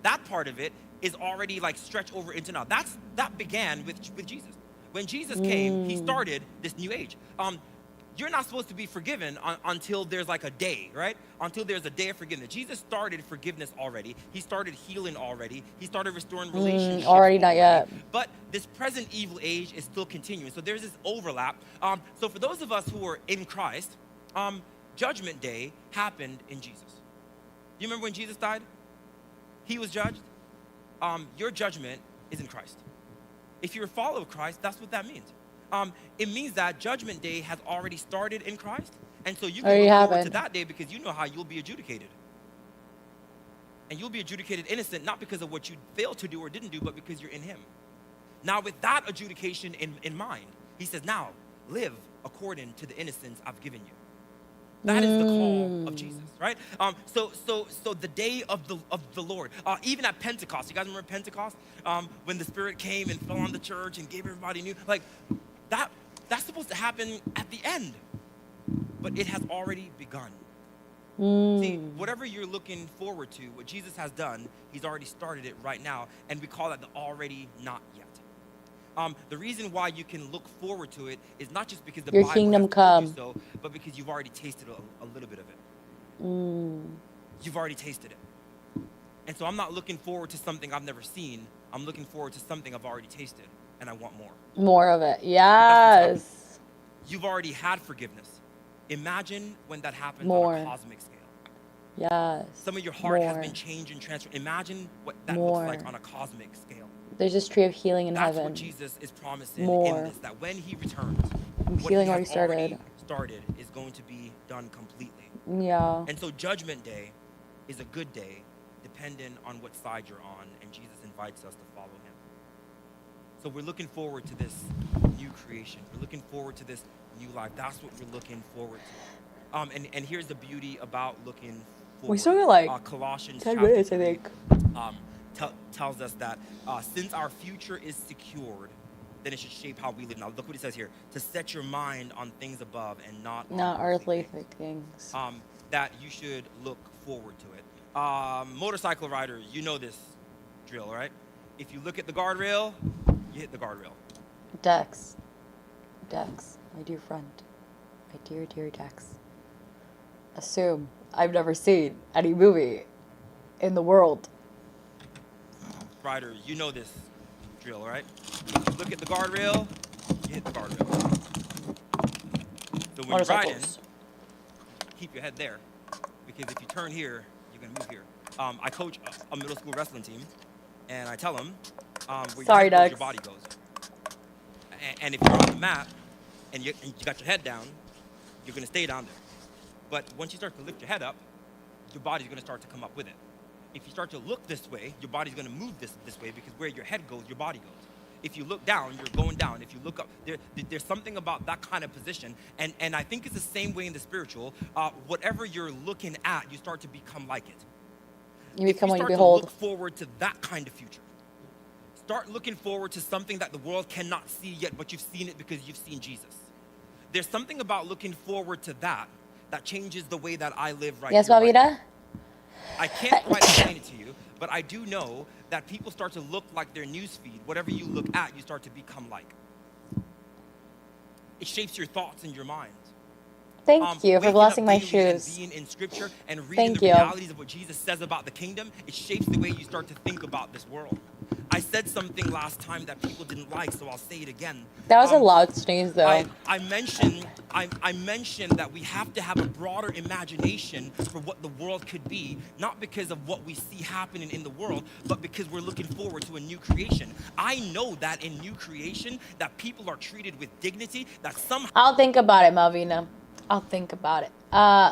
that part of it is already like stretched over into now. That began with Jesus. When Jesus came, he started this new age. You're not supposed to be forgiven until there's like a day, right? Until there's a day of forgiveness. Jesus started forgiveness already. He started healing already. He started restoring relationships already, not yet. But this present evil age is still continuing. So there's this overlap. So for those of us who are in Christ, Judgment Day happened in Jesus. You remember when Jesus died? He was judged. Your judgment is in Christ. If you're a follower of Christ, that's what that means. It means that Judgment Day has already started in Christ. And so you can look forward to that day because you know how you'll be adjudicated. And you'll be adjudicated innocent, not because of what you failed to do or didn't do, but because you're in him. Now, with that adjudication in mind, he says, now live according to the innocence I've given you. That is the call of Jesus, right? So the day of the Lord, even at Pentecost, you guys remember Pentecost? When the Spirit came and fell on the church and gave everybody new, like that's supposed to happen at the end, but it has already begun. See, whatever you're looking forward to, what Jesus has done, he's already started it right now, and we call that the already not yet. The reason why you can look forward to it is not just because the Your Bible kingdom has told come. you so, but because you've already tasted a little bit of it. You've already tasted it. And so I'm not looking forward to something I've never seen. I'm looking forward to something I've already tasted, and I want more. More of it. Yes. You've already had forgiveness. Imagine when that happens More. on a cosmic scale. Yes. Some of your heart has More. been changed and transformed. Imagine what that More. looks like on a cosmic scale. There's this tree of healing in That's heaven. what Jesus is promising More. in this, that when he returns, what healing he already has started. started is going to be done completely. Yeah. And so Judgment Day is a good day, dependent on what side you're on, and Jesus invites us to follow him. So we're looking forward to this new creation. We're looking forward to this new life. That's what we're looking forward to. And here's the beauty about looking forward. We still got like Colossians 10 chapter minutes, I 3, think. tells us that since our future is secured, then it should shape how we live. Now, look what it says here: to set your mind on things above and not on earthly things. things. That you should look forward to it. Motorcycle riders, you know this drill, right? If you look at the guardrail, you hit the guardrail. Dex, my dear friend, my dear Dex. Assume I've never seen any movie in the world. Riders, you know this drill, right? If you look at the guardrail, you hit the guardrail. So when you're riding, keep your head there, because if you turn here, you're gonna move here. I coach a middle school wrestling team, and I tell them where Sorry, your, head goes, Dex. your body goes. And if you're on the mat and you got your head down, you're gonna stay down there. But once you start to lift your head up, your body's gonna start to come up with it. If you start to look this way, your body's gonna move this way, because where your head goes, your body goes. If you look down, you're going down. If you look up, there's something about that kind of position. And I think it's the same way in the spiritual. Whatever you're looking at, you start to become like it. You become what you start behold. to look forward to that kind of future. Start looking forward to something that the world cannot see yet, but you've seen it because you've seen Jesus. There's something about looking forward to that changes the way that I live right Yes, here, right Bavita? now. I can't quite explain it to you, but I do know that people start to look like their newsfeed. Whatever you look at, you start to become like. It shapes your thoughts and your minds. Thank you for Waking blessing up my daily and shoes. being in scripture and reading Thank the you. realities of what Jesus says about the kingdom, it shapes the way you start to think about this world. I said something last time that people didn't like, so I'll say it again. That was a loud sneeze, though. I mentioned that we have to have a broader imagination for what the world could be, not because of what we see happening in the world, but because we're looking forward to a new creation. I know that in new creation, that people are treated with dignity, that somehow... I'll think about it, Malvina. I'll think about it.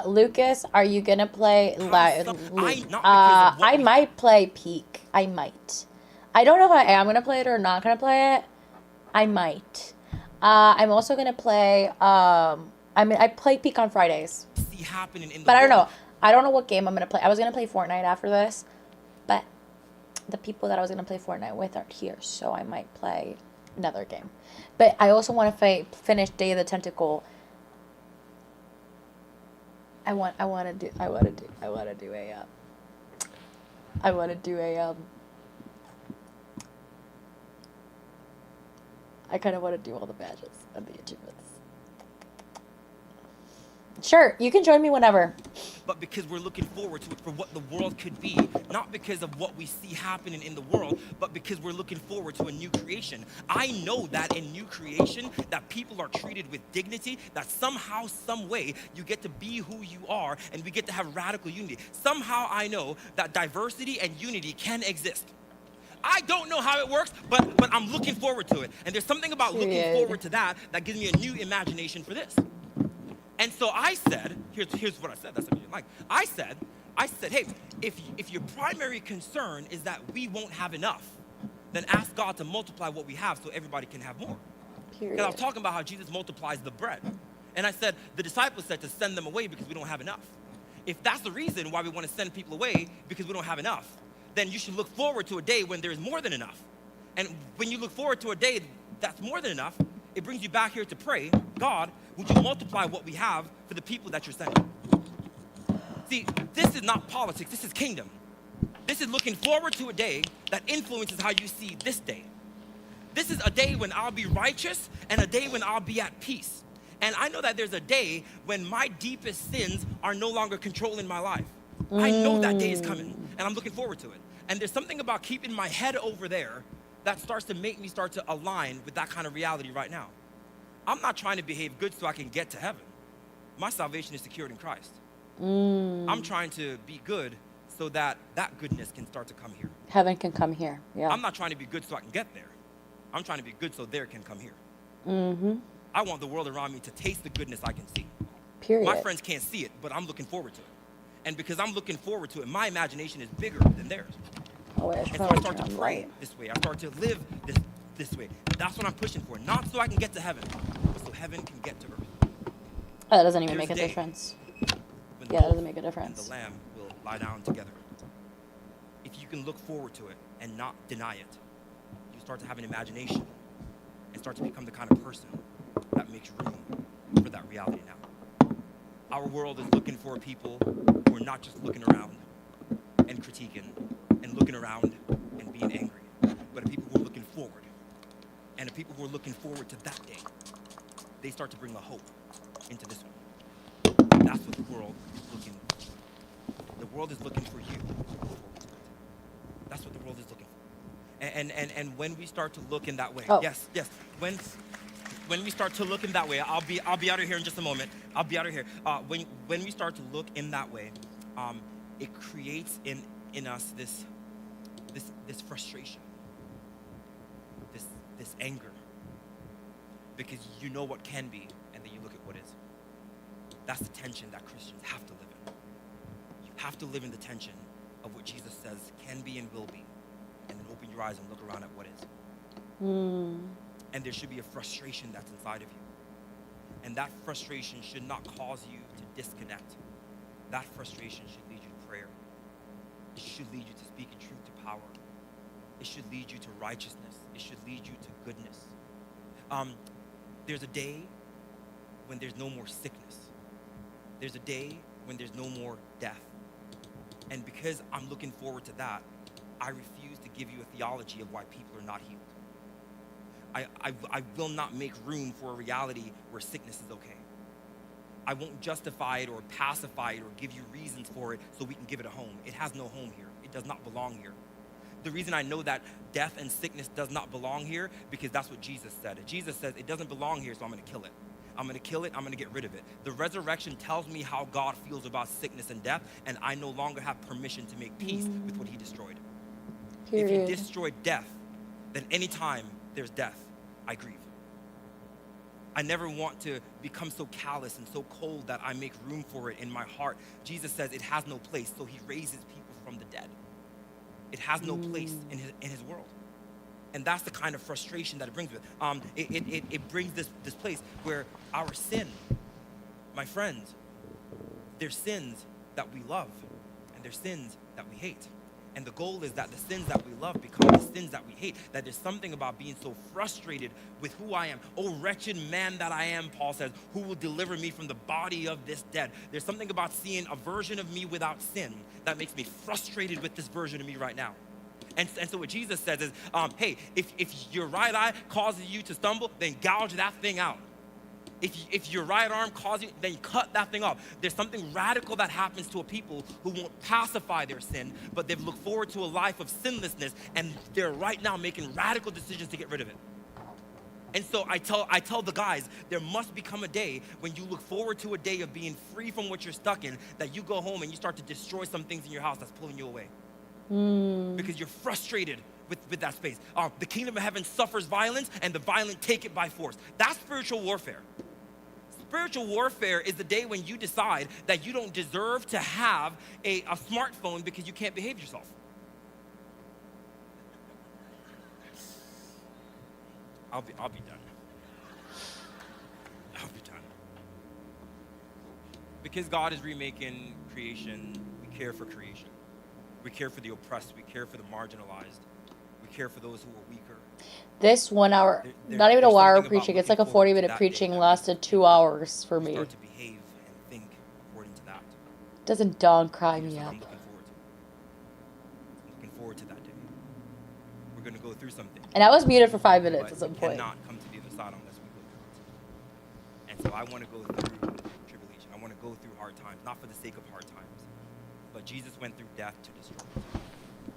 Lucas, are you gonna play I might play Peak. I might. I don't know if I am gonna play it or not gonna play it. I might. I'm also gonna play I play Peak on Fridays. See happening in the But world. I don't know. I don't know what game I'm gonna play. I was gonna play Fortnite after this, but the people that I was gonna play Fortnite with aren't here, so I might play another game. But I also want to finish Day of the Tentacle. I want to do a I kind of want to do all the badges and the achievements. Sure, you can join me whenever. But because we're looking forward to it for what the world could be, not because of what we see happening in the world, but because we're looking forward to a new creation. I know that in new creation, that people are treated with dignity, that somehow, some way, you get to be who you are, and we get to have radical unity. Somehow I know that diversity and unity can exist. I don't know how it works, but I'm looking forward to it. And there's something about looking Period. forward to that gives me a new imagination for this. And so I said, here's what I said. That's something you didn't like. I said, hey, if your primary concern is that we won't have enough, then ask God to multiply what we have so everybody can have more. Period. Because I was talking about how Jesus multiplies the bread. And I said, the disciples said to send them away because we don't have enough. If that's the reason why we want to send people away because we don't have enough, then you should look forward to a day when there's more than enough. And when you look forward to a day that's more than enough, it brings you back here to pray, God, would you multiply what we have for the people that you're sending? See, this is not politics, this is kingdom. This is looking forward to a day that influences how you see this day. This is a day when I'll be righteous and a day when I'll be at peace. And I know that there's a day when my deepest sins are no longer controlling my life. I know that day is coming, and I'm looking forward to it. And there's something about keeping my head over there that starts to make me start to align with that kind of reality right now. I'm not trying to behave good so I can get to heaven. My salvation is secured in Christ. I'm trying to be good so that that goodness can start to come here. Heaven can come here. Yeah. I'm not trying to be good so I can get there. I'm trying to be good so there can come here. I want the world around me to taste the goodness I can see. Period. My friends can't see it, but I'm looking forward to it. And because I'm looking forward to it, my imagination is bigger than theirs. Oh, wait, I should And so I probably start turn to on pray light. this way. I start to live this way. That's what I'm pushing for. Not so I can get to heaven, but so heaven can get to earth. Oh, that doesn't even There's make a a day difference. When the Yeah, that wolf doesn't make a and difference. the lamb will lie down together. If you can look forward to it and not deny it, you start to have an imagination and start to become the kind of person that makes room for that reality now. Our world is looking for people who are not just looking around and critiquing and looking around and being angry, but people who are looking forward. And the people who are looking forward to that day, they start to bring the hope into this one. That's what the world is looking for. The world is looking for you to look forward to it. That's what the world is looking for. And when we start to look in that way, Oh. yes, when we start to look in that way, I'll be out of here in just a moment. I'll be out of here. When we start to look in that way, it creates in us this frustration, this anger, because you know what can be, and then you look at what is. That's the tension that Christians have to live in. You have to live in the tension of what Jesus says can be and will be, and then open your eyes and look around at what is. And there should be a frustration that's inside of you. And that frustration should not cause you to disconnect. That frustration should lead you to prayer. It should lead you to speaking truth to power. It should lead you to righteousness. It should lead you to goodness. There's a day when there's no more sickness. There's a day when there's no more death. And because I'm looking forward to that, I refuse to give you a theology of why people are not healed. I will not make room for a reality where sickness is okay. I won't justify it or pacify it or give you reasons for it so we can give it a home. It has no home here. It does not belong here. The reason I know that death and sickness does not belong here, because that's what Jesus said. Jesus says it doesn't belong here, so I'm going to kill it. I'm going to kill it. I'm going to get rid of it. The resurrection tells me how God feels about sickness and death, and I no longer have permission to make peace with what he destroyed. If he destroyed death, then anytime there's death, I grieve. I never want to become so callous and so cold that I make room for it in my heart. Jesus says it has no place, so he raises people from the dead. It has no place in his world. And that's the kind of frustration that it brings with it. It brings this place where our sin, my friends, there's sins that we love and there's sins that we hate. And the goal is that the sins that we love become the sins that we hate. That there's something about being so frustrated with who I am. Oh, wretched man that I am, Paul says, who will deliver me from the body of this dead? There's something about seeing a version of me without sin that makes me frustrated with this version of me right now. And so what Jesus says is, hey, if your right eye causes you to stumble, then gouge that thing out. If your right arm causes you, then cut that thing off. There's something radical that happens to a people who won't pacify their sin, but they've looked forward to a life of sinlessness, and they're right now making radical decisions to get rid of it. And so I tell the guys, there must become a day when you look forward to a day of being free from what you're stuck in, that you go home and you start to destroy some things in your house that's pulling you away. Because you're frustrated with that space. The kingdom of heaven suffers violence, and the violent take it by force. That's spiritual warfare. Spiritual warfare is the day when you decide that you don't deserve to have a smartphone because you can't behave yourself. I'll be done. I'll be done. Because God is remaking creation, we care for creation. We care for the oppressed. We care for the marginalized. We care for those who are weaker. This 1 hour, not even a 1 hour preaching, it's like a 40-minute preaching lasted 2 hours for me. Start to behave and think according to that. Doesn't dawn cry me up. I'm looking forward to that day. We're going to go through something. And I was muted for 5 minutes But at some we point. cannot come to the other side unless we go through it. And so I want to go through tribulation. I want to go through hard times, not for the sake of hard times, but Jesus went through death to destroy it.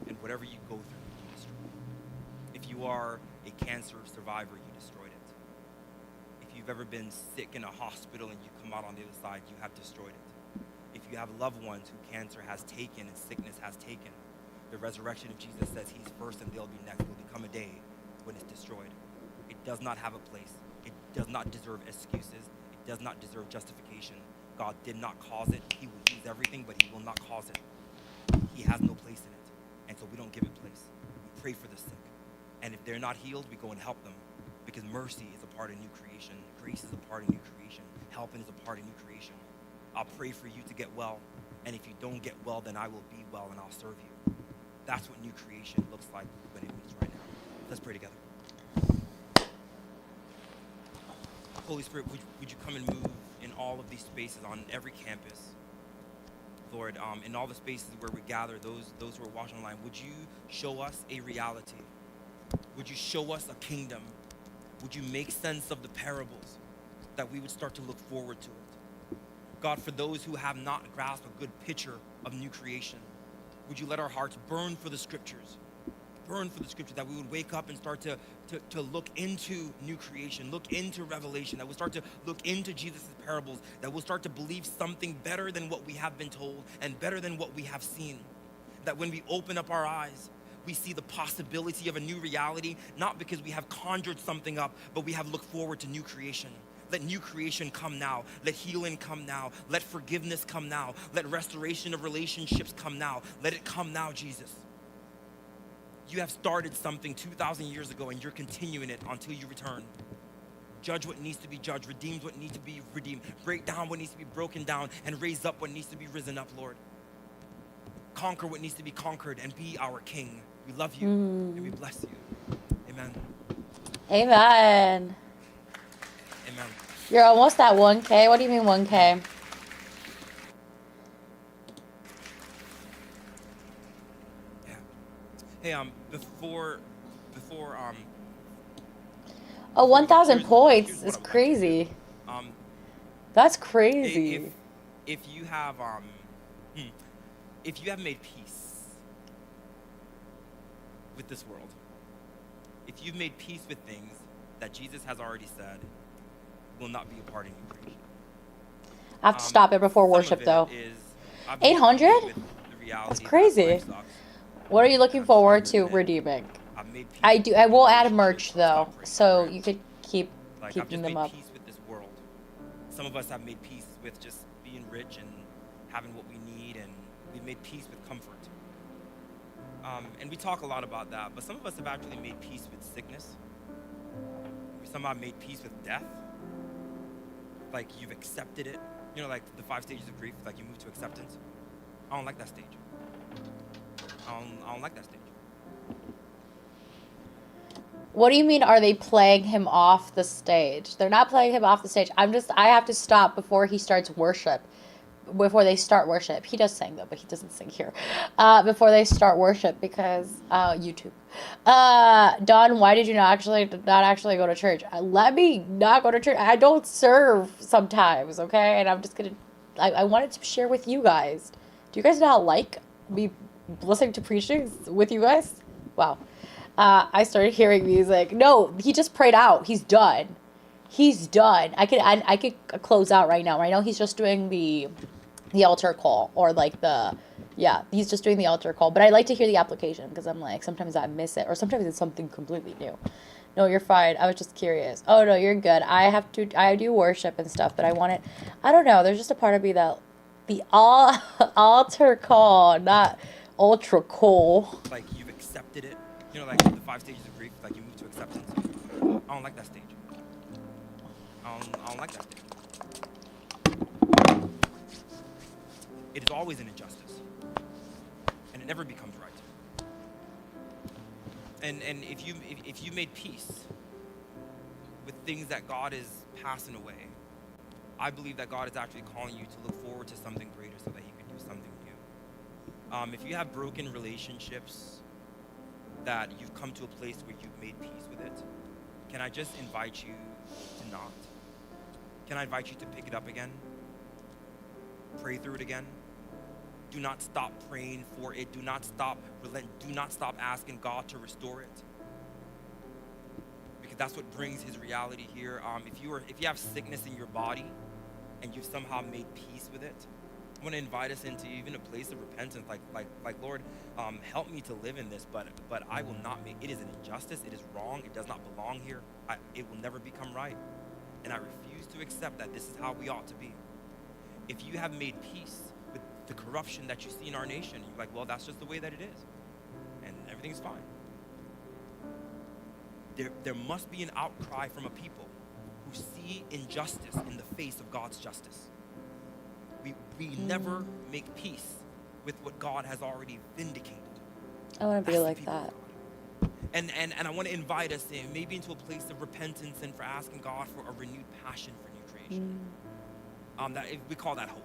And whatever you go through, you destroy it. If you are a cancer survivor, you destroyed it. If you've ever been sick in a hospital and you come out on the other side, you have destroyed it. If you have loved ones who cancer has taken and sickness has taken, the resurrection of Jesus says he's first and they'll be next. Will become a day when it's destroyed. It does not have a place. It does not deserve excuses. It does not deserve justification. God did not cause it. He will use everything, but he will not cause it. He has no place in it. And so we don't give it place. We pray for the sick. And if they're not healed, we go and help them. Because mercy is a part of new creation. Grace is a part of new creation. Helping is a part of new creation. I'll pray for you to get well. And if you don't get well, then I will be well and I'll serve you. That's what new creation looks like when it means right now. Let's pray together. Holy Spirit, would you come and move in all of these spaces on every campus? Lord, in all the spaces where we gather, those who are watching online, would you show us a reality? Would you show us a kingdom? Would you make sense of the parables that we would start to look forward to it? God, for those who have not grasped a good picture of new creation, would you let our hearts burn for the scriptures? Burn for the scriptures, that we would wake up and start to look into new creation, look into Revelation, that we'll start to look into Jesus' parables, that we'll start to believe something better than what we have been told and better than what we have seen. That when we open up our eyes, we see the possibility of a new reality, not because we have conjured something up, but we have looked forward to new creation. Let new creation come now. Let healing come now. Let forgiveness come now. Let restoration of relationships come now. Let it come now, Jesus. You have started something 2,000 years ago and you're continuing it until you return. Judge what needs to be judged, redeem what needs to be redeemed, break down what needs to be broken down, and raise up what needs to be risen up, Lord. Conquer what needs to be conquered and be our King. We love you and we bless you. Amen. Amen. Amen. You're almost at 1K. What do you mean 1K? Yeah. Hey, before 1,000 here's points what is I would like to crazy. do. That's crazy. If you have made peace with this world, if you've made peace with things that Jesus has already said will not be a part of new creation. I have to stop it before Some of worship, it though. is, I've made peace 800? with the reality That's that crazy. life sucks. What are you looking I've forward to surrendered it. redeeming? I've made peace I with do. I will add relationships merch that though, stop so breaking, you could keep Like, I've keeping just them made up. peace with this world. Some of us have made peace with just being rich and having what we need, and we've made peace with comfort. And we talk a lot about that, but some of us have actually made peace with sickness. We somehow made peace with death. Like, you've accepted it You know, like the 5 stages of grief, like you move to acceptance. I don't like that stage. I don't like that stage. What do you mean, are they playing him off the stage? They're not playing him off the stage. I have to stop before he starts worship. Before they start worship. He does sing, though, but he doesn't sing here. Before they start worship, because, YouTube. Dawn, why did you not actually go to church? Let me not go to church. I don't serve sometimes, okay? And I'm just gonna, I wanted to share with you guys. Do you guys not like me listening to preachings with you guys? Wow. I started hearing music. No, he just prayed out. He's done. He's done. I could close out right now. Right now he's just doing the altar call, or like he's just doing the altar call. But I like to hear the application, because I'm like, sometimes I miss it, or sometimes it's something completely new. No, you're fine. I was just curious. Oh no, you're good. I do worship and stuff, but I don't know. There's just a part of me that the altar call, not ultra call. Like you've accepted it. You know, like the 5 stages of grief, like you move to acceptance. I don't like that stage. I don't like that stage. It is always an injustice, and it never becomes right. And if you made peace with things that God is passing away, I believe that God is actually calling you to look forward to something greater, so that He can do something new. If you have broken relationships, that you've come to a place where you've made peace with it, can I just invite you to not? Can I invite you to pick it up again? Pray through it again. Do not stop praying for it. Do not stop asking God to restore it. Because that's what brings His reality here. If you have sickness in your body and you've somehow made peace with it, I want to invite us into even a place of repentance, like Lord, help me to live in this, but I will not make it. Is an injustice. It is wrong. It does not belong here. It will never become right, and I refuse to accept that this is how we ought to be. If you have made peace with the corruption that you see in our nation, you're like, well, that's just the way that it is, and everything's fine. There must be an outcry from a people who see injustice in the face of God's justice. We never make peace with what God has already vindicated. I want to be like that. And I want to invite us in, maybe into a place of repentance, and for asking God for a renewed passion for new creation. We call that hope.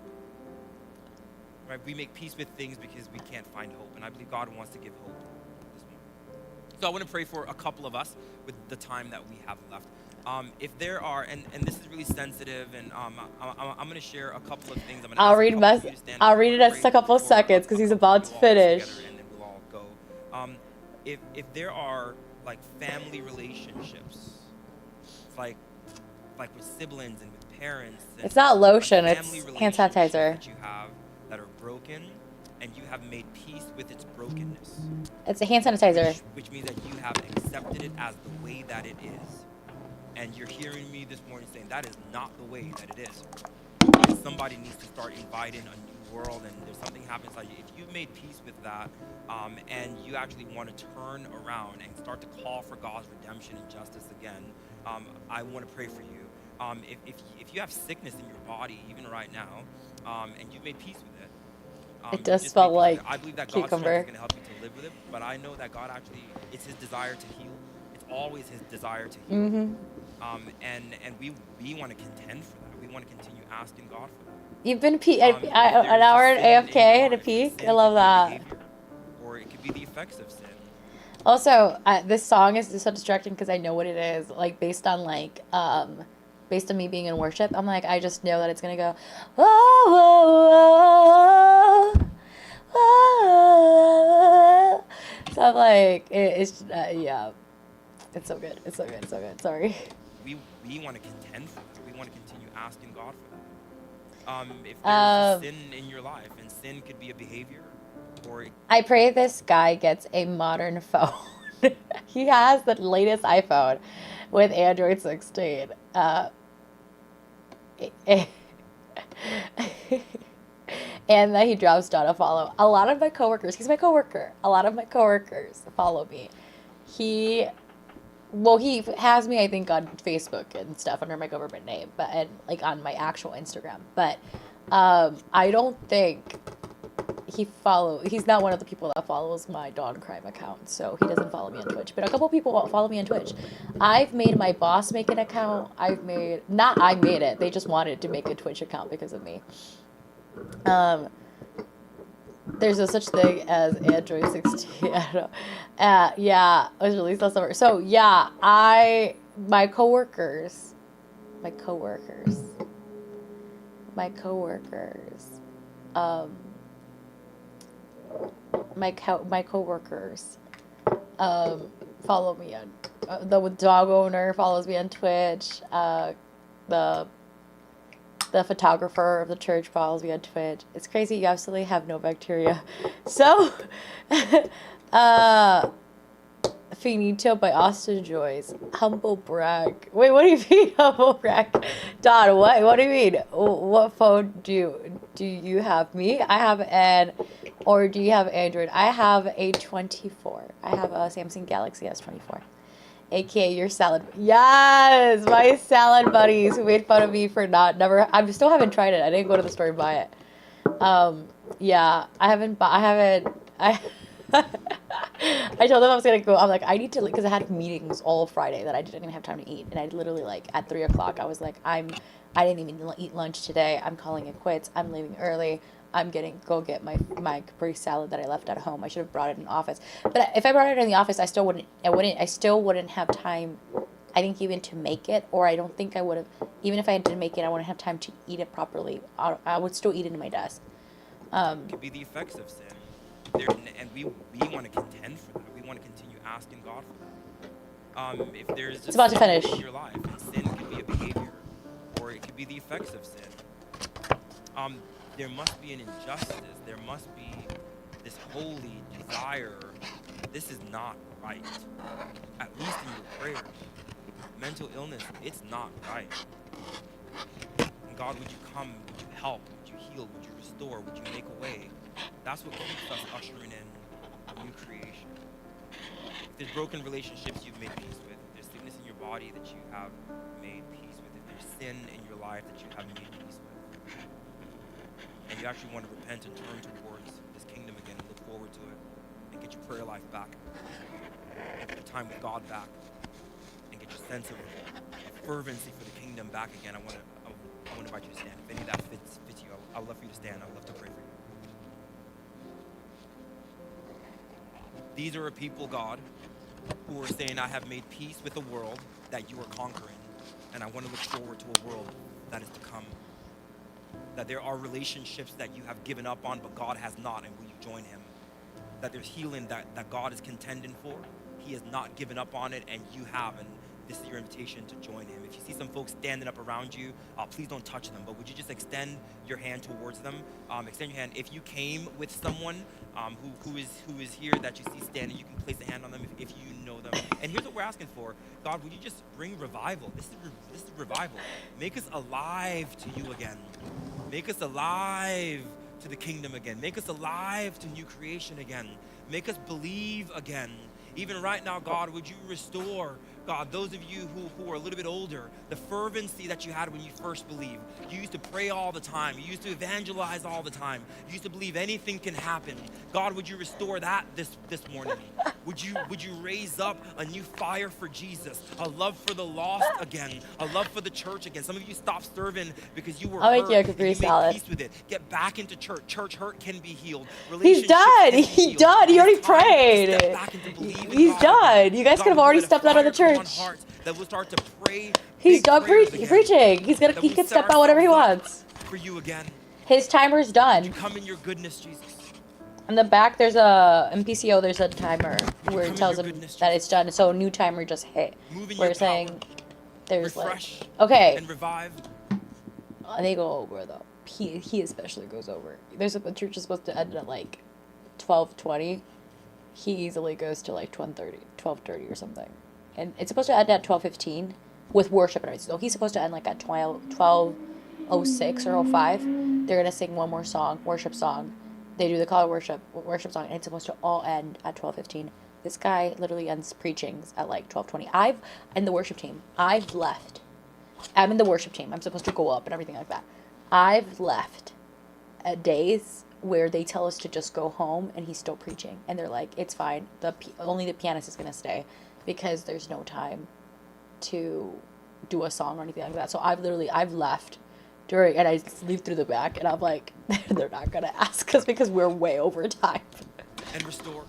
Right? We make peace with things because we can't find hope, and I believe God wants to give hope this morning. So I want to pray for a couple of us with the time that we have left. If there are, and this is really sensitive, and I'm going to share a couple of things. I'll read it in a couple of seconds, because he's about to finish. And then we'll all go. If there are like family relationships, like with siblings and with parents, and it's not lotion, like it's hand sanitizer that you have that are broken, and you have made peace with its brokenness. It's a hand sanitizer, which means that you have accepted it as the way that it is. And you're hearing me this morning saying that is not the way that it is. Somebody needs to start inviting a new world, and there's something happening inside you. If you've made peace with that, and you actually want to turn around and start to call for God's redemption and justice again, I want to pray for you. If you have sickness in your body, even right now, and you've made peace with it, it does smell like I believe that cucumber. God's going to help you to live with it, but I know that God actually, it's His desire to heal. It's always His desire to heal. Mm-hmm. And we want to contend for that. We want to continue asking God for that. You've been an hour at AFK at a peak. I love that. Or it could be the effects of sin. Also, this song is so distracting because I know what it is. Like based on me being in worship, I'm like, I just know that it's gonna go. Whoa, whoa, whoa, whoa. So I'm like, it's yeah, it's so good. It's so good. It's so good. Sorry. We want to contend for that. We want to continue asking God for that. If there's a sin in your life, and sin could be a behavior, or I pray this guy gets a modern phone. He has the latest iPhone with Android 16. And that he drops down a follow. A lot of my coworkers, he's my coworker. A lot of my coworkers follow me. He well, he has me, I think, on Facebook and stuff under my government name, but and like on my actual Instagram. But I don't think he's not one of the people that follows my Dawn Crime account, so he doesn't follow me on Twitch. But a couple people follow me on Twitch. I've made my boss make an account. I made it. They just wanted to make a Twitch account because of me. There's no such thing as Android 16. I don't know. Yeah, it was released last summer. So yeah, my coworkers, follow me on the dog owner follows me on Twitch. The photographer of the church follows me on Twitch. It's crazy. You absolutely have no bacteria. So, Finito by Austin Joyce. Humble brag. Wait, what do you mean humble brag? Don, what do you mean? What phone do you have? Me? I have or do you have Android? I have a 24. I have a Samsung Galaxy S24. AKA your salad. Yes, my salad buddies who made fun of me for I still haven't tried it. I didn't go to the store and buy it. Yeah, I I told them I was gonna go. I'm like, I need to, because I had meetings all Friday that I didn't even have time to eat, and I literally like at 3 o'clock I was like, I didn't even eat lunch today. I'm calling it quits. I'm leaving early. I'm go get my Capri salad that I left at home. I should have brought it in the office. But if I brought it in the office, I still wouldn't have time, I think, even to make it, or I don't think I would have, even if I didn't make it, I wouldn't have time to eat it properly. I would still eat it in my desk. It could be the effects of sin. And we want to contend for that. We want to continue asking God for that. If there's just it's about to finish in your life, and sin could be a behavior, or it could be the effects of sin. There must be an injustice. There must be this holy desire. This is not right. At least in your prayers. Mental illness, it's not right. And God, would you come? Would you help? Would you heal? Would you restore? Would you make a way? That's what keeps us ushering in a new creation. If there's broken relationships you've made peace with, if there's sickness in your body that you have made peace with, if there's sin in your life that you haven't made peace with, and you actually want to repent and turn towards this kingdom again and look forward to it and get your prayer life back, and get your time with God back, and get your sense of fervency for the kingdom back again, I want to invite you to stand. If any of that fits you, I would love for you to stand. I would love to pray for you. These are a people, God, who are saying, I have made peace with the world that you are conquering, and I want to look forward to a world that is to come. That there are relationships that you have given up on, but God has not, and will you join him? That there's healing that God is contending for. He has not given up on it, and you have, and this is your invitation to join him. If you see some folks standing up around you, please don't touch them, but would you just extend your hand towards them? Extend your hand. If you came with someone who is here that you see standing, you can place a hand on them if you know them. And here's what we're asking for. God, would you just bring revival? This is revival. Make us alive to you again. Make us alive to the kingdom again. Make us alive to new creation again. Make us believe again. Even right now, God, would you restore, God, those of you who are a little bit older, the fervency that you had when you first believed. You used to pray all the time. You used to evangelize all the time. You used to believe anything can happen. God, would you restore that this morning? Would you raise up a new fire for Jesus, a love for the lost again, a love for the church again? Some of you stopped serving because you were hurt. I'll make you a Capri salad. Peace with it. Get back into church. Church hurt can be healed. He's done. He's done. He already prayed. He's done. You guys could have already stepped out of the church. That will start to pray. He's done preaching. He can step out whatever he wants. For you again. His timer's done. You come in your goodness, Jesus. In the back, there's in PCO, there's a timer where it tells him that it's done. So a new timer just hit. Where it's saying there's refresh, like, okay. And revive. They go over though. He especially goes over. The church is supposed to end at like 12:20. He easily goes to like 12:30 or something. And it's supposed to end at 12:15 with worship and everything. So he's supposed to end like at 12:06 or 05. They're gonna sing one more song, worship song. They do the call to worship song, and it's supposed to all end at 12:15. This guy literally ends preachings at like 12:20. I've in the worship team. I've left. I'm in the worship team. I'm supposed to go up and everything like that. I've left at days where they tell us to just go home and he's still preaching, and they're like, it's fine. Only the pianist is gonna stay because there's no time to do a song or anything like that. So I've left during, and I just leave through the back, and I'm like, they're not gonna ask us because we're way over time. And restore.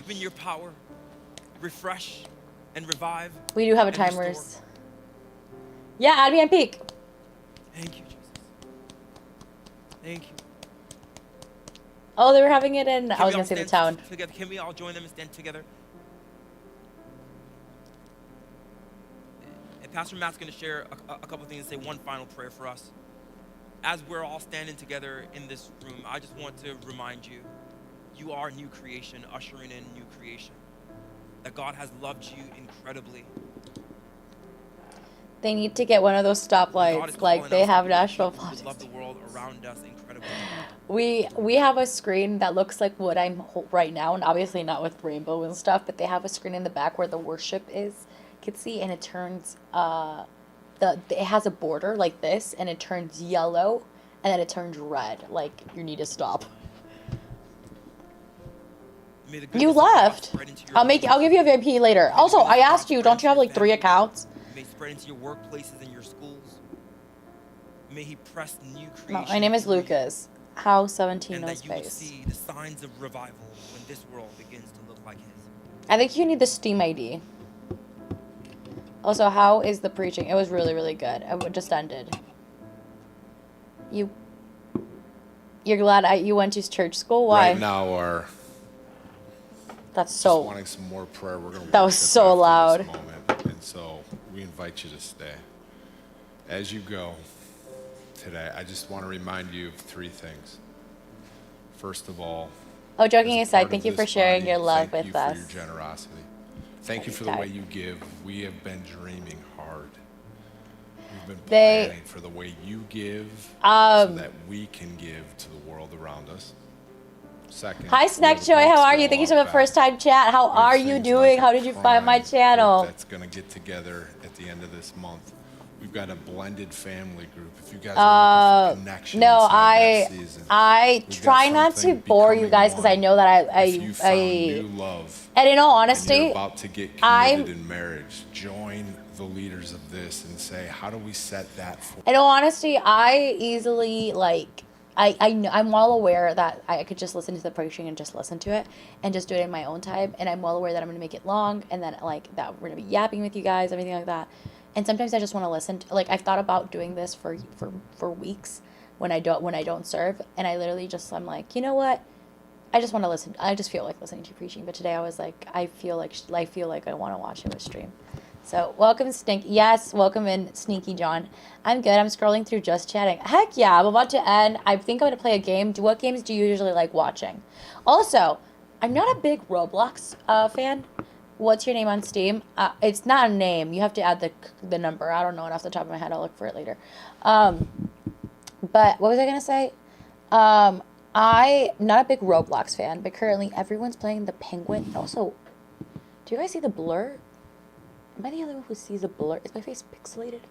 In your power, refresh and revive. We do have a and timers. restore. Yeah, add me on peak. Thank you, Jesus. Thank you. Oh, they were having it in, I Can was we gonna all say the stand town. Together? Can we all join them and stand together? And Pastor Matt's going to share a couple things and say one final prayer for us. As we're all standing together in this room, I just want to remind you, you are new creation, ushering in new creation. That God has loved you incredibly. They need to get one of those God is stoplights like calling they us have to be national people who love politics. the world around us incredibly. We have a screen that looks like what I'm right now, and obviously not with rainbow and stuff, but they have a screen in the back where the worship is. You can see, and it turns it has a border like this, and it turns yellow, and then it turns red. Like you need to stop. May the You goodness of God left. spread into your I'll give you a VIP later. Also, I asked you, don't you have like 3 accounts? May it spread into your workplaces and your schools. May he press new creation. No, my name is through you, Lucas. How 17 and no that you will space. see the signs of revival when this world begins to look like his. I think you need the Steam ID. Also, how is the preaching? It was really, really good. It just ended. You're glad you went to church school? Why? Right now, our That's just so. wanting some more prayer. We're going to That was so loud. This moment, and so we invite you to stay. As you go today, I just want to remind you of 3 things. First of all, Oh, joking as a aside, part thank of you for this sharing body, your love thank with you us. for your generosity. Thank you for the way you give. We have been dreaming hard. We've been planning for the way you give so that we can give to the world around us. Second, Hi, we Snack have a Joy. How book are you? small Thank you for out the first back. time chat. How We have are you things doing? like How a did you find my prime channel? group that's going to get together at the end of this month. We've got a blended family group. If you guys are looking for connection No, inside that season, I we've got try not to something bore you becoming guys because I one. know that If you found new love and in all and honesty, you're about to get committed in marriage, join the leaders of this and say, how do we set that for? in all honesty, I easily I'm well aware that I could just listen to the preaching and just listen to it and just do it in my own time, and I'm well aware that I'm gonna make it long and then like that we're gonna be yapping with you guys, everything like that. And sometimes I just want to listen to, like I've thought about doing this for weeks when I don't serve, and I literally just I'm like, you know what? I just want to listen. I just feel like listening to you preaching. But today I was like, I feel like I want to watch it with stream. So welcome welcome in Sneaky John. I'm good. I'm scrolling through just chatting. Heck yeah, I'm about to end. I think I'm gonna play a game. What games do you usually like watching? Also, I'm not a big Roblox fan. What's your name on Steam? It's not a name. You have to add the number. I don't know it off the top of my head. I'll look for it later. But what was I gonna say? I'm not a big Roblox fan, but currently everyone's playing the Penguin. Also, do you guys see the blur? Am I the only one who sees the blur? Is my face pixelated?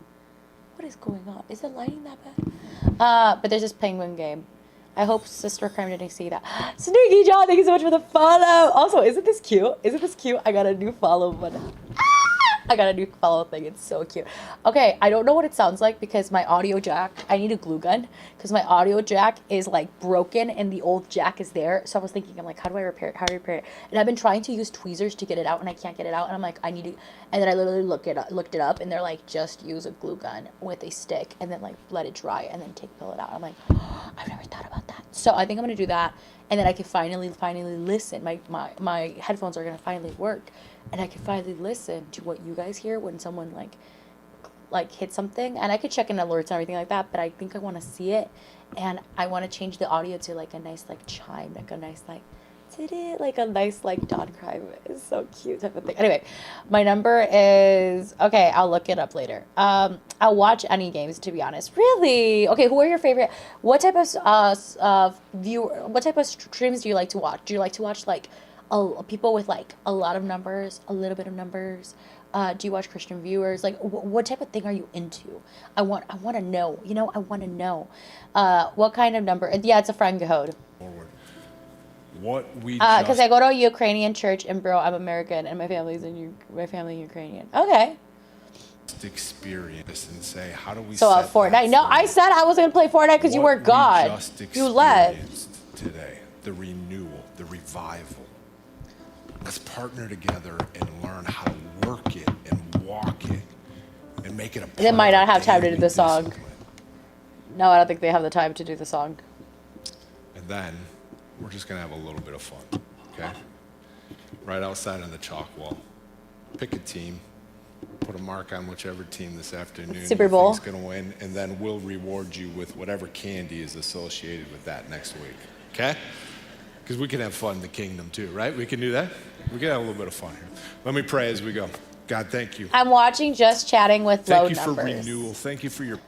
What is going on? Is the lighting that bad? But there's this Penguin game. I hope Sister Crime didn't see that. Sneaky John, thank you so much for the follow. Also, isn't this cute? Isn't this cute? I got a new follow button. I got a new follow thing. It's so cute. Okay, I don't know what it sounds like because my audio jack, I need a glue gun because my audio jack is like broken and the old jack is there. So I was thinking, I'm like, how do I repair it? How do I repair it? And I've been trying to use tweezers to get it out and I can't get it out. And I'm like, I need to, and then I literally looked it up and they're like, just use a glue gun with a stick and then like let it dry and then pull it out. I'm like, oh, I've never thought about that. So I think I'm gonna do that. And then I can finally listen. My headphones are gonna finally work. And I can finally listen to what you guys hear when someone like hits something. And I could check in alerts and everything like that, but I think I want to see it. And I want to change the audio to like a nice like chime, like a nice like a nice like dawn cry. It's so cute type of thing. Anyway, my number is okay. I'll look it up later. I'll watch any games to be honest. Really? Okay. Who are your favorite? What type of what type of streams do you like to watch? Do you like to watch like people with like a lot of numbers, a little bit of numbers? Do you watch Christian viewers? Like, what type of thing are you into? I want to know. You know, I want to know. What kind of number? Yeah, it's a friend code. Forward. What we because I go to a Ukrainian church, and bro, I'm American, and my family's Ukrainian. Okay. Experience and say, how do we? So Fortnite? No, I said I wasn't gonna play Fortnite because you were God. You left. Today, the renewal, the revival. Let's partner together and learn how to work it and walk it and make it a. They might not have time to do the song. No, I don't think they have the time to do the song. And then we're just gonna have a little bit of fun, okay? Right outside on the chalk wall. Pick a team. Put a mark on whichever team this afternoon Super Bowl is going to win, and then we'll reward you with whatever candy is associated with that next week. Okay? Because we can have fun in the kingdom too, right? We can do that. We can have a little bit of fun here. Let me pray as we go. God, thank you. I'm watching Just Chatting with low numbers. Thank you for renewal. Thank you for your.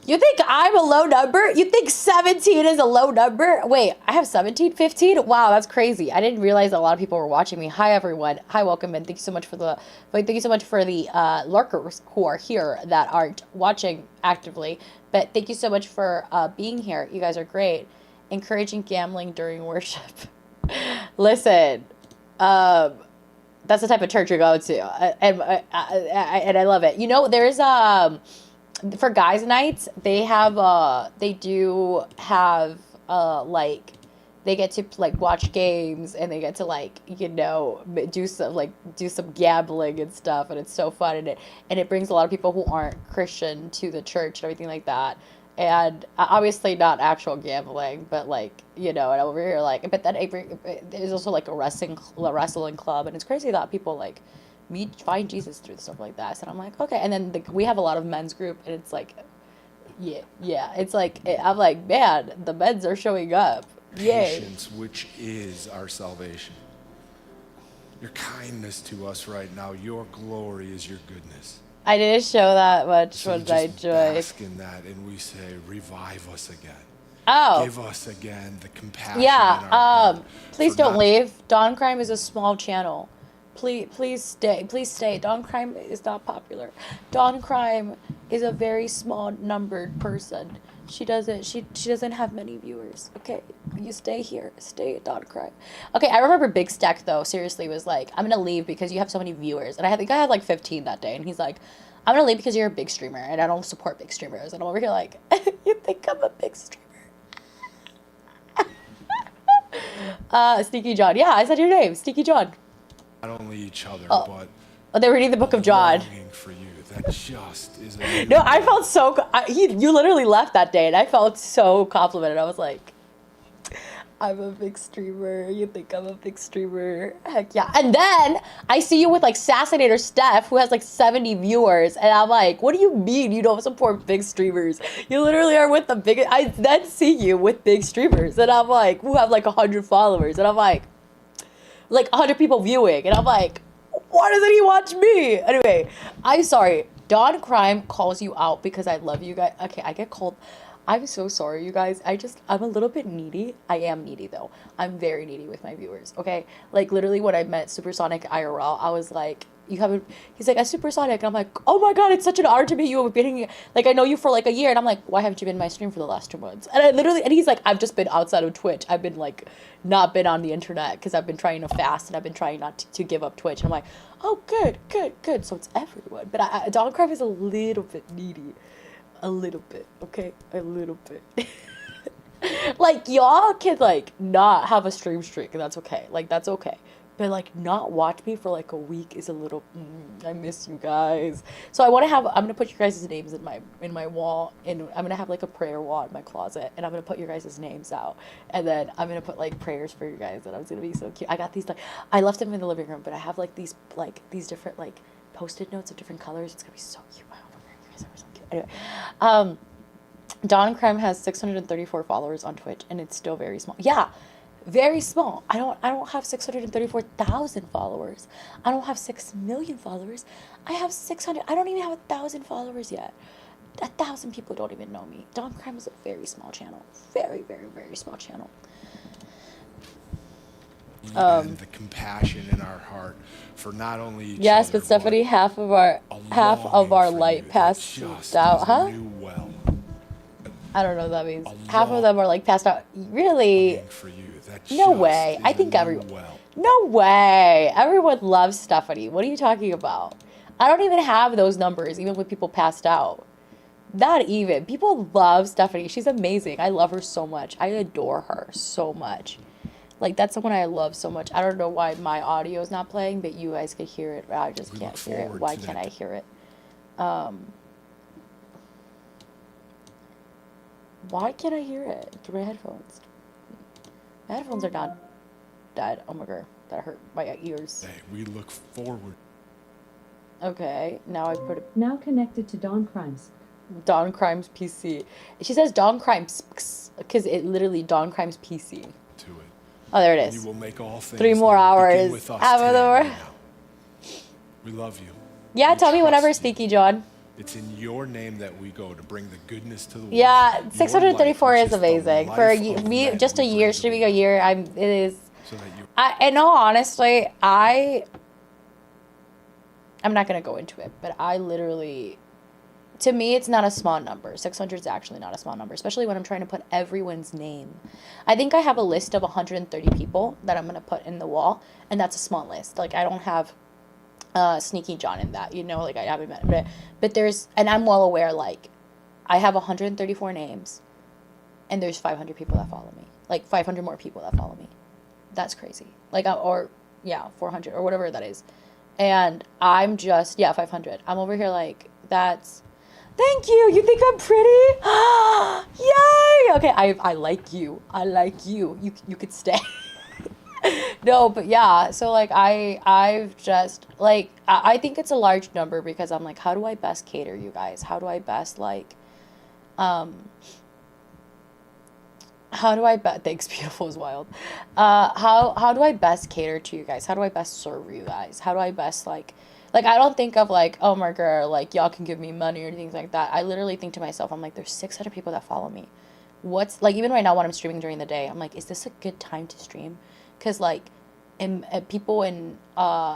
You think I'm a low number? You think 17 is a low number? Wait, I have 17, 15? Wow, that's crazy. I didn't realize a lot of people were watching me. Hi, everyone. Hi, welcome, and thank you so much for the lurkers who are here that aren't watching actively. But thank you so much for being here. You guys are great. Encouraging gambling during worship. Listen, that's the type of church you go to, and I love it. You know, there's for guys' nights, they do have like they get to like watch games, and they get to like, you know, do some gambling and stuff, and it's so fun, and it brings a lot of people who aren't Christian to the church and everything like that. And obviously not actual gambling, but like, you know, and over here like, but then there's also like a wrestling club, and it's crazy that people like find Jesus through stuff like that. So I'm like, okay. And then we have a lot of men's group, and it's like, yeah, it's like, I'm like, man, the men's are showing up. Yay. Patience, which is our salvation. Your kindness to us right now, your glory is your goodness. I didn't show that much So when we I just joined. bask in that, and we say, revive us again. Oh. Give us again the compassion. Yeah, in our heart please for don't not- leave. Dawn Crime is a small channel. Please stay. Dawn Crime is not popular. Dawn Crime is a very small numbered person. She doesn't have many viewers. Okay, you stay here. Stay at Dawn Crime. Okay, I remember Big Stack though. Seriously, was like, I'm gonna leave because you have so many viewers, and I think I had like 15 that day, and he's like, I'm gonna leave because you're a big streamer, and I don't support big streamers. And I'm over here like, you think I'm a big streamer? Sneaky John. Yeah, I said your name, Sneaky John. Not only each other, but Oh, they're reading the Book of John. longing for you. That just is a No, I felt so. You literally left that day, and I felt so complimented. I was like, I'm a big streamer. You think I'm a big streamer? Heck yeah. And then I see you with like Assassinator Steph, who has like 70 viewers, and I'm like, what do you mean you don't support big streamers? You literally are with the biggest. I then see you with big streamers, and I'm like, who have like 100 followers, and I'm like 100 people viewing, and I'm like, why doesn't he watch me? Anyway, I'm sorry. Dawn Crime calls you out because I love you guys. Okay, I get called. I'm so sorry, you guys. I'm a little bit needy. I am needy, though. I'm very needy with my viewers, okay? Like, literally, when I met Supersonic IRL, I was like, he's like, I'm Supersonic. And I'm like, oh my God, it's such an honor to meet you. I've been here, like, I know you for like a year. And I'm like, why haven't you been in my stream for the last 2 months? And he's like, I've just been outside of Twitch. I've been like, not been on the internet because I've been trying to fast, and I've been trying not to give up Twitch. And I'm like, oh, good. So it's everyone. But Dawn Crime is a little bit needy. A little bit, okay? A little bit. Like, y'all can, like, not have a stream streak, and that's okay. Like, that's okay. But, like, not watch me for, like, a week is a little, I miss you guys. So I'm going to put your guys' names in my wall, and I'm going to have, like, a prayer wall in my closet, and I'm going to put your guys' names out. And then I'm going to put, like, prayers for you guys, and I'm going to be so cute. I got these, like, I left them in the living room, but I have, like, these different, like, Post-it notes of different colors. It's going to be so cute. Wow, you guys are so cute. Anyway, Dawn Crime has 634 followers on Twitch, and it's still very small. Yeah, very small. I don't have 634,000 followers. I don't have 6 million followers. I have 600. I don't even have 1,000 followers yet. 1,000 people don't even know me. Dawn Crime is a very small channel. Very, very, very small channel. and the compassion in our heart for not only each yes, other, but Stephanie, half of our longing light for you passed that just out, is a huh? new well I don't know what that means. A Half of them are like passed out. Really? for you. That No just way. is I a think new everyone. well. No way. Everyone loves Stephanie. What are you talking about? I don't even have those numbers, even with people passed out. Not even. People love Stephanie. She's amazing. I love her so much. I adore her so much. Like, that's someone I love so much. I don't know why my audio is not playing, but you guys could hear it. I just can't hear it. Why can't I hear it? Why can't I hear it through my headphones? My headphones are not dead. Oh my god, that hurt my ears. Hey, we look forward. Okay, now I put it. Now connected to Dawn Crimes. Dawn Crimes PC. She says Dawn Crimes because it literally Dawn Crimes PC. To it. Oh, there it And is. you will make all things 3 more new. hours. Begin with us Half of today, them right are- now. We love you. Yeah, We tell me whenever, trust you. Sneaky John. It's in your name that we go to bring the goodness to the world. Yeah, Your 634 life, is which the amazing. For life of me, men just a we year, bring to streaming the a year, it is. so that you And no, honestly, I'm not gonna go into it, but I literally, to me, it's not a small number. 600 is actually not a small number, especially when I'm trying to put everyone's name. I think I have a list of 130 people that I'm gonna put in the wall, and that's a small list. Like, I don't have Sneaky John in that, you know, like I haven't met, but there's, and I'm well aware, like, I have 134 names, and there's 500 people that follow me, like 500 more people that follow me. That's crazy. Like, or yeah, 400 or whatever that is. And I'm just, yeah, 500. I'm over here like, that's, thank you. You think I'm pretty? Yay. Okay. I like you. I like you. You could stay. No, but yeah. So like, I've just like, I think it's a large number because I'm like, how do I best cater you guys? How do I best like, how do I thanks, beautiful is wild. How do I best cater to you guys? How do I best serve you guys? How do I best like I don't think of like, oh my god, like y'all can give me money or things like that. I literally think to myself, I'm like, there's 600 people that follow me. What's like, even right now when I'm streaming during the day, I'm like, is this a good time to stream? Because like, people in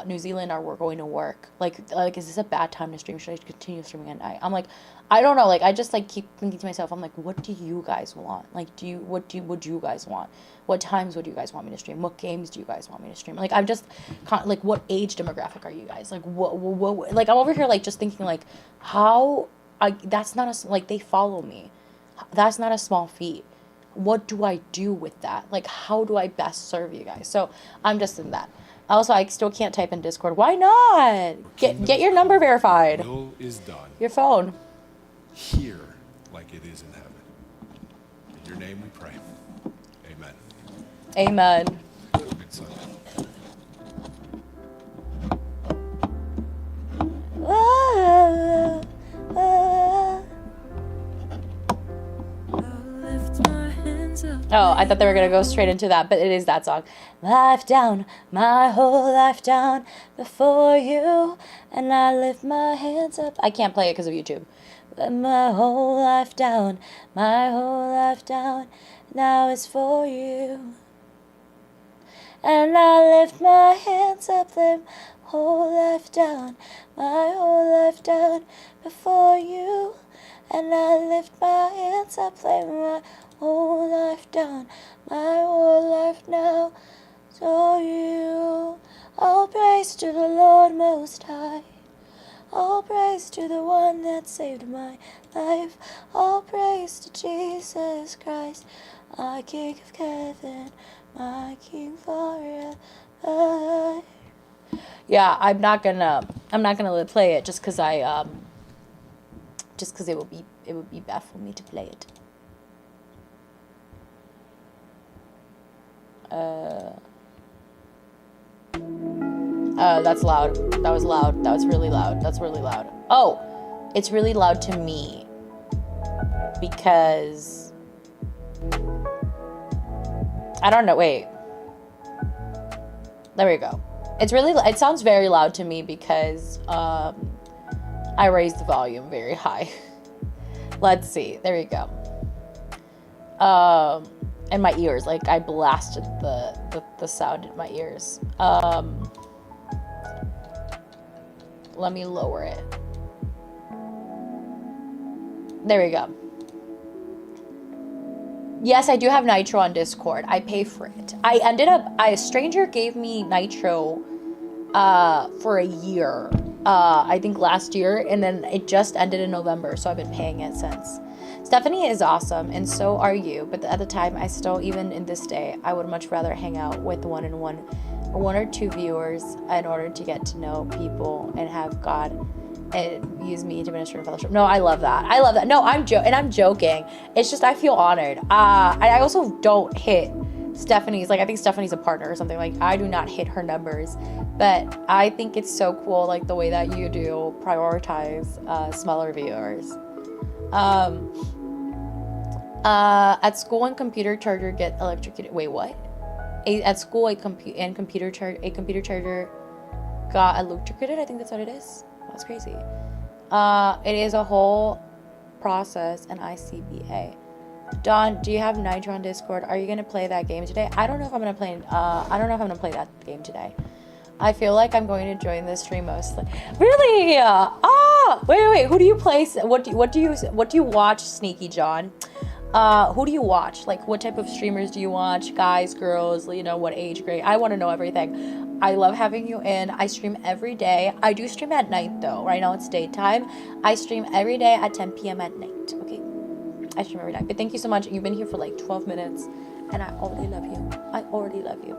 New Zealand are going to work. Like is this a bad time to stream? Should I continue streaming at night? I'm like, I don't know. Like, I just like keep thinking to myself, I'm like, what do you guys want? Like, what would you guys want? What times would you guys want me to stream? What games do you guys want me to stream? Like, I'm just like, what age demographic are you guys? Like, what like, I'm over here like just thinking like, that's not a, like, they follow me. That's not a small feat. What do I do with that? Like, how do I best serve you guys? So I'm just in that. Also, I still can't type in Discord. Why not? Get your number verified. will is done Your phone. here like it is in heaven. In your name we pray. Amen. Amen. Have a good Sunday. Oh, I thought they were gonna go straight into that, but it is that song. Life down, my whole life down before you, and I lift my hands up. I can't play it because of YouTube. But my whole life down, now it's for you. And I lift my hands up, them whole life down, my whole life down before you. And I lift my hands up, lay my whole life down, my whole life now, to you. All praise to the Lord Most High. All praise to the one that saved my life. All praise to Jesus Christ, my King of heaven, my King forever. Yeah, I'm not gonna play it just because it would be bad for me to play it. That's loud. That was loud. That was really loud. That's really loud. Oh, it's really loud to me because I don't know. Wait. There we go. It sounds very loud to me because I raised the volume very high. Let's see. There we go. in my ears. Like I blasted the sound in my ears. Let me lower it. There we go. Yes, I do have Nitro on Discord. I pay for it. A stranger gave me Nitro for a year. I think last year, and then it just ended in November, so I've been paying it since. Stephanie is awesome, and so are you, but at the time, I still, even in this day, I would much rather hang out with one or two viewers in order to get to know people and have God and use me to minister in fellowship. No, I love that. I love that. No, I'm joking. It's just I feel honored. I also don't hit Stephanie's, like I think Stephanie's a partner or something. Like I do not hit her numbers, but I think it's so cool, like the way that you do prioritize smaller viewers. At school, and computer charger get electrocuted. Wait, what? At school, a computer charger got electrocuted. I think that's what it is. That's crazy. It is a whole process, an ICBA. Dawn, do you have Nitro on Discord? Are you gonna play that game today? I don't know if I'm gonna play. I don't know if I'm gonna play that game today. I feel like I'm going to join this stream mostly. Really? Wait. Who do you play? What do you watch, Sneaky John? Who do you watch? Like, what type of streamers do you watch? Guys, girls, you know, what age grade? I want to know everything. I love having you in. I stream every day. I do stream at night though. Right now it's daytime. I stream every day at 10 p.m. at night. Okay. I stream every night. But thank you so much. You've been here for like 12 minutes and I already love you. I already love you.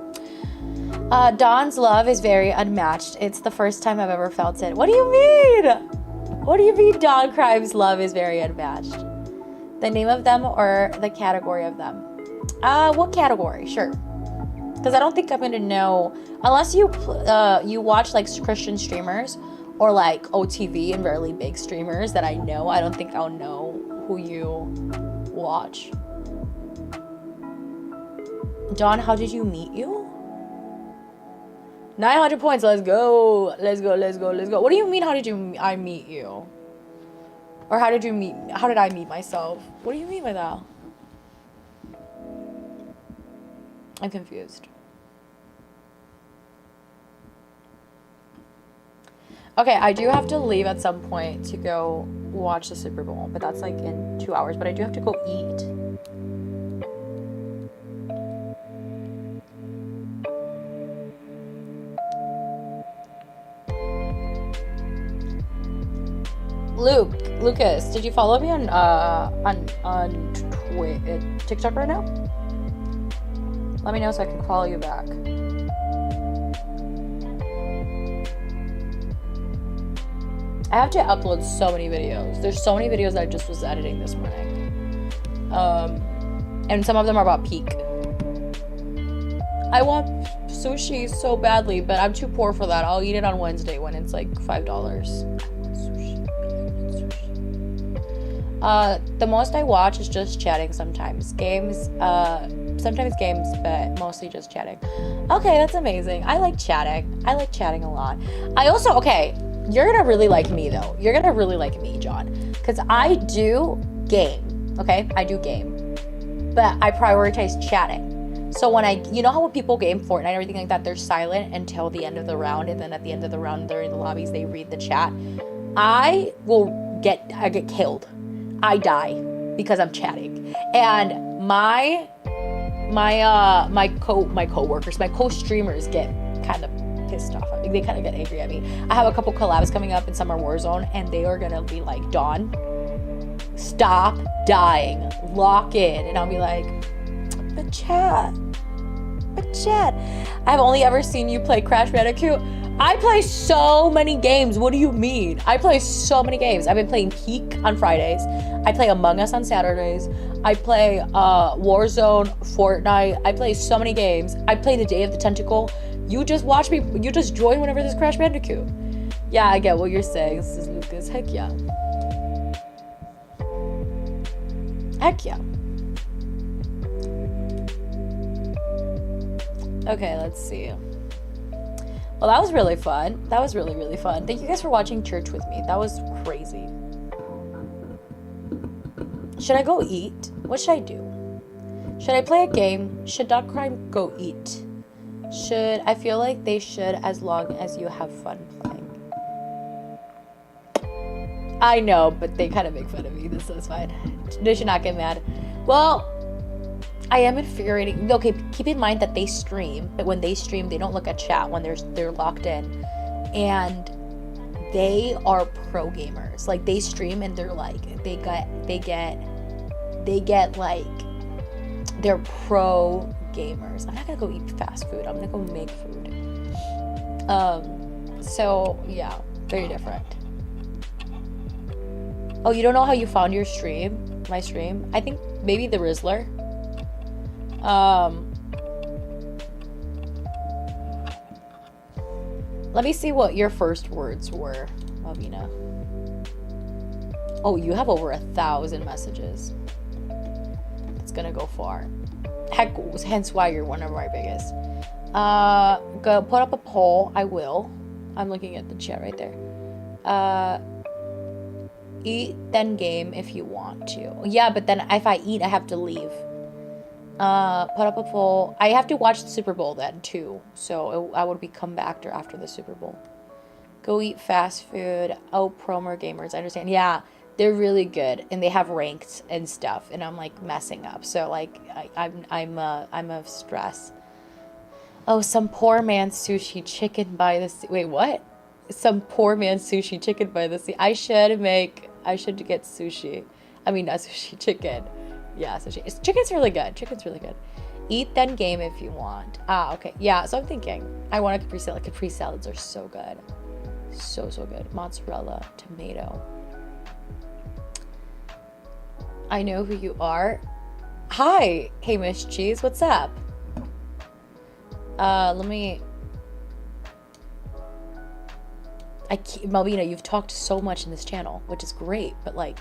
Dawn's love is very unmatched. It's the first time I've ever felt it. What do you mean? What do you mean Dawn Crime's love is very unmatched? The name of them or the category of them? What category? Sure. Because I don't think I'm gonna know unless you watch like Christian streamers or like OTV and really big streamers that I know. I don't think I'll know who you watch. Dawn, how did you meet you? 900 points. Let's go. What do you mean? How did I meet you? Or how did I meet myself? What do you mean by that? I'm confused. Okay, I do have to leave at some point to go watch the Super Bowl, but that's like in 2 hours, but I do have to go eat. Lucas, did you follow me on TikTok right now? Let me know so I can follow you back. I have to upload so many videos. There's so many videos that I just was editing this morning. And some of them are about Peak. I want sushi so badly, but I'm too poor for that. I'll eat it on Wednesday when it's like $5. The most I watch is just chatting sometimes. Games, but mostly just chatting. Okay, that's amazing. I like chatting. I like chatting a lot. I also, okay, you're gonna really like me though. You're gonna really like me, John. Because I do game, okay? I do game. But I prioritize chatting. So when you know how when people game Fortnite and everything like that, they're silent until the end of the round, and then at the end of the round, they're in the lobbies, they read the chat. I get killed. I die because I'm chatting. And my co-workers, my co-streamers get kind of pissed off. They kind of get angry at me. I have a couple collabs coming up in Summer Warzone, and they are gonna be like, Dawn, stop dying, lock in. And I'll be like, but chat. I've only ever seen you play Crash Bandicoot. I play so many games. What do you mean? I play so many games. I've been playing Peak on Fridays. I play Among Us on Saturdays. I play Warzone, Fortnite. I play so many games. I play the Day of the Tentacle. You just watch me. You just join whenever there's Crash Bandicoot. Yeah, I get what you're saying. This is Lucas. Heck yeah. Heck yeah. Okay, let's see. Well, that was really fun. That was really, really fun. Thank you guys for watching church with me. That was crazy. Should I go eat? What should I do? Should I play a game? Should Dot Crime go eat? Should, I feel like they should, as long as you have fun playing. I know, but they kind of make fun of me. This is fine. They should not get mad. Well, I am infuriating. Okay, keep in mind that they stream, but when they stream, they don't look at chat when they're locked in, and they are pro gamers. Like, they stream and they're like, they get like, they're pro gamers. I'm not gonna go eat fast food. I'm gonna go make food. So yeah, very different. Oh, you don't know how you found your stream? My stream? I think maybe the Rizzler. Let me see what your first words were, Malvina. Oh, you have over 1,000 messages. It's gonna go far. Heck, hence why you're one of my biggest. Go put up a poll. I will. I'm looking at the chat right there. Eat, then game if you want to. Yeah, but then if I eat, I have to leave. Put up a poll. I have to watch the Super Bowl then too, so I would be come back after the Super Bowl. Go eat fast food. Oh, promo gamers. I understand. Yeah, they're really good, and they have ranked and stuff, and I'm like messing up. So like I'm a stress. Oh, some poor man sushi chicken by the sea. Wait, what? Some poor man sushi chicken by the sea. I should get sushi. I mean, not sushi, chicken. Yeah, sushi. Chicken's really good. Chicken's really good. Eat then game if you want. Ah, okay. Yeah, so I'm thinking. I want a Capri salad. Capri salads are so good. So good. Mozzarella, tomato. I know who you are. Hi, Hamish Cheese. What's up? Malvina, you've talked so much in this channel, which is great, but like,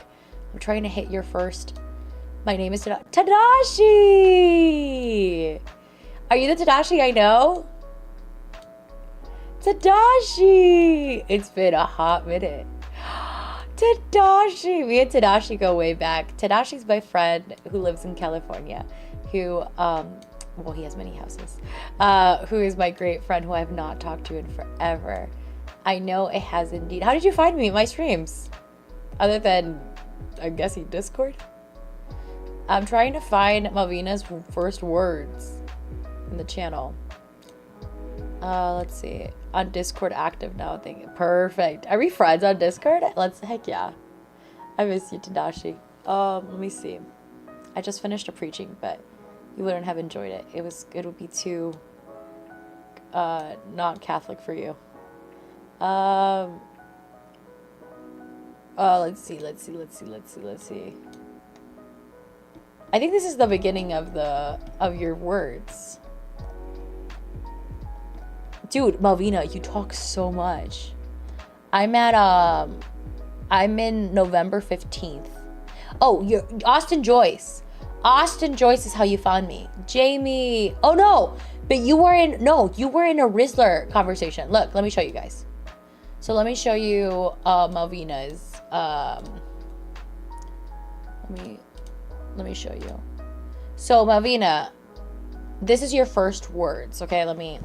I'm trying to hit your first. My name is Tadashi! Are you the Tadashi I know? Tadashi! It's been a hot minute. Tadashi! Me and Tadashi go way back. Tadashi's my friend who lives in California, who, well, he has many houses, who is my great friend who I have not talked to in forever. I know it has indeed. How did you find me in my streams? Other than, I'm guessing, Discord? I'm trying to find Malvina's first words in the channel. Let's see. On Discord active now. Perfect. Are we friends on Discord? Heck yeah. I miss you, Tadashi. Let me see. I just finished a preaching, but you wouldn't have enjoyed it. It would be too not Catholic for you. Let's see. I think this is the beginning of your words. Dude, Malvina, you talk so much. I'm in November 15th. Oh, you're Austin Joyce. Austin Joyce is how you found me. Jamie. Oh no, but you were in a Rizzler conversation. Look, let me show you guys. So let me show you Malvina's let me show you. So Malvina, this is your first words, okay? Let me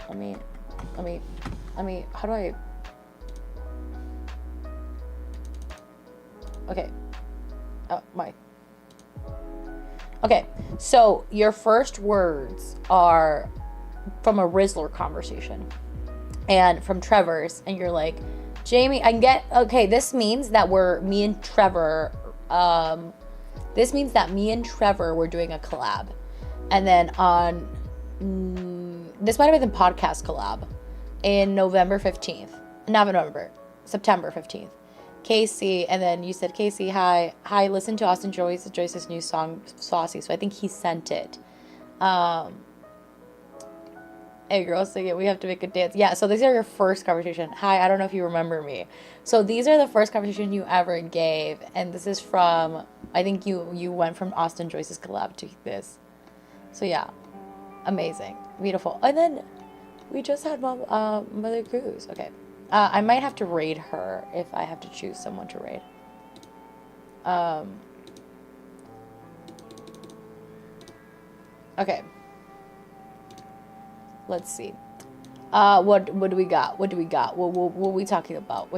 how do I? Okay. Oh, okay, so your first words are from a Rizzler conversation and from Trevor's, and you're like, Jamie, okay, this means that me and Trevor were doing a collab. And then this might have been the podcast collab in September 15th. Casey, and then you said, Casey, hi, listen to Austin Joyce's new song, Saucy. So I think he sent it. Hey girls, sing it. We have to make a dance. Yeah, so these are your first conversation. Hi, I don't know if you remember me. So these are the first conversation you ever gave, and this is from, I think you went from Austin Joyce's collab to this. So yeah, amazing, beautiful. And then we just had Mother Cruz. Okay, I might have to raid her if I have to choose someone to raid. Okay. Let's see. What do we got? What are we talking about?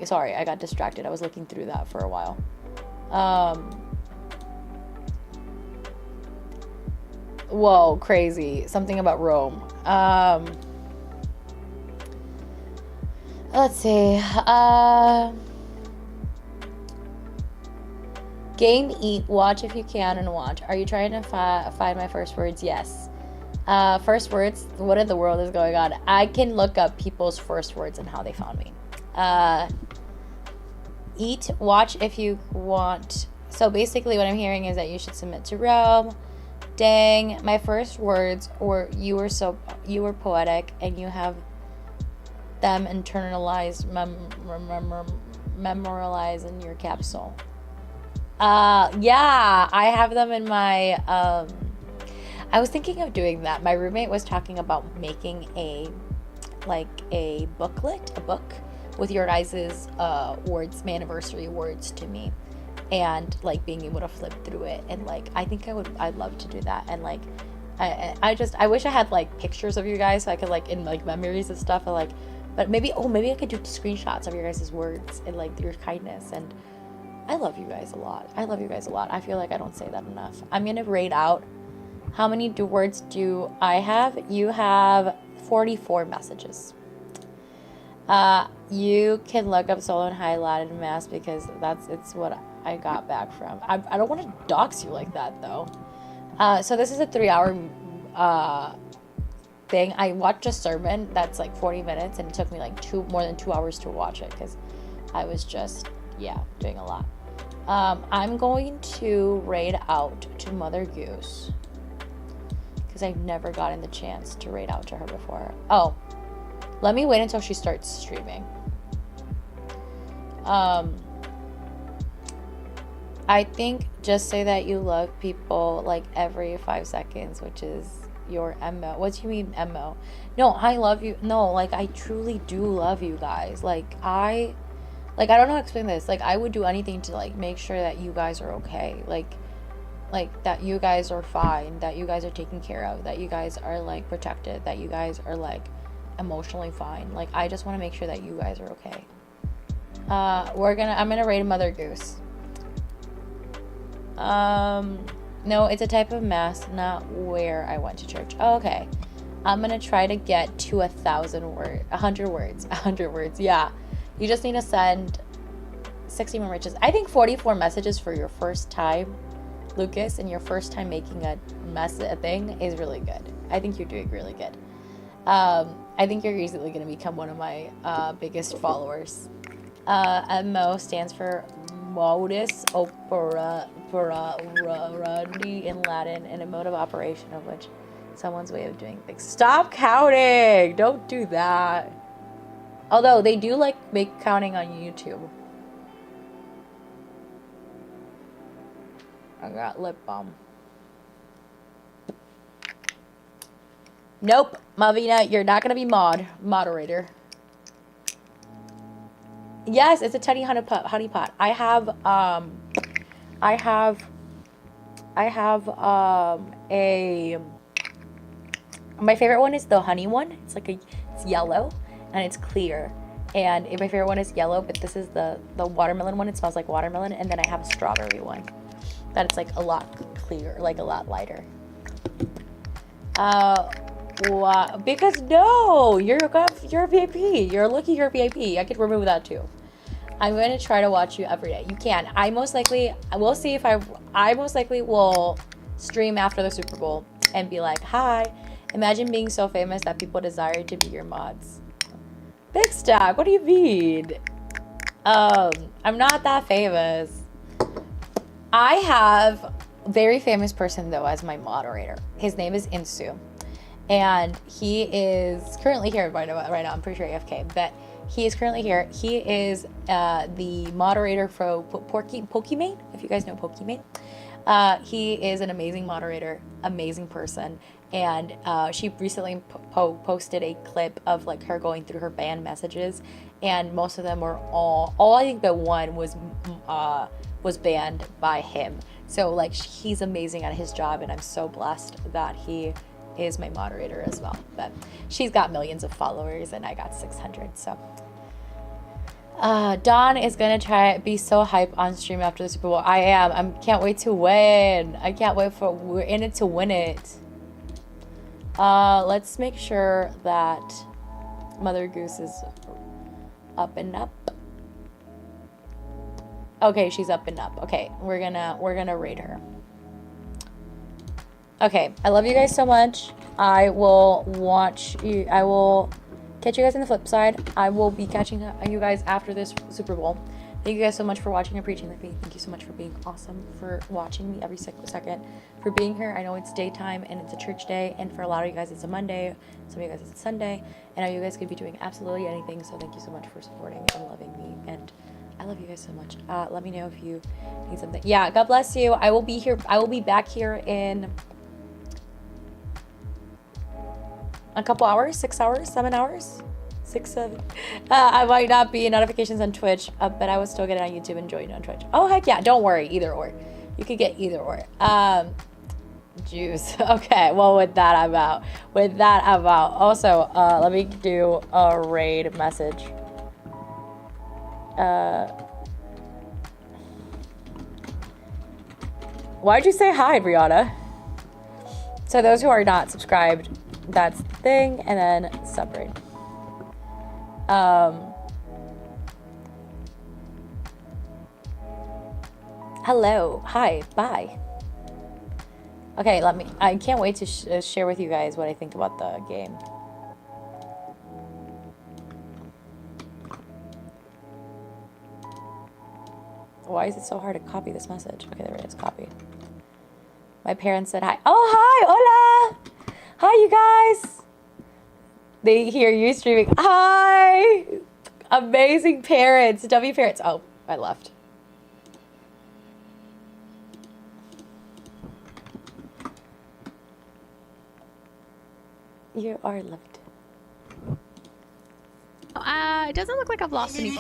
Sorry, I got distracted. I was looking through that for a while. Whoa, crazy. Something about Rome. Let's see. Game, eat, watch if you can, and watch. Are you trying to find my first words? Yes. First words, what in the world is going on? I can look up people's first words and how they found me. Eat, watch if you want. So basically what I'm hearing is that you should submit to Rome. Dang, my first words were you were poetic and you have them internalized, memorialized in your capsule. Yeah, I have them in my, I was thinking of doing that. My roommate was talking about making a booklet, a book with your guys' words, my anniversary words to me, and like being able to flip through it. And like, I think I'd love to do that. And like, I wish I had like pictures of you guys so I could like in like memories and stuff, and like, but maybe I could do screenshots of your guys' words and like your kindness. And I love you guys a lot. I feel like I don't say that enough. I'm gonna rate out how many words do I have. You have 44 messages. You can look up solo and high Latin mass because it's what I got back from. I don't want to dox you like that though. So this is a 3-hour thing. I watched a sermon that's like 40 minutes and it took me like more than 2 hours to watch it because I was just doing a lot. I'm going to raid out to Mother Goose because I've never gotten the chance to raid out to her before. Oh, let me wait until she starts streaming. I think just say that you love people like every 5 seconds, which is your MO. What do you mean MO? No, I love you. No, like I truly do love you guys. I don't know how to explain this. Like I would do anything to like make sure that you guys are okay. Like that you guys are fine, that you guys are taken care of, that you guys are like protected, that you guys are like emotionally fine. Like I just want to make sure that you guys are okay. I'm gonna raid Mother Goose. No, it's a type of mass, not where I went to church. Oh, okay. I'm gonna try to get to 100 words. Yeah. You just need to send 60 more messages. I think 44 messages for your first time, Lucas, and your first time making a thing is really good. I think you're doing really good. I think you're easily going to become one of my biggest followers. MO stands for modus operandi in Latin, and a mode of operation of which someone's way of doing things. Stop counting! Don't do that. Although they do like make counting on YouTube. I got lip balm. Nope, Malvina, you're not gonna be moderator. Yes, it's a tiny honey pot. I have my favorite one is the honey one. It's yellow and it's clear. And my favorite one is yellow, but this is the watermelon one. It smells like watermelon. And then I have a strawberry one that it's like a lot clearer, like a lot lighter. Because no, you're a VIP. You're lucky you're a VIP. I could remove that too. I'm going to try to watch you every day. You can. I most likely will stream after the Super Bowl and be like, hi, imagine being so famous that people desire to be your mods. Big Stack, what do you mean? I'm not that famous. I have a very famous person though as my moderator. His name is Insu. And he is currently here right now. I'm pretty sure AFK, but he is currently here. He is the moderator for Pokimane, if you guys know Pokimane. He is an amazing moderator, amazing person. And she recently posted a clip of like her going through her banned messages, and most of them were all I think that one was was banned by him. So like he's amazing at his job, and I'm so blessed that he is my moderator as well. But she's got millions of followers and I got 600. So Dawn is gonna be so hype on stream after the Super Bowl. I am. I can't wait to win. I can't wait for, we're in it to win it. Let's make sure that Mother Goose is up and up. Okay, she's up and up. Okay, we're gonna raid her. Okay, I love you guys so much. I will watch you. I will catch you guys on the flip side. I will be catching you guys after this Super Bowl. Thank you guys so much for watching and preaching with me. Thank you so much for being awesome, for watching me every second, for being here. I know it's daytime and it's a church day, and for a lot of you guys it's a Monday, some of you guys it's a Sunday, and I know you guys could be doing absolutely anything, so thank you so much for supporting and loving me, and I love you guys so much. Let me know if you need something. Yeah, God bless you. I will be here. I will be back here in a couple hours, 6 hours, 7 hours, 6, 7. I might not be in notifications on Twitch, but I will still get it on YouTube and join you on Twitch. Oh, heck yeah. Don't worry. Either or. You could get either or. Juice. Okay. Well, with that, I'm out. Also, let me do a raid message. Why'd you say hi, Brianna? So those who are not subscribed, that's the thing, and then subraid. Hello, hi, bye. Okay, I can't wait to share with you guys what I think about the game. Why is it so hard to copy this message? Okay, there it is, copy. My parents said hi. Oh, hi, hola. Hi, you guys. They hear you streaming. Hi. Amazing parents, W parents. Oh, I left. You are loved. It doesn't look like I've lost any friends.